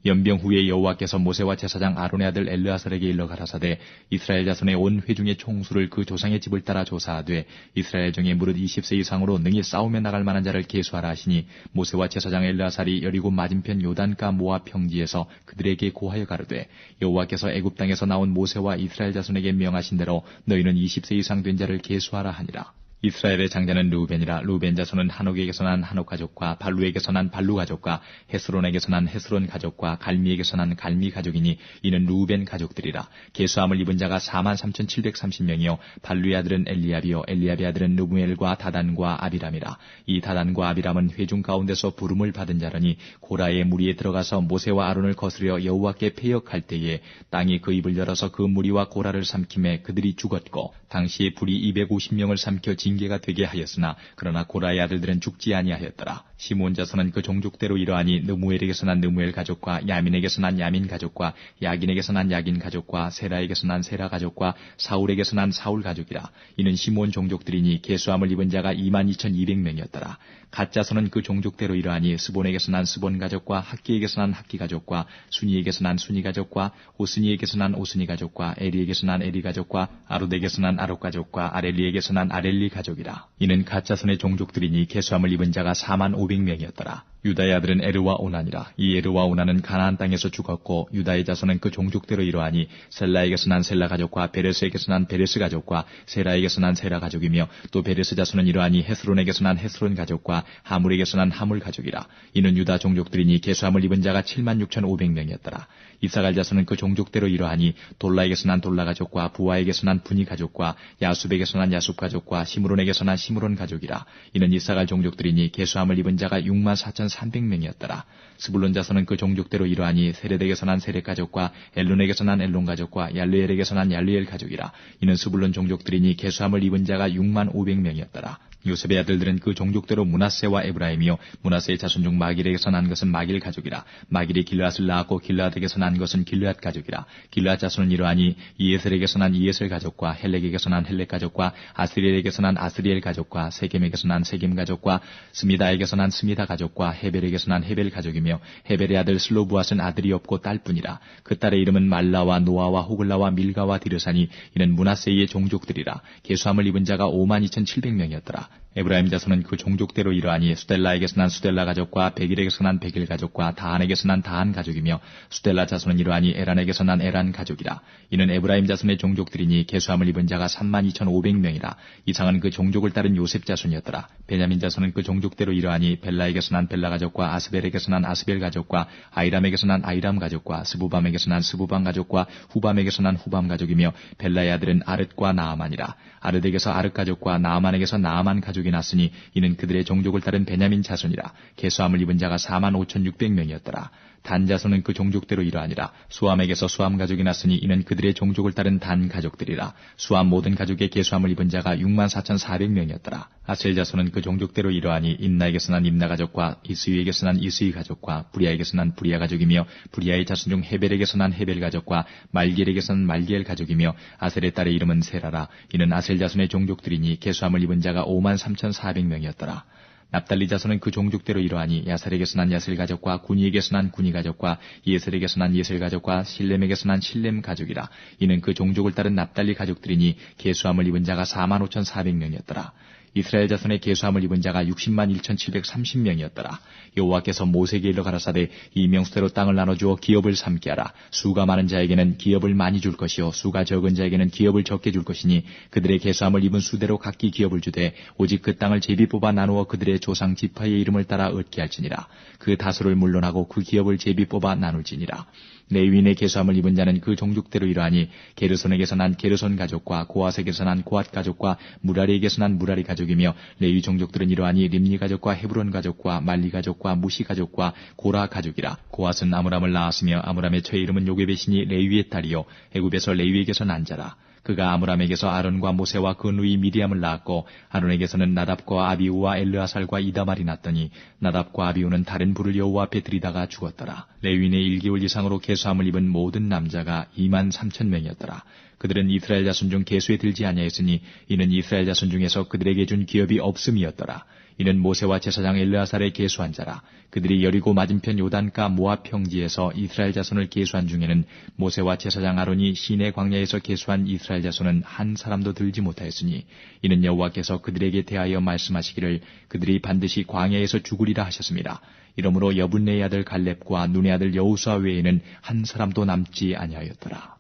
연병 후에 여호와께서 모세와 제사장 아론의 아들 엘르아살에게 일러 가라사대 이스라엘 자손의 온 회중의 총수를 그 조상의 집을 따라 조사하되 이스라엘 중에 무릇 20세 이상으로 능히 싸움에 나갈 만한 자를 계수하라 하시니 모세와 제사장 엘르아살이 여리고 맞은편 요단가 모압 평지에서 그들에게 고하여 가르되 여호와께서 애굽 땅에서 나온 모세와 이스라엘 자손에게 명하신 대로 너희는 20세 이상 된 자를 계수하라 하니라. 이스라엘의 장자는 르우벤이라. 르우벤 자손은 한옥에게서 난 한옥 가족과 발루에게서 난 발루 가족과 헤스론에게서 난 헤스론 가족과 갈미에게서 난 갈미 가족이니 이는 르우벤 가족들이라. 계수함을 입은 자가 43,730명이요 발루의 아들은 엘리압이요 엘리압의 아들은 느무엘과 다단과 아비람이라. 이 다단과 아비람은 회중 가운데서 부름을 받은 자라니 고라의 무리에 들어가서 모세와 아론을 거스려 여호와께 패역할 때에 땅이 그 입을 열어서 그 무리와 고라를 삼킴에 그들이 죽었고 당시에 불이 250명을 삼켜 징계가 되게 하였으나 그러나 고라의 아들들은 죽지 아니하였더라. 시므온 자손은 그 종족대로 이러하니 느무엘에게서 난 느무엘 가족과 야민에게서 난 야민 가족과 야긴에게서 난 야긴 가족과 세라에게서 난 세라 가족과 사울에게서 난 사울 가족이라. 이는 시므온 종족들이니 계수함을 입은 자가 22,200명이었더라. 갓 자손은 그 종족대로 이러하니 스본에게서 난 스본 가족과 학기에게서 난 학기 가족과 순이에게서 난 순이 가족과 오스니에게서 난 오스니 가족과 에리에게서 난 에리 가족과 아롯에게서 난 아롯 가족과 아렐리에게서 난 아렐리 가족이라. 이는 갓 자손의 종족들이니 계수함을 입은 자가 45,000명이었더라. 유다의 아들은 에르와 오난이라. 이 에르와 오난은 가나안 땅에서 죽었고 유다의 자손은 그 종족대로 이러하니 셀라에게서 난 셀라 가족과 베레스에게서 난 베레스 가족과 세라에게서 난 세라 가족이며 또 베레스 자손은 이러하니 헤스론에게서 난 헤스론 가족과 하물에게서 난 하물 가족이라. 이는 유다 종족들이니 계수함을 입은 자가 76,500명이었더라. 이사갈 자손은 그 종족대로 이러하니 돌라에게서 난 돌라 가족과 부하에게서 난 분이 가족과 야숲에게서 난 야숲 가족과 시므론에게서 난 시므론 가족이라. 이는 이사갈 종족들이니 계수함을 입은 자가 64,300명이었더라. 스불론 자손은 그 종족대로 이러하니 세렛에게서 난 세렛 가족과 엘론에게서 난 엘론 가족과 얄르엘에게서 난 얄르엘 가족이라. 이는 스불론 종족들이니 계수함을 입은 자가 65,000명이었더라. 요셉의 아들들은 그 종족대로 므낫세와 에브라임이요 므낫세의 자손 중 마길에게서 난 것은 마길 가족이라. 마길이 길르앗을 낳았고 길르앗에게서 난 것은 길르앗 가족이라. 길르앗 자손은 이러하니 이에셀에게서 난 이에셀 가족과 헬렉에게서 난 헬렉 가족과 아스리엘에게서 난 아스리엘 가족과 세겜에게서 난 세겜 가족과 스미다에게서 난 스미다 가족과 헤벨에게서 난 헤벨 가족이며 헤벨의 아들 슬로부앗은 아들이 없고 딸뿐이라. 그 딸의 이름은 말라와 노아와 호글라와 밀가와 디르사니 이는 므낫세의 종족들이라. 계수함을 입은 자가 52,700명이었더라. 에브라임 자손은 그 종족대로 이러하니 수델라에게서 난 수델라 가족과 베길에게서 난 베길 가족과 다한에게서 난 다한 가족이며 수델라 자손은 이러하니 에란에게서 난 에란 가족이라. 이는 에브라임 자손의 종족들이니 계수함을 입은 자가 32,500명이라. 이상은 그 종족을 따른 요셉 자손이었더라. 베냐민 자손은 그 종족대로 이러하니 벨라에게서 난 벨라 가족과 아스벨에게서 난 아스벨 가족과 아이람에게서 난 아이람 가족과 스부밤에게서 난 스부밤 가족과 후밤에게서 난 후밤 가족이며 벨라의 아들은 아릇과 나아만이라. 아릇에게서 아릇 가족과 나아만에게서 나아만 가족이 가족이 났으니 이는 그들의 종족을 따른 베냐민 자손이라. 계수함을 입은 자가 45,600명이었더라. 단 자손은 그 종족대로 이러하니라. 수함에게서 수함 가족이 났으니 이는 그들의 종족을 따른 단 가족들이라. 수함 모든 가족의 계수함을 입은 자가 64,400명이었더라. 아셀 자손은 그 종족대로 이러하니 임나에게서 난 임나 가족과 이스위에게서 난 이스위 가족과 부리아에게서 난 부리아 가족이며 부리아의 자손 중 헤벨에게서 난 헤벨 가족과 말기엘에게서 난 말기엘 가족이며 아셀의 딸의 이름은 세라라. 이는 아셀 자손의 종족들이니 계수함을 입은 자가 53,400명이었더라. 납달리 자손은 그 종족대로 이러하니 야살에게서 난 야셀 가족과 구니에게서 난 구니 가족과 예셀에게서 난 예셀 가족과 실렘에게서 난 실렘 가족이라. 이는 그 종족을 따른 납달리 가족들이니 계수함을 입은 자가 45,400명이었더라. 이스라엘 자손의 계수함을 입은 자가 601,730명이었더라. 여호와께서 모세에게 일러 가라사대 이 명수대로 땅을 나눠주어 기업을 삼게 하라. 수가 많은 자에게는 기업을 많이 줄 것이요 수가 적은 자에게는 기업을 적게 줄 것이니 그들의 계수함을 입은 수대로 각기 기업을 주되 오직 그 땅을 제비 뽑아 나누어 그들의 조상 지파의 이름을 따라 얻게 할지니라. 그 다수를 물론하고 그 기업을 제비 뽑아 나눌지니라. 레위인의 계수함을 입은 자는 그 종족대로 이러하니 게르손에게서 난 게르손 가족과 고앗에게서 난 고앗 가족과 무라리에게서 난 무라리 가족이며 레위 종족들은 이러하니 림니 가족과 헤브론 가족과 말리 가족과 무시 가족과 고라 가족이라. 고앗은 아므람을 낳았으며 아므람의 처의 이름은 요게벳이니 레위의 딸이요 애굽에서 레위에게서 난 자라. 그가 아므람에게서 아론과 모세와 그 누이 미디암을 낳았고 아론에게서는 나답과 아비우와 엘르아살과 이다말이 났더니 나답과 아비우는 다른 불을 여호와 앞에 들이다가 죽었더라. 레위인의 1개월 이상으로 계수함을 입은 모든 남자가 23,000명이었더라. 그들은 이스라엘 자손 중 계수에 들지 아니하였으니 이는 이스라엘 자손 중에서 그들에게 준 기업이 없음이었더라. 이는 모세와 제사장 엘르아살의 계수한 자라. 그들이 여리고 맞은편 요단가 모압 평지에서 이스라엘 자손을 계수한 중에는 모세와 제사장 아론이 시내 광야에서 계수한 이스라엘 자손은 한 사람도 들지 못하였으니 이는 여호와께서 그들에게 대하여 말씀하시기를 그들이 반드시 광야에서 죽으리라 하셨습니다. 이러므로 여분네의 아들 갈렙과 눈의 아들 여호수아 외에는 한 사람도 남지 아니하였더라.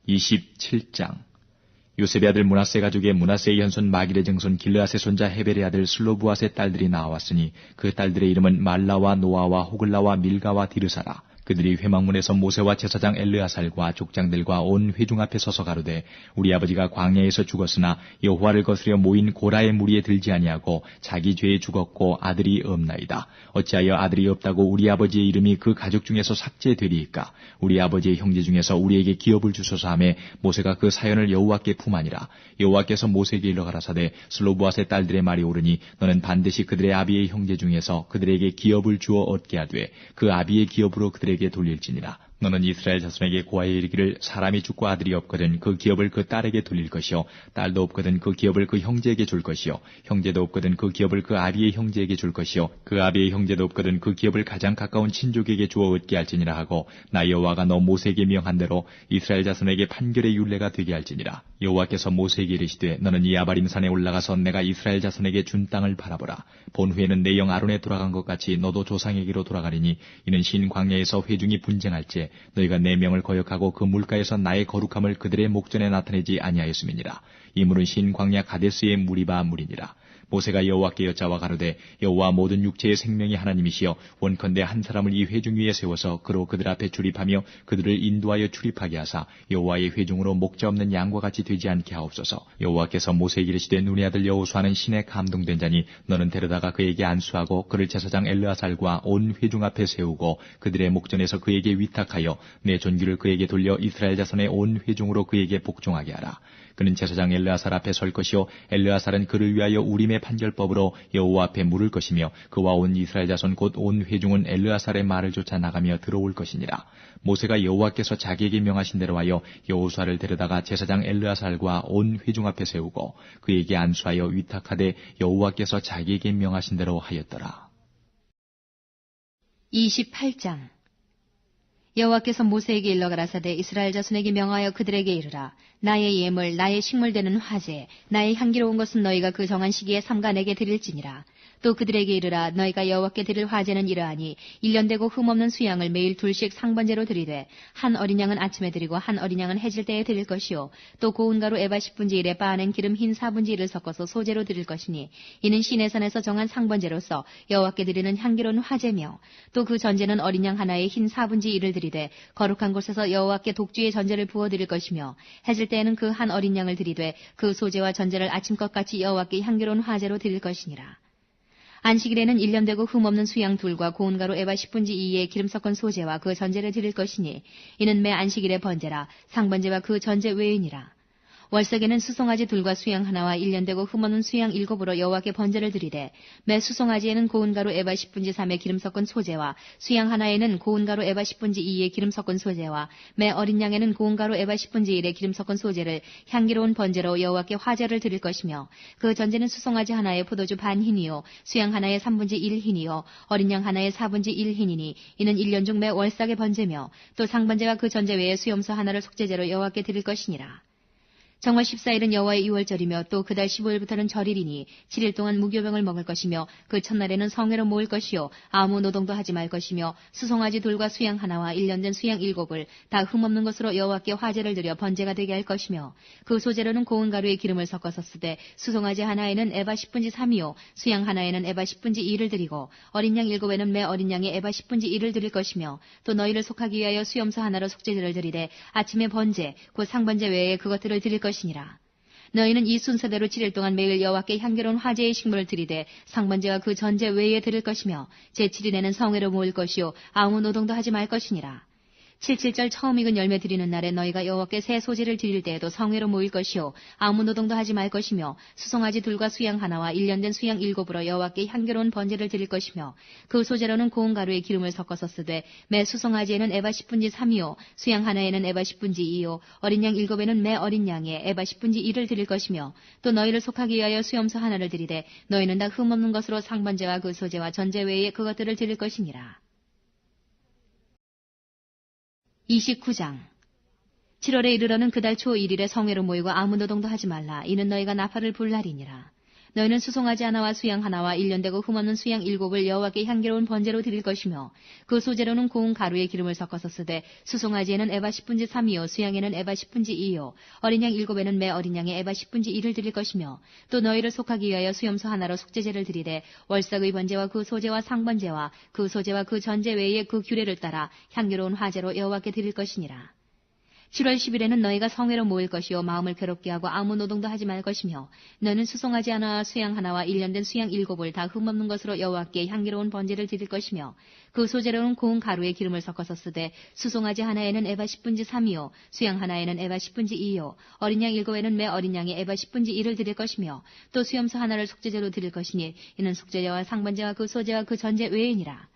27장 요셉의 아들 므낫세 가족의 므낫세의 현손 마길의 증손 길르앗의 손자 헤벨의 아들 슬로부앗의 딸들이 나왔으니 그 딸들의 이름은 말라와 노아와 호글라와 밀가와 디르사라. 그들이 회막문에서 모세와 제사장 엘르아살과 족장들과 온 회중 앞에 서서 가로되 우리 아버지가 광야에서 죽었으나 여호와를 거스려 모인 고라의 무리에 들지 아니하고 자기 죄에 죽었고 아들이 없나이다. 어찌하여 아들이 없다고 우리 아버지의 이름이 그 가족 중에서 삭제되리이까? 우리 아버지의 형제 중에서 우리에게 기업을 주소서 하매 모세가 그 사연을 여호와께 품하니라. 여호와께서 모세에게 일러 가라사대 슬로부앗의 딸들의 말이 옳으니 너는 반드시 그들의 아비의 형제 중에서 그들에게 기업을 주어 얻게 하되 그 아비의 기업으로 그들에게 돌릴지니라. 너는 이스라엘 자손에게 고하여 이르기를 사람이 죽고 아들이 없거든 그 기업을 그 딸에게 돌릴 것이요 딸도 없거든 그 기업을 그 형제에게 줄 것이요 형제도 없거든 그 기업을 그 아비의 형제에게 줄 것이요 그 아비의 형제도 없거든 그 기업을 가장 가까운 친족에게 주어 얻게 할지니라 하고 나 여호와가 너 모세에게 명한 대로 이스라엘 자손에게 판결의 율례가 되게 할지니라. 여호와께서 모세에게 이르시되 너는 이 아바림 산에 올라가서 내가 이스라엘 자손에게 준 땅을 바라보라. 본 후에는 내 영 아론에 돌아간 것 같이 너도 조상에게로 돌아가리니 이는 신 광야에서 회중이 분쟁할지 너희가 내 명을 거역하고 그 물가에서 나의 거룩함을 그들의 목전에 나타내지 아니하였음이니라. 이 물은 신 광야 가데스의 무리바 물이니라. 모세가 여호와께 여짜와 가로되 여호와 모든 육체의 생명이 하나님이시여 원컨대 한 사람을 이 회중 위에 세워서 그로 그들 앞에 출입하며 그들을 인도하여 출입하게 하사 여호와의 회중으로 목자 없는 양과 같이 되지 않게 하옵소서. 여호와께서 모세에게 이르시되 눈의 아들 여호수아는 신에 감동된 자니 너는 데려다가 그에게 안수하고 그를 제사장 엘르아살과 온 회중 앞에 세우고 그들의 목전에서 그에게 위탁하여 내 존귀를 그에게 돌려 이스라엘 자손의 온 회중으로 그에게 복종하게 하라. 그는 제사장 엘르아살 앞에 설 것이요 엘르아살은 그를 위하여 우림의 판결법으로 여호와 앞에 물을 것이며 그와 온 이스라엘 자손 곧 온 회중은 엘르아살의 말을 쫓아 나가며 들어올 것이니라. 모세가 여호와께서 자기에게 명하신 대로 하여 여호수아를 데려다가 제사장 엘르아살과 온 회중 앞에 세우고 그에게 안수하여 위탁하되 여호와께서 자기에게 명하신 대로 하였더라. 28장 여호와께서 모세에게 일러 가라사대 이스라엘 자손에게 명하여 그들에게 이르라. 나의 예물, 나의 식물 되는 화제, 나의 향기로운 것은 너희가 그 정한 시기에 삼가 내게 드릴지니라. 또 그들에게 이르라 너희가 여호와께 드릴 화제는 이러하니 1년 되고 흠없는 수양을 매일 둘씩 상번제로 드리되 한 어린 양은 아침에 드리고 한 어린 양은 해질 때에 드릴 것이요 또 고운 가루 에바 10분지 1에 빻아낸 기름 흰 4분지 1을 섞어서 소제로 드릴 것이니 이는 시내산에서 정한 상번제로서 여호와께 드리는 향기로운 화제며 또 그 전제는 어린 양 하나에 흰 4분지 1을 드리되 거룩한 곳에서 여호와께 독주의 전제를 부어 드릴 것이며 해질 때에는 그 한 어린 양을 드리되 그 소제와 전제를 아침것 같이 여호와께 향기로운 화제로 드릴 것이니라. 안식일에는 1년 되고 흠없는 수양 둘과 고운 가루 에바 10분지 2의 기름 섞은 소제와 그 전제를 드릴 것이니 이는 매 안식일의 번제라 상번제와 그 전제 외이니라. 월석에는 수송아지 둘과 수양 하나와 1년 되고 흠없는 수양 7으로 여호와께 번제를 드리되 매 수송아지에는 고운 가루 에바 10분지 3의 기름 섞은 소제와 수양 하나에는 고운 가루 에바 10분지 2의 기름 섞은 소제와 매 어린 양에는 고운 가루 에바 10분지 1의 기름 섞은 소제를 향기로운 번제로 여호와께 화제를 드릴 것이며 그 전제는 수송아지 하나에 포도주 반 흰이요 수양 하나에 3분지 1 흰이요 어린 양 하나에 4분지 1 흰이니 이는 1년 중 매 월삭의 번제며 또 상번제와 그 전제 외에 수염소 하나를 속죄제로 여호와께 드릴 것이니라. 정월 14일은 여호와의 유월절이며 또 그달 15일부터는 절일이니 7일 동안 무교병을 먹을 것이며 그 첫날에는 성회로 모을 것이요 아무 노동도 하지 말 것이며 수송아지 둘과 수양 하나와 1년 된 수양 7을 다 흠없는 것으로 여호와께 화제를 드려 번제가 되게 할 것이며 그 소제로는 고운 가루에 기름을 섞어서 쓰되 수송아지 하나에는 에바 10분지 3이요 수양 하나에는 에바 10분지 2를 드리고 어린 양 7에는 매 어린 양에 에바 10분지 1을 드릴 것이며 또 너희를 속하기 위하여 수염소 하나로 속죄제를 드리되 아침에 번제 곧 상번제 외에 그것들을 드릴 것이니라. 너희는 이 순서대로 7일 동안 매일 여호와께 향기로운 화제의 식물을 드리되 상번제와 그 전제 외에 드릴 것이며 제7일에는 성회로 모일 것이요 아무 노동도 하지 말 것이니라. 77절 처음 익은 열매 드리는 날에 너희가 여호와께 새 소제를 드릴 때에도 성회로 모일 것이요 아무 노동도 하지 말 것이며 수송아지 둘과 수양 하나와 1년 된 수양 7으로 여호와께 향기로운 번제를 드릴 것이며 그 소제로는 고운 가루에 기름을 섞어서 쓰되 매 수송아지에는 에바 10분지 3이요 수양 하나에는 에바 10분지 2요 어린 양 7에는 매 어린 양에 에바 10분지 1을 드릴 것이며 또 너희를 속하기 위하여 수염소 하나를 드리되 너희는 다 흠없는 것으로 상번제와 그 소제와 전제 외에 그것들을 드릴 것이니라. 29장 7월에 이르러는 그달 초 1일에 성회로 모이고 아무 노동도 하지 말라. 이는 너희가 나팔을 불 날이니라. 너희는 수송아지 하나와 수양 하나와 1년 되고 흠없는 수양 7을 여호와께 향기로운 번제로 드릴 것이며 그 소제로는 고운 가루에 기름을 섞어서 쓰되 수송아지에는 에바 10분지 3이요 수양에는 에바 10분지 2요 어린 양 7에는 매 어린 양에 에바 10분지 1을 드릴 것이며 또 너희를 속하기 위하여 수염소 하나로 속죄제를 드리되 월삭의 번제와 그 소제와 상번제와 그 소제와 그 전제 외에 그 규례를 따라 향기로운 화제로 여호와께 드릴 것이니라. 7월 10일에는 너희가 성회로 모일 것이요 마음을 괴롭게 하고 아무 노동도 하지 말 것이며 너는 수송아지 하나와 수양 하나와 1년 된 수양 7을 다 흠없는 것으로 여호와께 향기로운 번제를 드릴 것이며 그 소제로는 고운 가루에 기름을 섞어서 쓰되 수송아지 하나에는 에바 10분지 3이요 수양 하나에는 에바 10분지 2요 어린 양 7에는 매 어린 양에 에바 10분지 1을 드릴 것이며 또 수염소 하나를 속죄제로 드릴 것이니 이는 속죄제와 상번제와 그 소제와 그 전제 외이니라.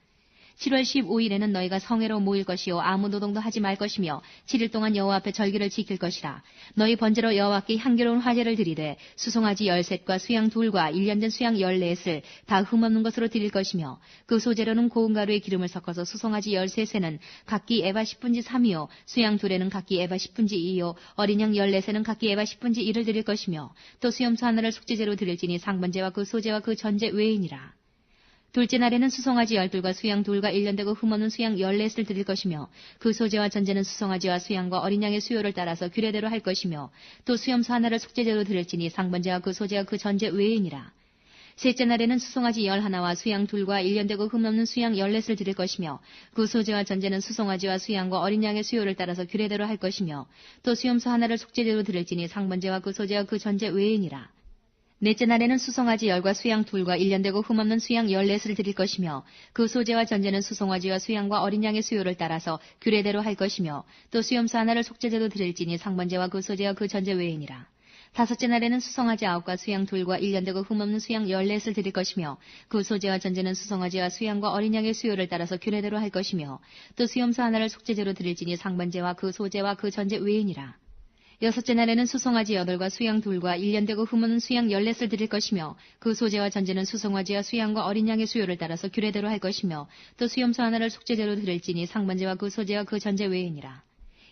7월 15일에는 너희가 성회로 모일 것이요 아무 노동도 하지 말 것이며 7일 동안 여호와 앞에 절기를 지킬 것이라. 너희 번제로 여호와께 향기로운 화제를 드리되 수송아지 13과 수양 2과 1년 된 수양 14을 다 흠없는 것으로 드릴 것이며 그 소제로는 고운 가루에 기름을 섞어서 수송아지 13에는 각기 에바 10분지 3이요 수양 2에는 각기 에바 10분지 2요 어린 양 14에는 각기 에바 10분지 1을 드릴 것이며 또 수염소 하나를 속죄제로 드릴지니 상번제와 그 소제와 그 전제 외이니라. 둘째 날에는 수송아지 12과 수양 2과 1년 되고 흠없는 수양 14을 드릴 것이며 그 소제와 전제는 수송아지와 수양과 어린 양의 수요를 따라서 규례대로 할 것이며 또 수염소 하나를 속죄제로 드릴지니 상번제와 그 소제와 그 전제 외이니라. 셋째 날에는 수송아지 11와 수양 2과 1년 되고 흠없는 수양 14을 드릴 것이며 그 소제와 전제는 수송아지와 수양과 어린 양의 수요를 따라서 규례대로 할 것이며 또 수염소 하나를 속죄제로 드릴지니 상번제와 그 소제와 그 전제 외이니라. 넷째 날에는 수송아지 10과 수양 2과 1년 되고 흠없는 수양 14을 드릴 것이며 그 소제와 전제는 수송아지와 수양과 어린 양의 수요를 따라서 규례대로 할 것이며 또 수염소 하나를 속죄제로 드릴지니 상번제와 그 소제와 그 전제 외이니라. 다섯째 날에는 수송아지 9과 수양 2과 1년 되고 흠없는 수양 14을 드릴 것이며 그 소제와 전제는 수송아지와 수양과 어린 양의 수요를 따라서 규례대로 할 것이며 또 수염소 하나를 속죄제로 드릴지니 상번제와 그 소제와 그 전제 외이니라. 여섯째 날에는 수송아지 8과 수양 2과 1년 되고 흠없는 수양 14을 드릴 것이며 그 소제와 전제는 수송아지와 수양과 어린 양의 수요를 따라서 규례대로 할 것이며 또 수염소 하나를 속죄제로 드릴지니 상번제와 그 소제와 그 전제 외이니라.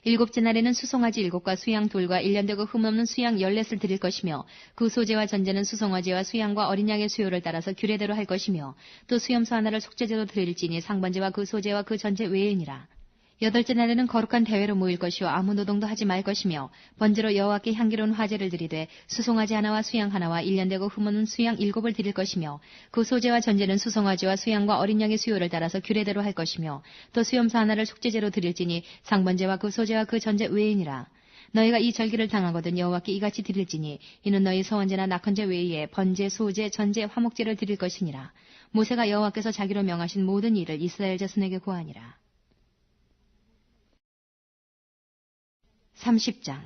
일곱째 날에는 수송아지 7과 수양 2과 1년 되고 흠없는 수양 14을 드릴 것이며 그 소재와 전제는 수송아지와 수양과 어린 양의 수요를 따라서 규례대로 할 것이며 또 수염소 하나를 속죄제로 드릴지니 상번제와 그 소재와 그 전제 외이니라. 8째 날에는 거룩한 대회로 모일 것이요 아무 노동도 하지 말 것이며 번제로 여호와께 향기로운 화제를 드리되 수송아지 하나와 수양 하나와 1년 되고 흠없는 수양 7을 드릴 것이며 그 소재와 전제는 수송아지와 수양과 어린 양의 수요를 따라서 규례대로 할 것이며 또 수염소 하나를 속죄제로 드릴지니 상번제와 그 소재와 그 전제 외이니라. 너희가 이 절기를 당하거든 여호와께 이같이 드릴지니 이는 너희 서원제나 낙헌제 외에 번제, 소제, 전제, 화목제를 드릴 것이니라. 모세가 여호와께서 자기로 명하신 모든 일을 이스라엘 자손에게 고하니라. 30장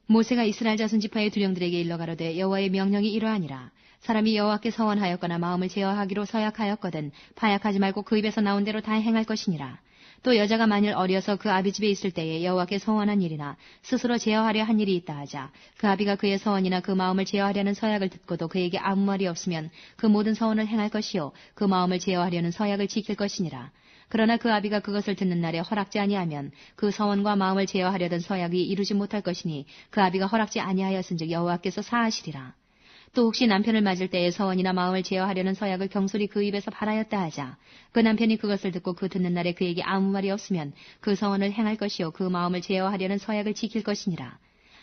모세가 이스라엘 자손 지파의 두령들에게 일러 가로되 여호와의 명령이 이러하니라. 사람이 여호와께 서원하였거나 마음을 제어하기로 서약하였거든 파약하지 말고 그 입에서 나온 대로 다 행할 것이니라. 또 여자가 만일 어려서 그 아비 집에 있을 때에 여호와께 서원한 일이나 스스로 제어하려 한 일이 있다 하자 그 아비가 그의 서원이나 그 마음을 제어하려는 서약을 듣고도 그에게 아무 말이 없으면 그 모든 서원을 행할 것이요 그 마음을 제어하려는 서약을 지킬 것이니라. 그러나 그 아비가 그것을 듣는 날에 허락지 아니하면 그 서원과 마음을 제어하려던 서약이 이루지 못할 것이니 그 아비가 허락지 아니하였은즉 여호와께서 사하시리라. 또 혹시 남편을 맞을 때에 서원이나 마음을 제어하려는 서약을 경솔히 그 입에서 발하였다 하자 그 남편이 그것을 듣고 그 듣는 날에 그에게 아무 말이 없으면 그 서원을 행할 것이요 그 마음을 제어하려는 서약을 지킬 것이니라.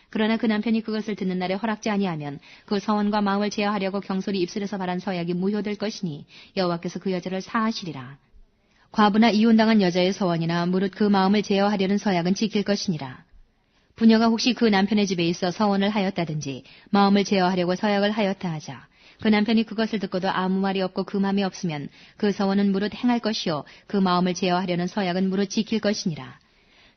그러나 그 남편이 그것을 듣는 날에 허락지 아니하면 그 서원과 마음을 제어하려고 경솔히 입술에서 발한 서약이 무효될 것이니 여호와께서 그 여자를 사하시리라. 과부나 이혼당한 여자의 서원이나 무릇 그 마음을 제어하려는 서약은 지킬 것이니라. 부녀가 혹시 그 남편의 집에 있어 서원을 하였다든지 마음을 제어하려고 서약을 하였다 하자 그 남편이 그것을 듣고도 아무 말이 없고 그 마음이 없으면 그 서원은 무릇 행할 것이요 그 마음을 제어하려는 서약은 무릇 지킬 것이니라.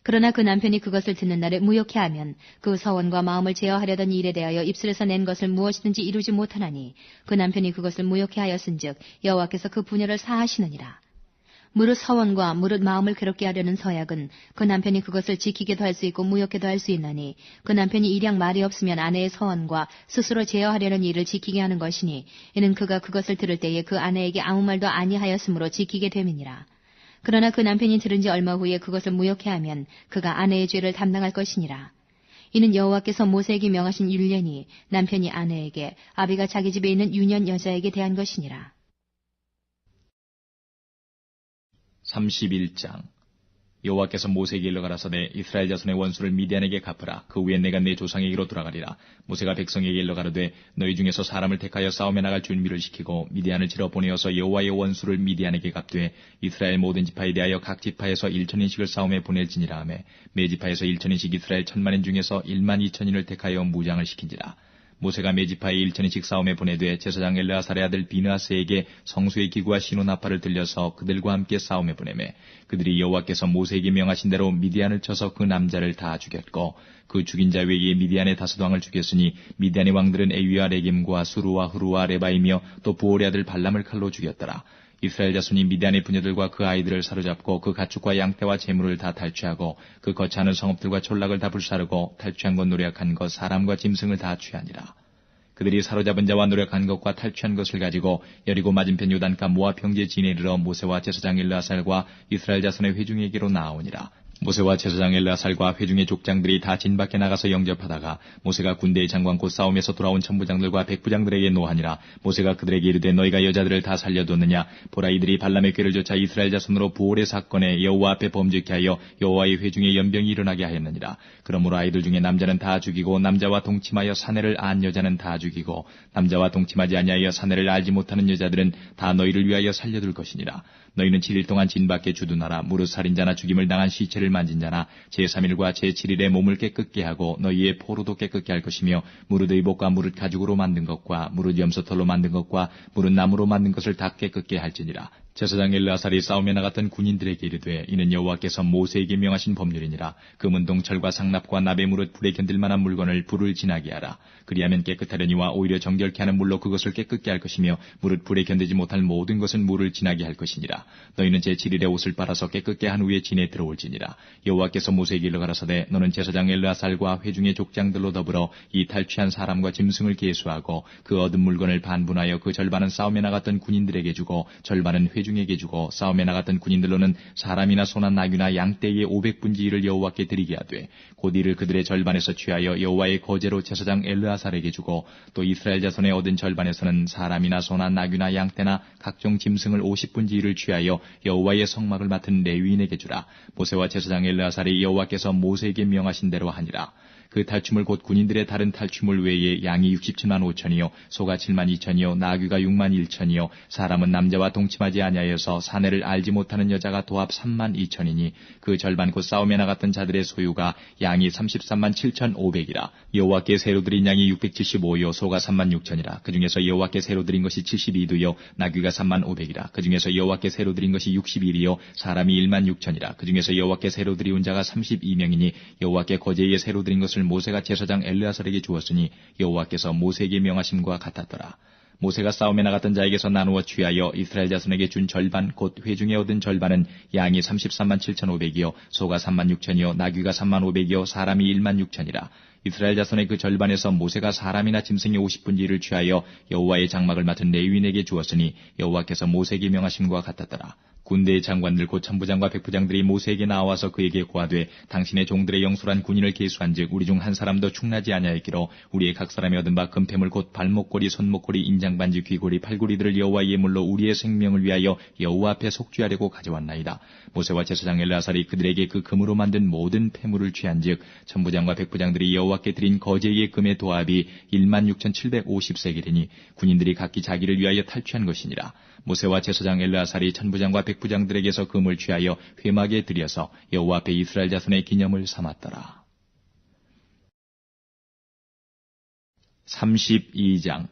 그러나 그 남편이 그것을 듣는 날에 무효케 하면 그 서원과 마음을 제어하려던 일에 대하여 입술에서 낸 것을 무엇이든지 이루지 못하나니 그 남편이 그것을 무효케 하였은즉 여호와께서 그 부녀를 사하시느니라. 무릇 서원과 무릇 마음을 괴롭게 하려는 서약은 그 남편이 그것을 지키게도 할 수 있고 무효케도 할 수 있나니 그 남편이 일양 말이 없으면 아내의 서원과 스스로 제어하려는 일을 지키게 하는 것이니 이는 그가 그것을 들을 때에 그 아내에게 아무 말도 아니하였으므로 지키게 됨이니라. 그러나 그 남편이 들은 지 얼마 후에 그것을 무효케 하면 그가 아내의 죄를 담당할 것이니라. 이는 여호와께서 모세에게 명하신 율례니 남편이 아내에게 아비가 자기 집에 있는 유년 여자에게 대한 것이니라. 31장 여호와께서 모세에게 일러 가라사대 이스라엘 자손의 원수를 미디안에게 갚으라. 그 후에 내가 내 조상에게로 돌아가리라. 모세가 백성에게 일러 가로되 너희 중에서 사람을 택하여 싸움에 나갈 준비를 시키고 미디안을 치러 보내어서 여호와의 원수를 미디안에게 갚되 이스라엘 모든 지파에 대하여 각 지파에서 1,000인씩을 싸움에 보낼지니라 하매 매 지파에서 1,000인씩 이스라엘 1,000만인 중에서 12,000인을 택하여 무장을 시킨지라. 모세가 메지파에 1,000인씩 싸움에 보내되 제사장 엘르아살의 아들 비느하스에게 성수의 기구와 시노나팔을 들려서 그들과 함께 싸움에 보내매 그들이 여호와께서 모세에게 명하신 대로 미디안을 쳐서 그 남자를 다 죽였고 그 죽인 자 외에 미디안의 다섯 왕을 죽였으니 미디안의 왕들은 에위와 레겜과 수루와 후루와 레바이며 또 부올의 아들 발람을 칼로 죽였더라. 이스라엘 자손이 미디안의 부녀들과 그 아이들을 사로잡고 그 가축과 양떼와 재물을 다 탈취하고 그 거처하는 성읍들과 촌락을 다 불사르고 탈취한 것 노력한 것 사람과 짐승을 다 취하니라. 그들이 사로잡은 자와 노력한 것과 탈취한 것을 가지고 여리고 맞은편 요단가 모압 평지에 진에 이르러 모세와 제사장 엘르아살과 이스라엘 자손의 회중에게로 나아오니라. 모세와 제사장 엘르아살과 회중의 족장들이 다 진 밖에 나가서 영접하다가 모세가 군대의 장관 곧 싸움에서 돌아온 천부장들과 백부장들에게 노하니라. 모세가 그들에게 이르되 너희가 여자들을 다 살려뒀느냐. 보라 이들이 발람의 꾀를 좇아 이스라엘 자손으로 부올의 사건에 여호와 앞에 범죄케 하여 여호와의 회중에 연병이 일어나게 하였느니라. 그러므로 아이들 중에 남자는 다 죽이고 남자와 동침하여 사내를 안 여자는 다 죽이고 남자와 동침하지 아니하여 사내를 알지 못하는 여자들은 다 너희를 위하여 살려둘 것이니라. 너희는 7일 동안 진 밖에 주둔하라. 무릇 살인자나 죽임을 당한 시체를 만진 자나 제3일과 제7일에 몸을 깨끗게 하고 너희의 포로도 깨끗게 할 것이며 무릇 의복과 무릇 가죽으로 만든 것과 무릇 염소털로 만든 것과 무릇 나무로 만든 것을 다 깨끗게 할지니라. 제사장 엘르아살이 싸움에 나갔던 군인들에게 이르되 이는 여호와께서 모세에게 명하신 법률이니라. 금은동 철과 상납과 나베 무릇 불에 견딜 만한 물건을 불을 지나게 하라. 그리하면 깨끗하려니와 오히려 정결케 하는 물로 그것을 깨끗게 할 것이며 무릇 불에 견디지 못할 모든 것은 물을 지나게 할 것이니라. 너희는 제7일에 옷을 빨아서 깨끗게 한 후에 진에 들어올지니라. 여호와께서 모세에게 일러 가라사대 너는 제사장 엘르아살과 회중의 족장들로 더불어 이 탈취한 사람과 짐승을 계수하고 그 얻은 물건을 반분하여 그 절반은 싸움에 나갔던 군인들에게 주고 절반은 회중에게 주고 싸움에 나갔던 군인들로는 사람이나 소나 나귀나 양떼의 500분지 1을 여호와께 드리게 하되 곧 이를 그들의 절반에서 취하여 여호와의 거제로 제사장 엘르아살에게 주고 또 이스라엘 자손의 얻은 절반에서는 사람이나 소나 나귀나 양떼나 각종 짐승을 50분지 1을 취하여 여호와의 성막을 맡은 레위인에게 주라. 모세와 제사장 엘르아살이 여호와께서 모세에게 명하신 대로 하니라. 그 탈춤을 곧 군인들의 다른 탈춤을 외에 양이 67만 5천이요 소가 7만 2천이요 나귀가 6만 1천이요 사람은 남자와 동침하지 아니하여서 사내를 알지 못하는 여자가 도합 3만 2천이니 그 절반 곧 싸움에 나갔던 자들의 소유가 양이 33만 7천 5백이라. 여호와께 새로 드린 양이 675요 소가 3만 6천이라. 그 중에서 여호와께 새로 드린 것이 72두요 나귀가 3만 5백이라. 그 중에서 여호와께 새로 드린 것이 61이요 사람이 1만 6천이라. 그 중에서 여호와께 새로 드리운 자가 32명이니 여호와께 거제에 새로 드린 것을 모세가 제사장 엘르아살에게 주었으니 여호와께서 모세에게 명하심과 같았더라. 모세가 싸움에 나갔던 자에게서 나누어 취하여 이스라엘 자손에게 준 절반 곧 회중에 얻은 절반은 양이 33만 7,500이요 소가 3만 6천이요 나귀가 3만 500이요 사람이 1만 6천이라. 이스라엘 자손의 그 절반에서 모세가 사람이나 짐승의 50분지 1을 취하여 여호와의 장막을 맡은 레위인에게 주었으니 여호와께서 모세에게 명하심과 같았더라. 군대의 장관들 곧 천부장과 백부장들이 모세에게 나와서 그에게 고하되 당신의 종들의 영술한 군인을 계수한즉 우리 중 한 사람도 충나지 아니하였기로 우리의 각 사람이 얻은 바 금패물 곧 발목걸이 손목걸이 인장반지 귀걸이 팔걸이들을 여호와의 예물로 우리의 생명을 위하여 여호와 앞에 속죄하려고 가져왔나이다. 모세와 제사장 엘르아살이 그들에게 그 금으로 만든 모든 패물을 취한즉 천부장과 백부장들이 여호와께 드린 거제의 금의 도합이 16,750세겔이니 군인들이 각기 자기를 위하여 탈취한 것이니라. 모세와 제사장 엘르아살이 천부장과 백부장들에게서 금을 취하여 회막에 들여서 여호와 앞에 이스라엘 자손의 기념을 삼았더라. 32장.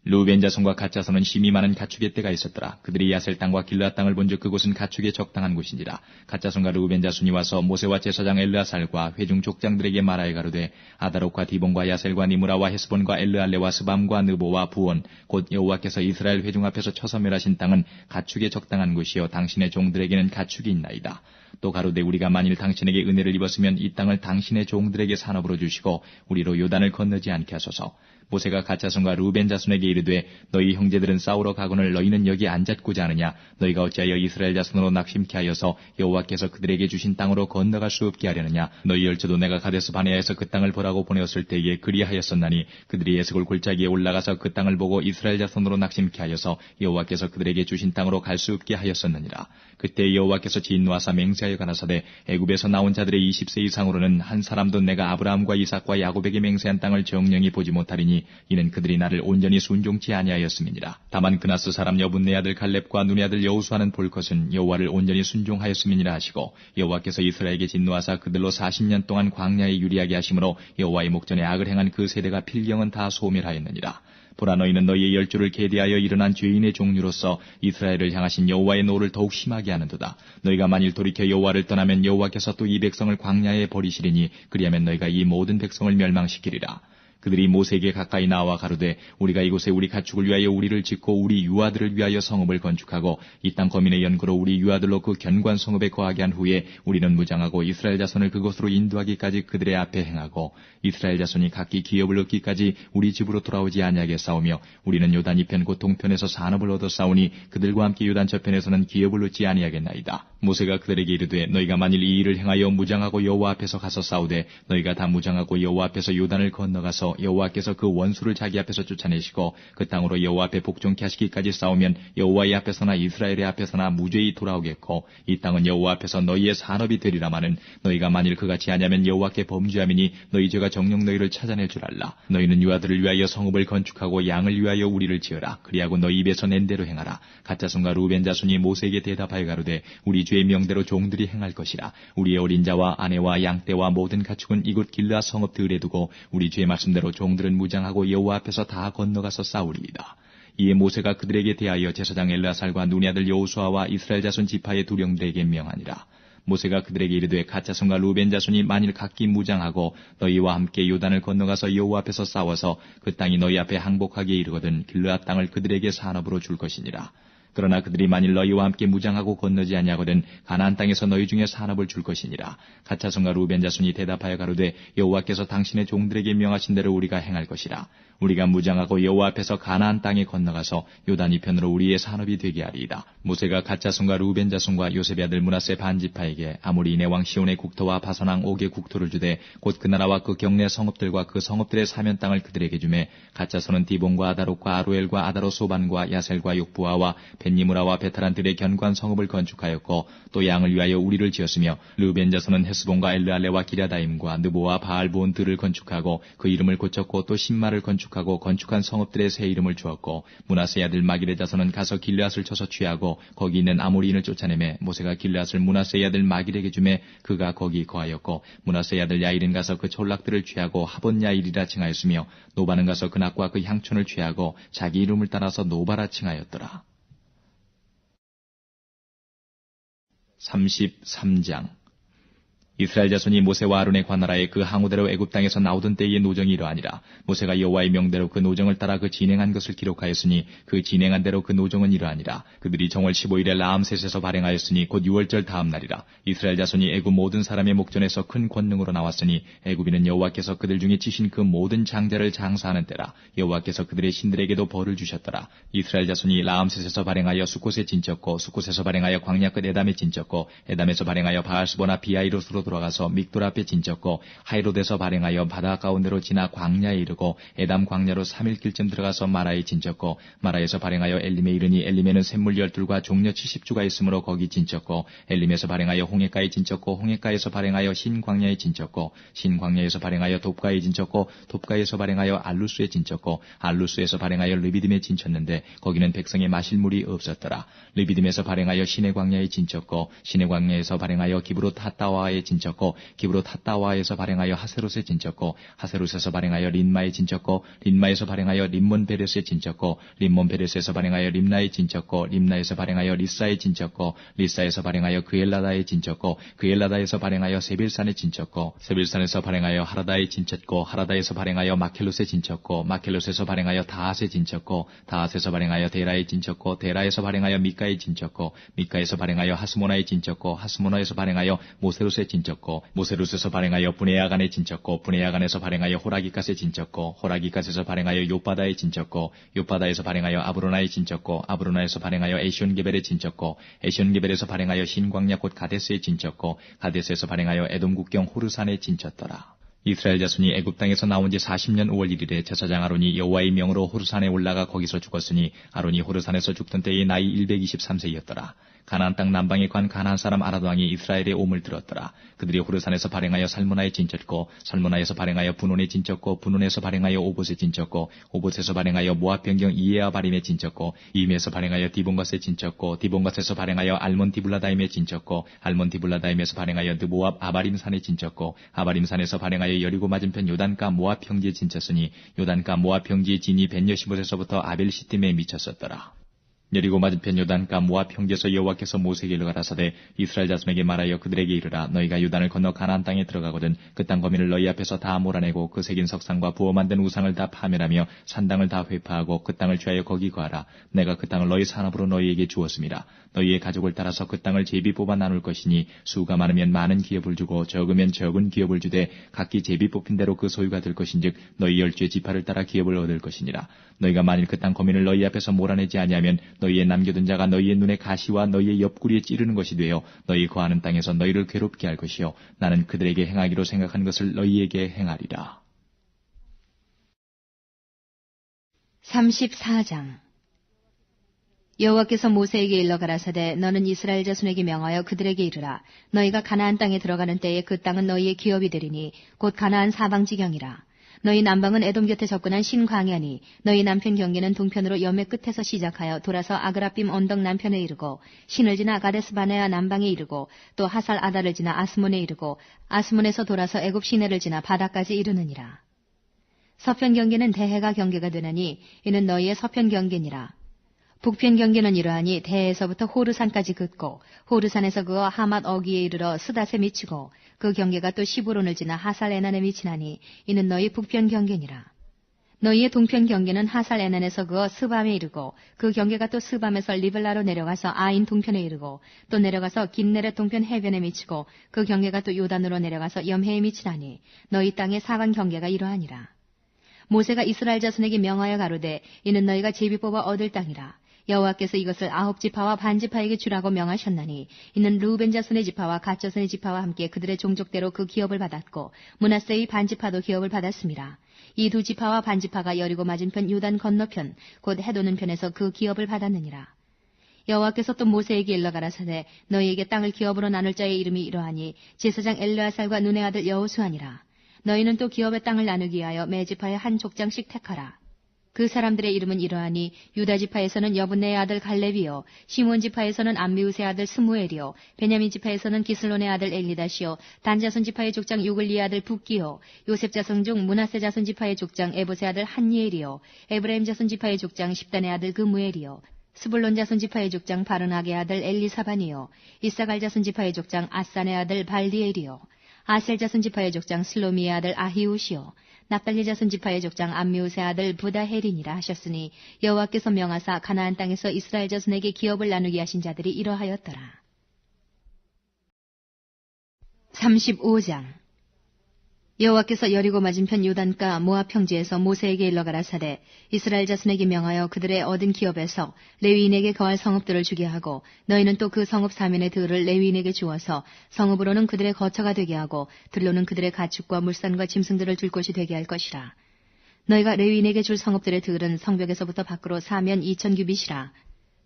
루벤 자손과 갓 자손은 심히 많은 가축의 떼가 있었더라. 그들이 야셀 땅과 길르앗 땅을 본즉 그곳은 가축에 적당한 곳인지라. 갓 자손과 루벤 자손이 와서 모세와 제사장 엘르아살과 회중 족장들에게 말하여 가로되 아다롯과 디본과 야셀과 니므라와 헤스본과 엘르알레와 스밤과 느보와 부온 곧 여호와께서 이스라엘 회중 앞에서 쳐서 멸하신 땅은 가축에 적당한 곳이요 당신의 종들에게는 가축이 있나이다. 또 가로되 우리가 만일 당신에게 은혜를 입었으면 이 땅을 당신의 종들에게 산업으로 주시고 우리로 요단을 건너지 않게 하소서. 모세가 갓 자손과 루벤 자손에게 이르되 너희 형제들은 싸우러 가거늘 너희는 여기 앉았고자 하느냐. 너희가 어찌하여 이스라엘 자손으로 낙심케 하여서 여호와께서 그들에게 주신 땅으로 건너갈 수 없게 하려느냐. 너희 열조도 내가 가데스 바네아에서 그 땅을 보라고 보내었을 때에 그리하였었나니 그들이 에스골 골짜기에 올라가서 그 땅을 보고 이스라엘 자손으로 낙심케 하여서 여호와께서 그들에게 주신 땅으로 갈 수 없게 하였었느니라. 그때 여호와께서 진노하사 맹세하여 가라사대 애굽에서 나온 자들의 20세 이상으로는 한 사람도 내가 아브라함과 이삭과 야곱에게 맹세한 땅을 정령히 보지 못하리니 이는 그들이 나를 온전히 순종치 아니하였음이니라. 다만 그나스 사람 여분네 아들 갈렙과 눈의 아들 여호수아는 볼 것은 여호와를 온전히 순종하였음이니라 하시고 여호와께서 이스라엘에게 진노하사 그들로 40년 동안 광야에 유리하게 하심으로 여호와의 목전에 악을 행한 그 세대가 필경은 다 소멸하였느니라. 보라 너희는 너희의 열조를 계대하여 일어난 죄인의 종류로서 이스라엘을 향하신 여호와의 노를 더욱 심하게 하는도다. 너희가 만일 돌이켜 여호와를 떠나면 여호와께서 또 이 백성을 광야에 버리시리니 그리하면 너희가 이 모든 백성을 멸망시키리라. 그들이 모세에게 가까이 나와 가로되 우리가 이곳에 우리 가축을 위하여 우리를 짓고 우리 유아들을 위하여 성읍을 건축하고 이 땅 거민의 연고로 우리 유아들로 그 견고한 성읍에 거하게 한 후에 우리는 무장하고 이스라엘 자손을 그곳으로 인도하기까지 그들의 앞에 행하고 이스라엘 자손이 각기 기업을 얻기까지 우리 집으로 돌아오지 아니하게 싸우며 우리는 요단 이편 곧 동편에서 산업을 얻어 싸우니 그들과 함께 요단 저편에서는 기업을 얻지 아니하겠나이다. 모세가 그들에게 이르되 너희가 만일 이 일을 행하여 무장하고 여호와 앞에서 가서 싸우되 너희가 다 무장하고 여호와 앞에서 요단을 건너가서 여호와께서 그 원수를 자기 앞에서 쫓아내시고 그 땅으로 여호와 앞에 복종케 하시기까지 싸우면 여호와의 앞에서나 이스라엘의 앞에서나 무죄히 돌아오겠고 이 땅은 여호와 앞에서 너희의 산업이 되리라마는 너희가 만일 그같이 하냐면 여호와께 범죄함이니 너희 죄가 정녕 너희를 찾아낼 줄 알라. 너희는 유아들을 위하여 성읍을 건축하고 양을 위하여 우리를 지어라. 그리하고 너희 입에서 낸 대로 행하라. 갓 자손과 루벤 자손이 모세에게 대답하여 가로되 우리 주의 명대로 종들이 행할 것이라. 우리의 어린 자와 아내와 양떼와 모든 가축은 이곳 길르앗 성읍 들에 두고 우리 주의 말씀대로 종들은 무장하고 여호와 앞에서 다 건너가서 싸우리이다. 이에 모세가 그들에게 대하여 제사장 엘르아살과 눈의 아들 여호수아와 이스라엘 자손 지파의 두령들에게 명하니라. 모세가 그들에게 이르되 갓 자손과 루벤 자손이 만일 각기 무장하고 너희와 함께 요단을 건너가서 여호와 앞에서 싸워서 그 땅이 너희 앞에 항복하게 이르거든 길르앗 땅을 그들에게 산업으로 줄 것이니라. 그러나 그들이 만일 너희와 함께 무장하고 건너지 아니하거든 가나안 땅에서 너희 중에 산업을 줄 것이니라. 갓 자손과 루벤 자손이 대답하여 가로되 여호와께서 당신의 종들에게 명하신 대로 우리가 행할 것이라. 우리가 무장하고 여호와 앞에서 가나안 땅에 건너가서 요단 이편으로 우리의 산업이 되게 하리이다. 모세가 갓 자손과 루벤 자손과 요셉의 아들 므낫세 반지파에게 아모리인의 왕 시온의 국토와 바산 왕 옥의 국토를 주되 곧 그 나라와 그 경내 성읍들과 그 성읍들의 사면 땅을 그들에게 주매 갓 자손은 디본과 아다롯과 아루엘과 아다롯 소반과 야셀과 욕부아와 벤니무라와 베타란들의 견고한 성읍을 건축하였고 또 양을 위하여 우리를 지었으며 르벤 자손은 헤스본과 엘르알레와 기랴다임과 느보와 바알본들을 건축하고 그 이름을 고쳤고 또 신마를 건축하고 건축한 성읍들의 새 이름을 주었고 므낫세의 아들 마길의 자손은 가서 길르앗을 쳐서 취하고 거기 있는 아모리인을 쫓아내매 모세가 길르앗을 므낫세의 아들 마길에게 주매 그가 거기 거하였고 므낫세의 아들 야일은 가서 그 촌락들을 취하고 하본 야일이라 칭하였으며 노바는 가서 그 낙과 그 향촌을 취하고 자기 이름을 따라서 노바라 칭하였더라. 33장 이스라엘 자손이 모세와 아론의 관나라에 그 항우대로 애굽 땅에서 나오던 때의 노정이 이러하니라. 모세가 여호와의 명대로 그 노정을 따라 그 진행한 것을 기록하였으니 그 진행한 대로 그 노정은 이러하니라. 그들이 정월 15일에 라암셋에서 발행하였으니 곧 6월절 다음 날이라. 이스라엘 자손이 애굽 모든 사람의 목전에서 큰 권능으로 나왔으니 애굽인은 여호와께서 그들 중에 치신 그 모든 장자를 장사하는 때라. 여호와께서 그들의 신들에게도 벌을 주셨더라. 이스라엘 자손이 라암셋에서 발행하여 수콧에 진쳤고 수콧에서 발행하여 광야 끝 에담에 진쳤고 에담에서 발행하여 바알스보나 비아이롯으로 돌아가서 믹돌 앞에 진쳤고 하이롯에서 발행하여 바다 가운데로 지나 광야에 이르고 에담 광야로 3일 길쯤 들어가서 마라에 진쳤고 마라에서 발행하여 엘림에 이르니 엘림에는 샘물 12과 종려 70주가 있으므로 거기 진쳤고 엘림에서 발행하여 홍해가에 진쳤고 홍해가에서 발행하여 신광야에 진쳤고 신광야에서 발행하여 돕가에 진쳤고 돕가에서 발행하여 알루스에 진쳤고 알루스에서 발행하여 르비딤에 진쳤는데 거기는 백성의 마실 물이 없었더라. 르비딤에서 발행하여 시내 광야에 진쳤고 시내 광야에서 발행하여 기브롯 핫다와에 진쳤고 기브롯 핫다와에서 발행하여 하세롯에 진쳤고 하세롯에서 발행하여 린마에 진쳤고 린마에서 발행하여 림몬 베레스에 진쳤고 림몬 베레스에서 발행하여 림나에 진쳤고 림나에서 발행하여 리사에 진쳤고 리사에서 발행하여 그엘라다에 진쳤고 그엘라다에서 발행하여 세빌산에 진쳤고 세빌산에서 발행하여 하라다에 진쳤고 하라다에서 발행하여 마켈롯에 진쳤고 마켈롯에서 발행하여 다핫에 진쳤고 다핫에서 발행하여 데라에 진쳤고 데라에서 발행하여 미가에 진쳤고 미가에서 발행하여 하스모나에 진쳤고 하스모나에서 발행하여 모세롯에 진쳤고 모세롯에서 발행하여 브네야간에 진쳤고 브네야간에서 발행하여 호라기갓에 진쳤고 호라기갓에서 발행하여 욥바다에 진쳤고 욥바다에서 발행하여 아브로나에 진쳤고 아브로나에서 발행하여 에시온게벨에 진쳤고 에시온게벨에서 발행하여 신광야 곧 가데스에 진쳤고 가데스에서 발행하여 에돔 국경 호르산에 진쳤더라. 이스라엘 자손이 애굽 땅에서 나온 지 40년 5월 1일에 제사장 아론이 여호와의 명으로 호르산에 올라가 거기서 죽었으니 아론이 호르산에서 죽던 때의 나이 123세였더라. 가나안 땅 남방에 관 가나안 사람 아라도 왕이 이스라엘의 옴을 들었더라. 그들이 호르산에서 발행하여 살무나에 진쳤고 살무나에서 발행하여 분온에 진쳤고 분온에서 발행하여 오봇에 진쳤고 오봇에서 발행하여 모압 변경 이에아바림에 진쳤고 이임에서 발행하여 디본갓에 진쳤고 디본갓에서 발행하여 알몬 디블라다임에 진쳤고 알몬 디블라다임에서 발행하여 느보압 아바림산에 진쳤고 아바림산에서 발행하여 여리고 맞은편 요단가 모압 평지에 진쳤으니 요단가 모압 평지의 진이 벤여시봇에서부터 아벨시팀에 미쳤었더라. 여리고 맞은편 요단가 모압 평지에서 여호와께서 모세에게 가라사대 이스라엘 자손에게 말하여 그들에게 이르라. 너희가 요단을 건너 가나안 땅에 들어가거든 그 땅 거민을 너희 앞에서 다 몰아내고 그 새긴 석상과 부어 만든 우상을 다 파멸하며 산당을 다 회파하고 그 땅을 취하여 거기 거하라. 내가 그 땅을 너희 산업으로 너희에게 주었음이라. 너희의 가족을 따라서 그 땅을 제비 뽑아 나눌 것이니 수가 많으면 많은 기업을 주고 적으면 적은 기업을 주되 각기 제비 뽑힌 대로 그 소유가 될 것인즉 너희 열주의 지파를 따라 기업을 얻을 것이니라. 너희가 만일 그 땅 거민을 너희 앞에서 몰아내지 아니하면 너희의 남겨둔 자가 너희의 눈에 가시와 너희의 옆구리에 찌르는 것이 되어 너희 거하는 땅에서 너희를 괴롭게 할 것이요 나는 그들에게 행하기로 생각한 것을 너희에게 행하리라. 34장 여호와께서 모세에게 일러 가라사대 너는 이스라엘 자손에게 명하여 그들에게 이르라. 너희가 가나안 땅에 들어가는 때에 그 땅은 너희의 기업이 되리니 곧 가나안 사방지경이라. 너희 남방은 에돔 곁에 접근한 신광야니 너희 남편 경계는 동편으로 염해 끝에서 시작하여 돌아서 아그라빔 언덕 남편에 이르고 신을 지나 가데스 바네아 남방에 이르고 또 하살 아다를 지나 아스몬에 이르고 아스몬에서 돌아서 애굽 시내를 지나 바다까지 이르느니라. 서편 경계는 대해가 경계가 되나니 이는 너희의 서편 경계니라. 북편 경계는 이러하니 대에서부터 호르산까지 긋고 호르산에서 그어 하맛 어기에 이르러 스닷에 미치고 그 경계가 또 시브론을 지나 하살 에난에 미치나니 이는 너희 북편 경계니라. 너희의 동편 경계는 하살 에난에서 그어 스밤에 이르고 그 경계가 또 스밤에서 리블라로 내려가서 아인 동편에 이르고 또 내려가서 긴네렛 동편 해변에 미치고 그 경계가 또 요단으로 내려가서 염해에 미치나니 너희 땅의 사방 경계가 이러하니라. 모세가 이스라엘 자손에게 명하여 가로되 이는 너희가 제비 뽑아 얻을 땅이라. 여호와께서 이것을 9지파와 반지파에게 주라고 명하셨나니 이는 르우벤 자손의 지파와 갓 자손의 지파와 함께 그들의 종족대로 그 기업을 받았고 므낫세의 반지파도 기업을 받았습니다. 이 두 지파와 반지파가 여리고 맞은편 요단 건너편 곧 해도는 편에서 그 기업을 받았느니라. 여호와께서 또 모세에게 일러 가라사대 너희에게 땅을 기업으로 나눌 자의 이름이 이러하니 제사장 엘르아살과 눈의 아들 여호수아니라. 너희는 또 기업의 땅을 나누기 위하여 매 지파의 한 족장씩 택하라. 그 사람들의 이름은 이러하니 유다 지파에서는 여분네의 아들 갈렙이요 시몬 지파에서는 암미우스의 아들 스무엘이요 베냐민 지파에서는 기슬론의 아들 엘리다시요 단 자손 지파의 족장 요글리의 아들 붓기요 요셉 자손 중 므낫세 자손 지파의 족장 에봇의 아들 한니엘이요 에브라임 자손 지파의 족장 십단의 아들 그무엘이요 스불론 자손 지파의 족장 바르나게 아들 엘리사반이요 이사갈 자손 지파의 족장 아산의 아들 발디엘이요 아셀 자손 지파의 족장 슬로미의 아들 아히우시요 납달리 자손 지파의 족장 암미우스의 아들 부다헬이니라 하셨으니 여호와께서 명하사 가나안 땅에서 이스라엘 자손에게 기업을 나누게 하신 자들이 이러하였더라. 35장 여호와께서 여리고 맞은편 요단가 모압 평지에서 모세에게 일러 가라사대 이스라엘 자손에게 명하여 그들의 얻은 기업에서 레위인에게 거할 성읍들을 주게 하고 너희는 또 그 성읍 사면의 들을 레위인에게 주어서 성읍으로는 그들의 거처가 되게 하고 들로는 그들의 가축과 물산과 짐승들을 둘 곳이 되게 할 것이라. 너희가 레위인에게 줄 성읍들의 들은 성벽에서부터 밖으로 사면 2000규빗이라.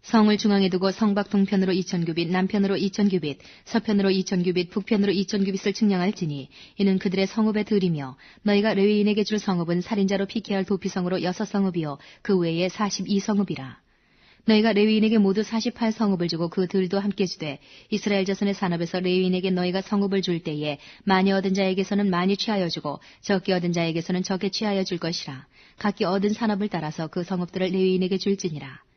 성을 중앙에 두고 성밖 동편으로 2000규빗, 남편으로 2000규빗, 서편으로 2000규빗, 북편으로 2000규빗을 측량할지니 이는 그들의 성읍의 들이며 너희가 레위인에게 줄 성읍은 살인자로 피케할 도피성으로 6성읍이요 그 외에 42성읍이라. 너희가 레위인에게 모두 48성읍을 주고 그 들도 함께 주되 이스라엘 자손의 산업에서 레위인에게 너희가 성읍을 줄 때에 많이 얻은 자에게서는 많이 취하여 주고 적게 얻은 자에게서는 적게 취하여 줄 것이라. 각기 얻은 산업을 따라서 그 성읍들을 레위인에게 줄지니라.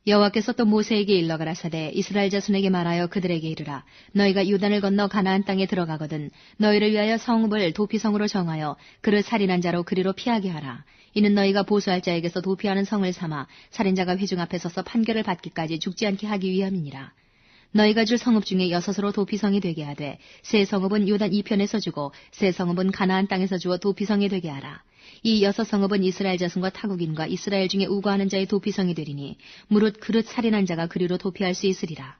여호와께서 또 모세에게 일러 가라사대 이스라엘 자손에게 말하여 그들에게 이르라. 너희가 요단을 건너 가나안 땅에 들어가거든 너희를 위하여 성읍을 도피성으로 정하여 그를 살인한 자로 그리로 피하게 하라. 이는 너희가 보수할 자에게서 도피하는 성을 삼아 살인자가 회중 앞에 서서 판결을 받기까지 죽지 않게 하기 위함이니라. 너희가 줄 성읍 중에 6으로 도피성이 되게 하되 세 성읍은 요단 이편에서 주고 세 성읍은 가나안 땅에서 주어 도피성이 되게 하라. 이 6성읍은 이스라엘 자손과 타국인과 이스라엘 중에 우거하는 자의 도피성이 되리니 무릇 그릇 살인한 자가 그리로 도피할 수 있으리라.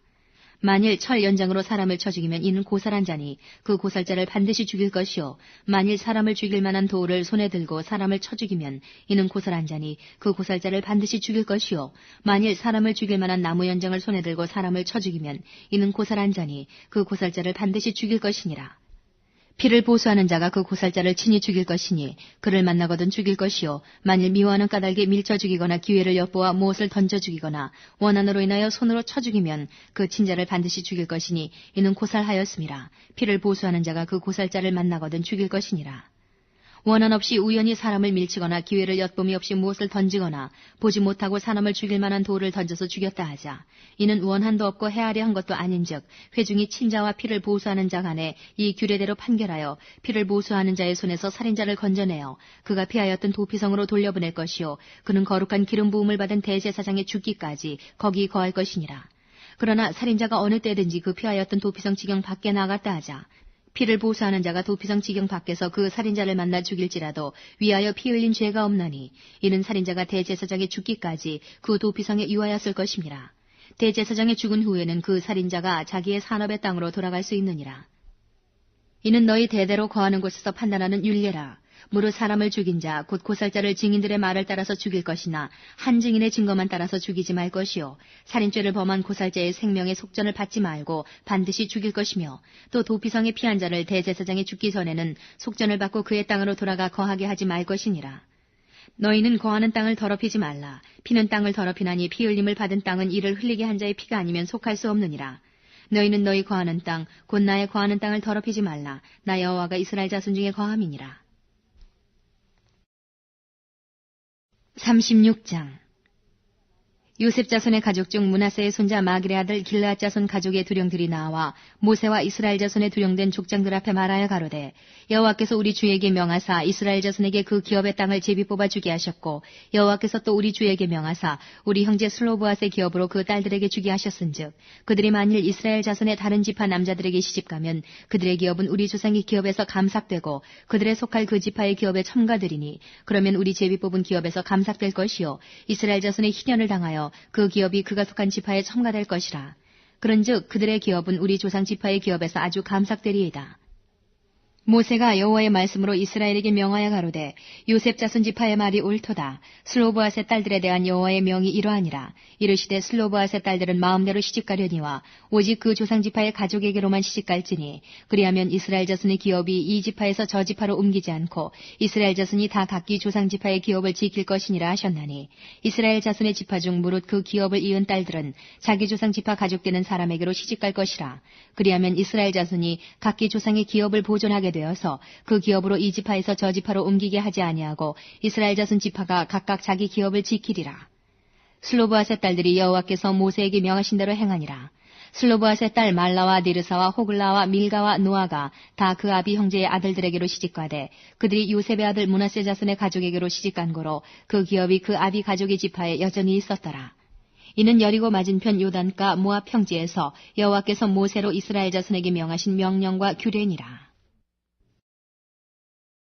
만일 철 연장으로 사람을 쳐 죽이면 이는 고살한 자니 그 고살자를 반드시 죽일 것이요 만일 사람을 죽일 만한 돌을 손에 들고 사람을 쳐 죽이면 이는 고살한 자니 그 고살자를 반드시 죽일 것이요 만일 사람을 죽일 만한 나무 연장을 손에 들고 사람을 쳐 죽이면 이는 고살한 자니 그 고살자를 반드시 죽일 것이니라. 피를 보수하는 자가 그 고살자를 친히 죽일 것이니 그를 만나거든 죽일 것이요 만일 미워하는 까닭에 밀쳐 죽이거나 기회를 엿보아 무엇을 던져 죽이거나 원한으로 인하여 손으로 쳐 죽이면 그 친자를 반드시 죽일 것이니 이는 고살하였음이라. 피를 보수하는 자가 그 고살자를 만나거든 죽일 것이니라. 원한 없이 우연히 사람을 밀치거나 기회를 엿봄이 없이 무엇을 던지거나 보지 못하고 사람을 죽일 만한 돌을 던져서 죽였다 하자. 이는 원한도 없고 헤아려 한 것도 아닌즉 회중이 친자와 피를 보수하는 자 간에 이 규례대로 판결하여 피를 보수하는 자의 손에서 살인자를 건져내어 그가 피하였던 도피성으로 돌려보낼 것이요 그는 거룩한 기름 부음을 받은 대제사장의 죽기까지 거기 거할 것이니라. 그러나 살인자가 어느 때든지 그 피하였던 도피성 지경 밖에 나갔다 하자. 피를 보수하는 자가 도피성 지경 밖에서 그 살인자를 만나 죽일지라도 위하여 피 흘린 죄가 없나니 이는 살인자가 대제사장의 죽기까지 그 도피성에 유하였을 것임이라. 대제사장의 죽은 후에는 그 살인자가 자기의 산업의 땅으로 돌아갈 수 있느니라. 이는 너희 대대로 거하는 곳에서 판단하는 율례라. 무릇 사람을 죽인 자 곧 고살자를 증인들의 말을 따라서 죽일 것이나 한 증인의 증거만 따라서 죽이지 말 것이요 살인죄를 범한 고살자의 생명의 속전을 받지 말고 반드시 죽일 것이며 또 도피성에 피한 자를 대제사장에 죽기 전에는 속전을 받고 그의 땅으로 돌아가 거하게 하지 말 것이니라. 너희는 거하는 땅을 더럽히지 말라. 피는 땅을 더럽히나니 피 흘림을 받은 땅은 이를 흘리게 한 자의 피가 아니면 속할 수 없느니라. 너희는 너희 거하는 땅 곧 나의 거하는 땅을 더럽히지 말라. 나 여호와가 이스라엘 자손 중에 거함이니라. 36장 요셉 자손의 가족 중 므낫세의 손자 마길의 아들 길르앗 자손 가족의 두령들이 나와 모세와 이스라엘 자손의 두령된 족장들 앞에 말하여 가로되 여호와께서 우리 주에게 명하사 이스라엘 자손에게 그 기업의 땅을 제비 뽑아 주게 하셨고 여호와께서 또 우리 주에게 명하사 우리 형제 슬로브앗의 기업으로 그 딸들에게 주게 하셨은즉 그들이 만일 이스라엘 자손의 다른 지파 남자들에게 시집가면 그들의 기업은 우리 조상의 기업에서 감삭되고 그들의 속할 그 지파의 기업에 첨가되리니 그러면 우리 제비 뽑은 기업에서 감삭될 것이요 이스라엘 자손의 희년을 당하여 그 기업이 그가 속한 지파에 첨가될 것이라. 그런즉 그들의 기업은 우리 조상 지파의 기업에서 아주 감삭되리이다. 모세가 여호와의 말씀으로 이스라엘에게 명하여 가로되 요셉 자손 지파의 말이 옳도다. 슬로브앗의 딸들에 대한 여호와의 명이 이러하니라. 이르시되 슬로브앗의 딸들은 마음대로 시집가려니와 오직 그 조상 지파의 가족에게로만 시집갈지니 그리하면 이스라엘 자손의 기업이 이 지파에서 저 지파로 옮기지 않고 이스라엘 자손이 다 각기 조상 지파의 기업을 지킬 것이니라 하셨나니 이스라엘 자손의 지파 중 무릇 그 기업을 이은 딸들은 자기 조상 지파 가족되는 사람에게로 시집갈 것이라. 그리하면 이스라엘 자손이 각기 조상의 기업을 보존하게 되어서 그 기업으로 이 지파에서 저 지파로 옮기게 하지 아니하고 이스라엘 자손 지파가 각각 자기 기업을 지키리라. 슬로브앗의 딸들이 여호와께서 모세에게 명하신 대로 행하니라. 슬로브앗의 딸 말라와 니르사와 호글라와 밀가와 노아가 다 그 아비 형제의 아들들에게로 시집가되 그들이 요셉의 아들 므낫세 자손의 가족에게로 시집간 거로 그 기업이 그 아비 가족의 지파에 여전히 있었더라. 이는 여리고 맞은편 요단가 모압 평지에서 여호와께서 모세로 이스라엘 자손에게 명하신 명령과 규례니라.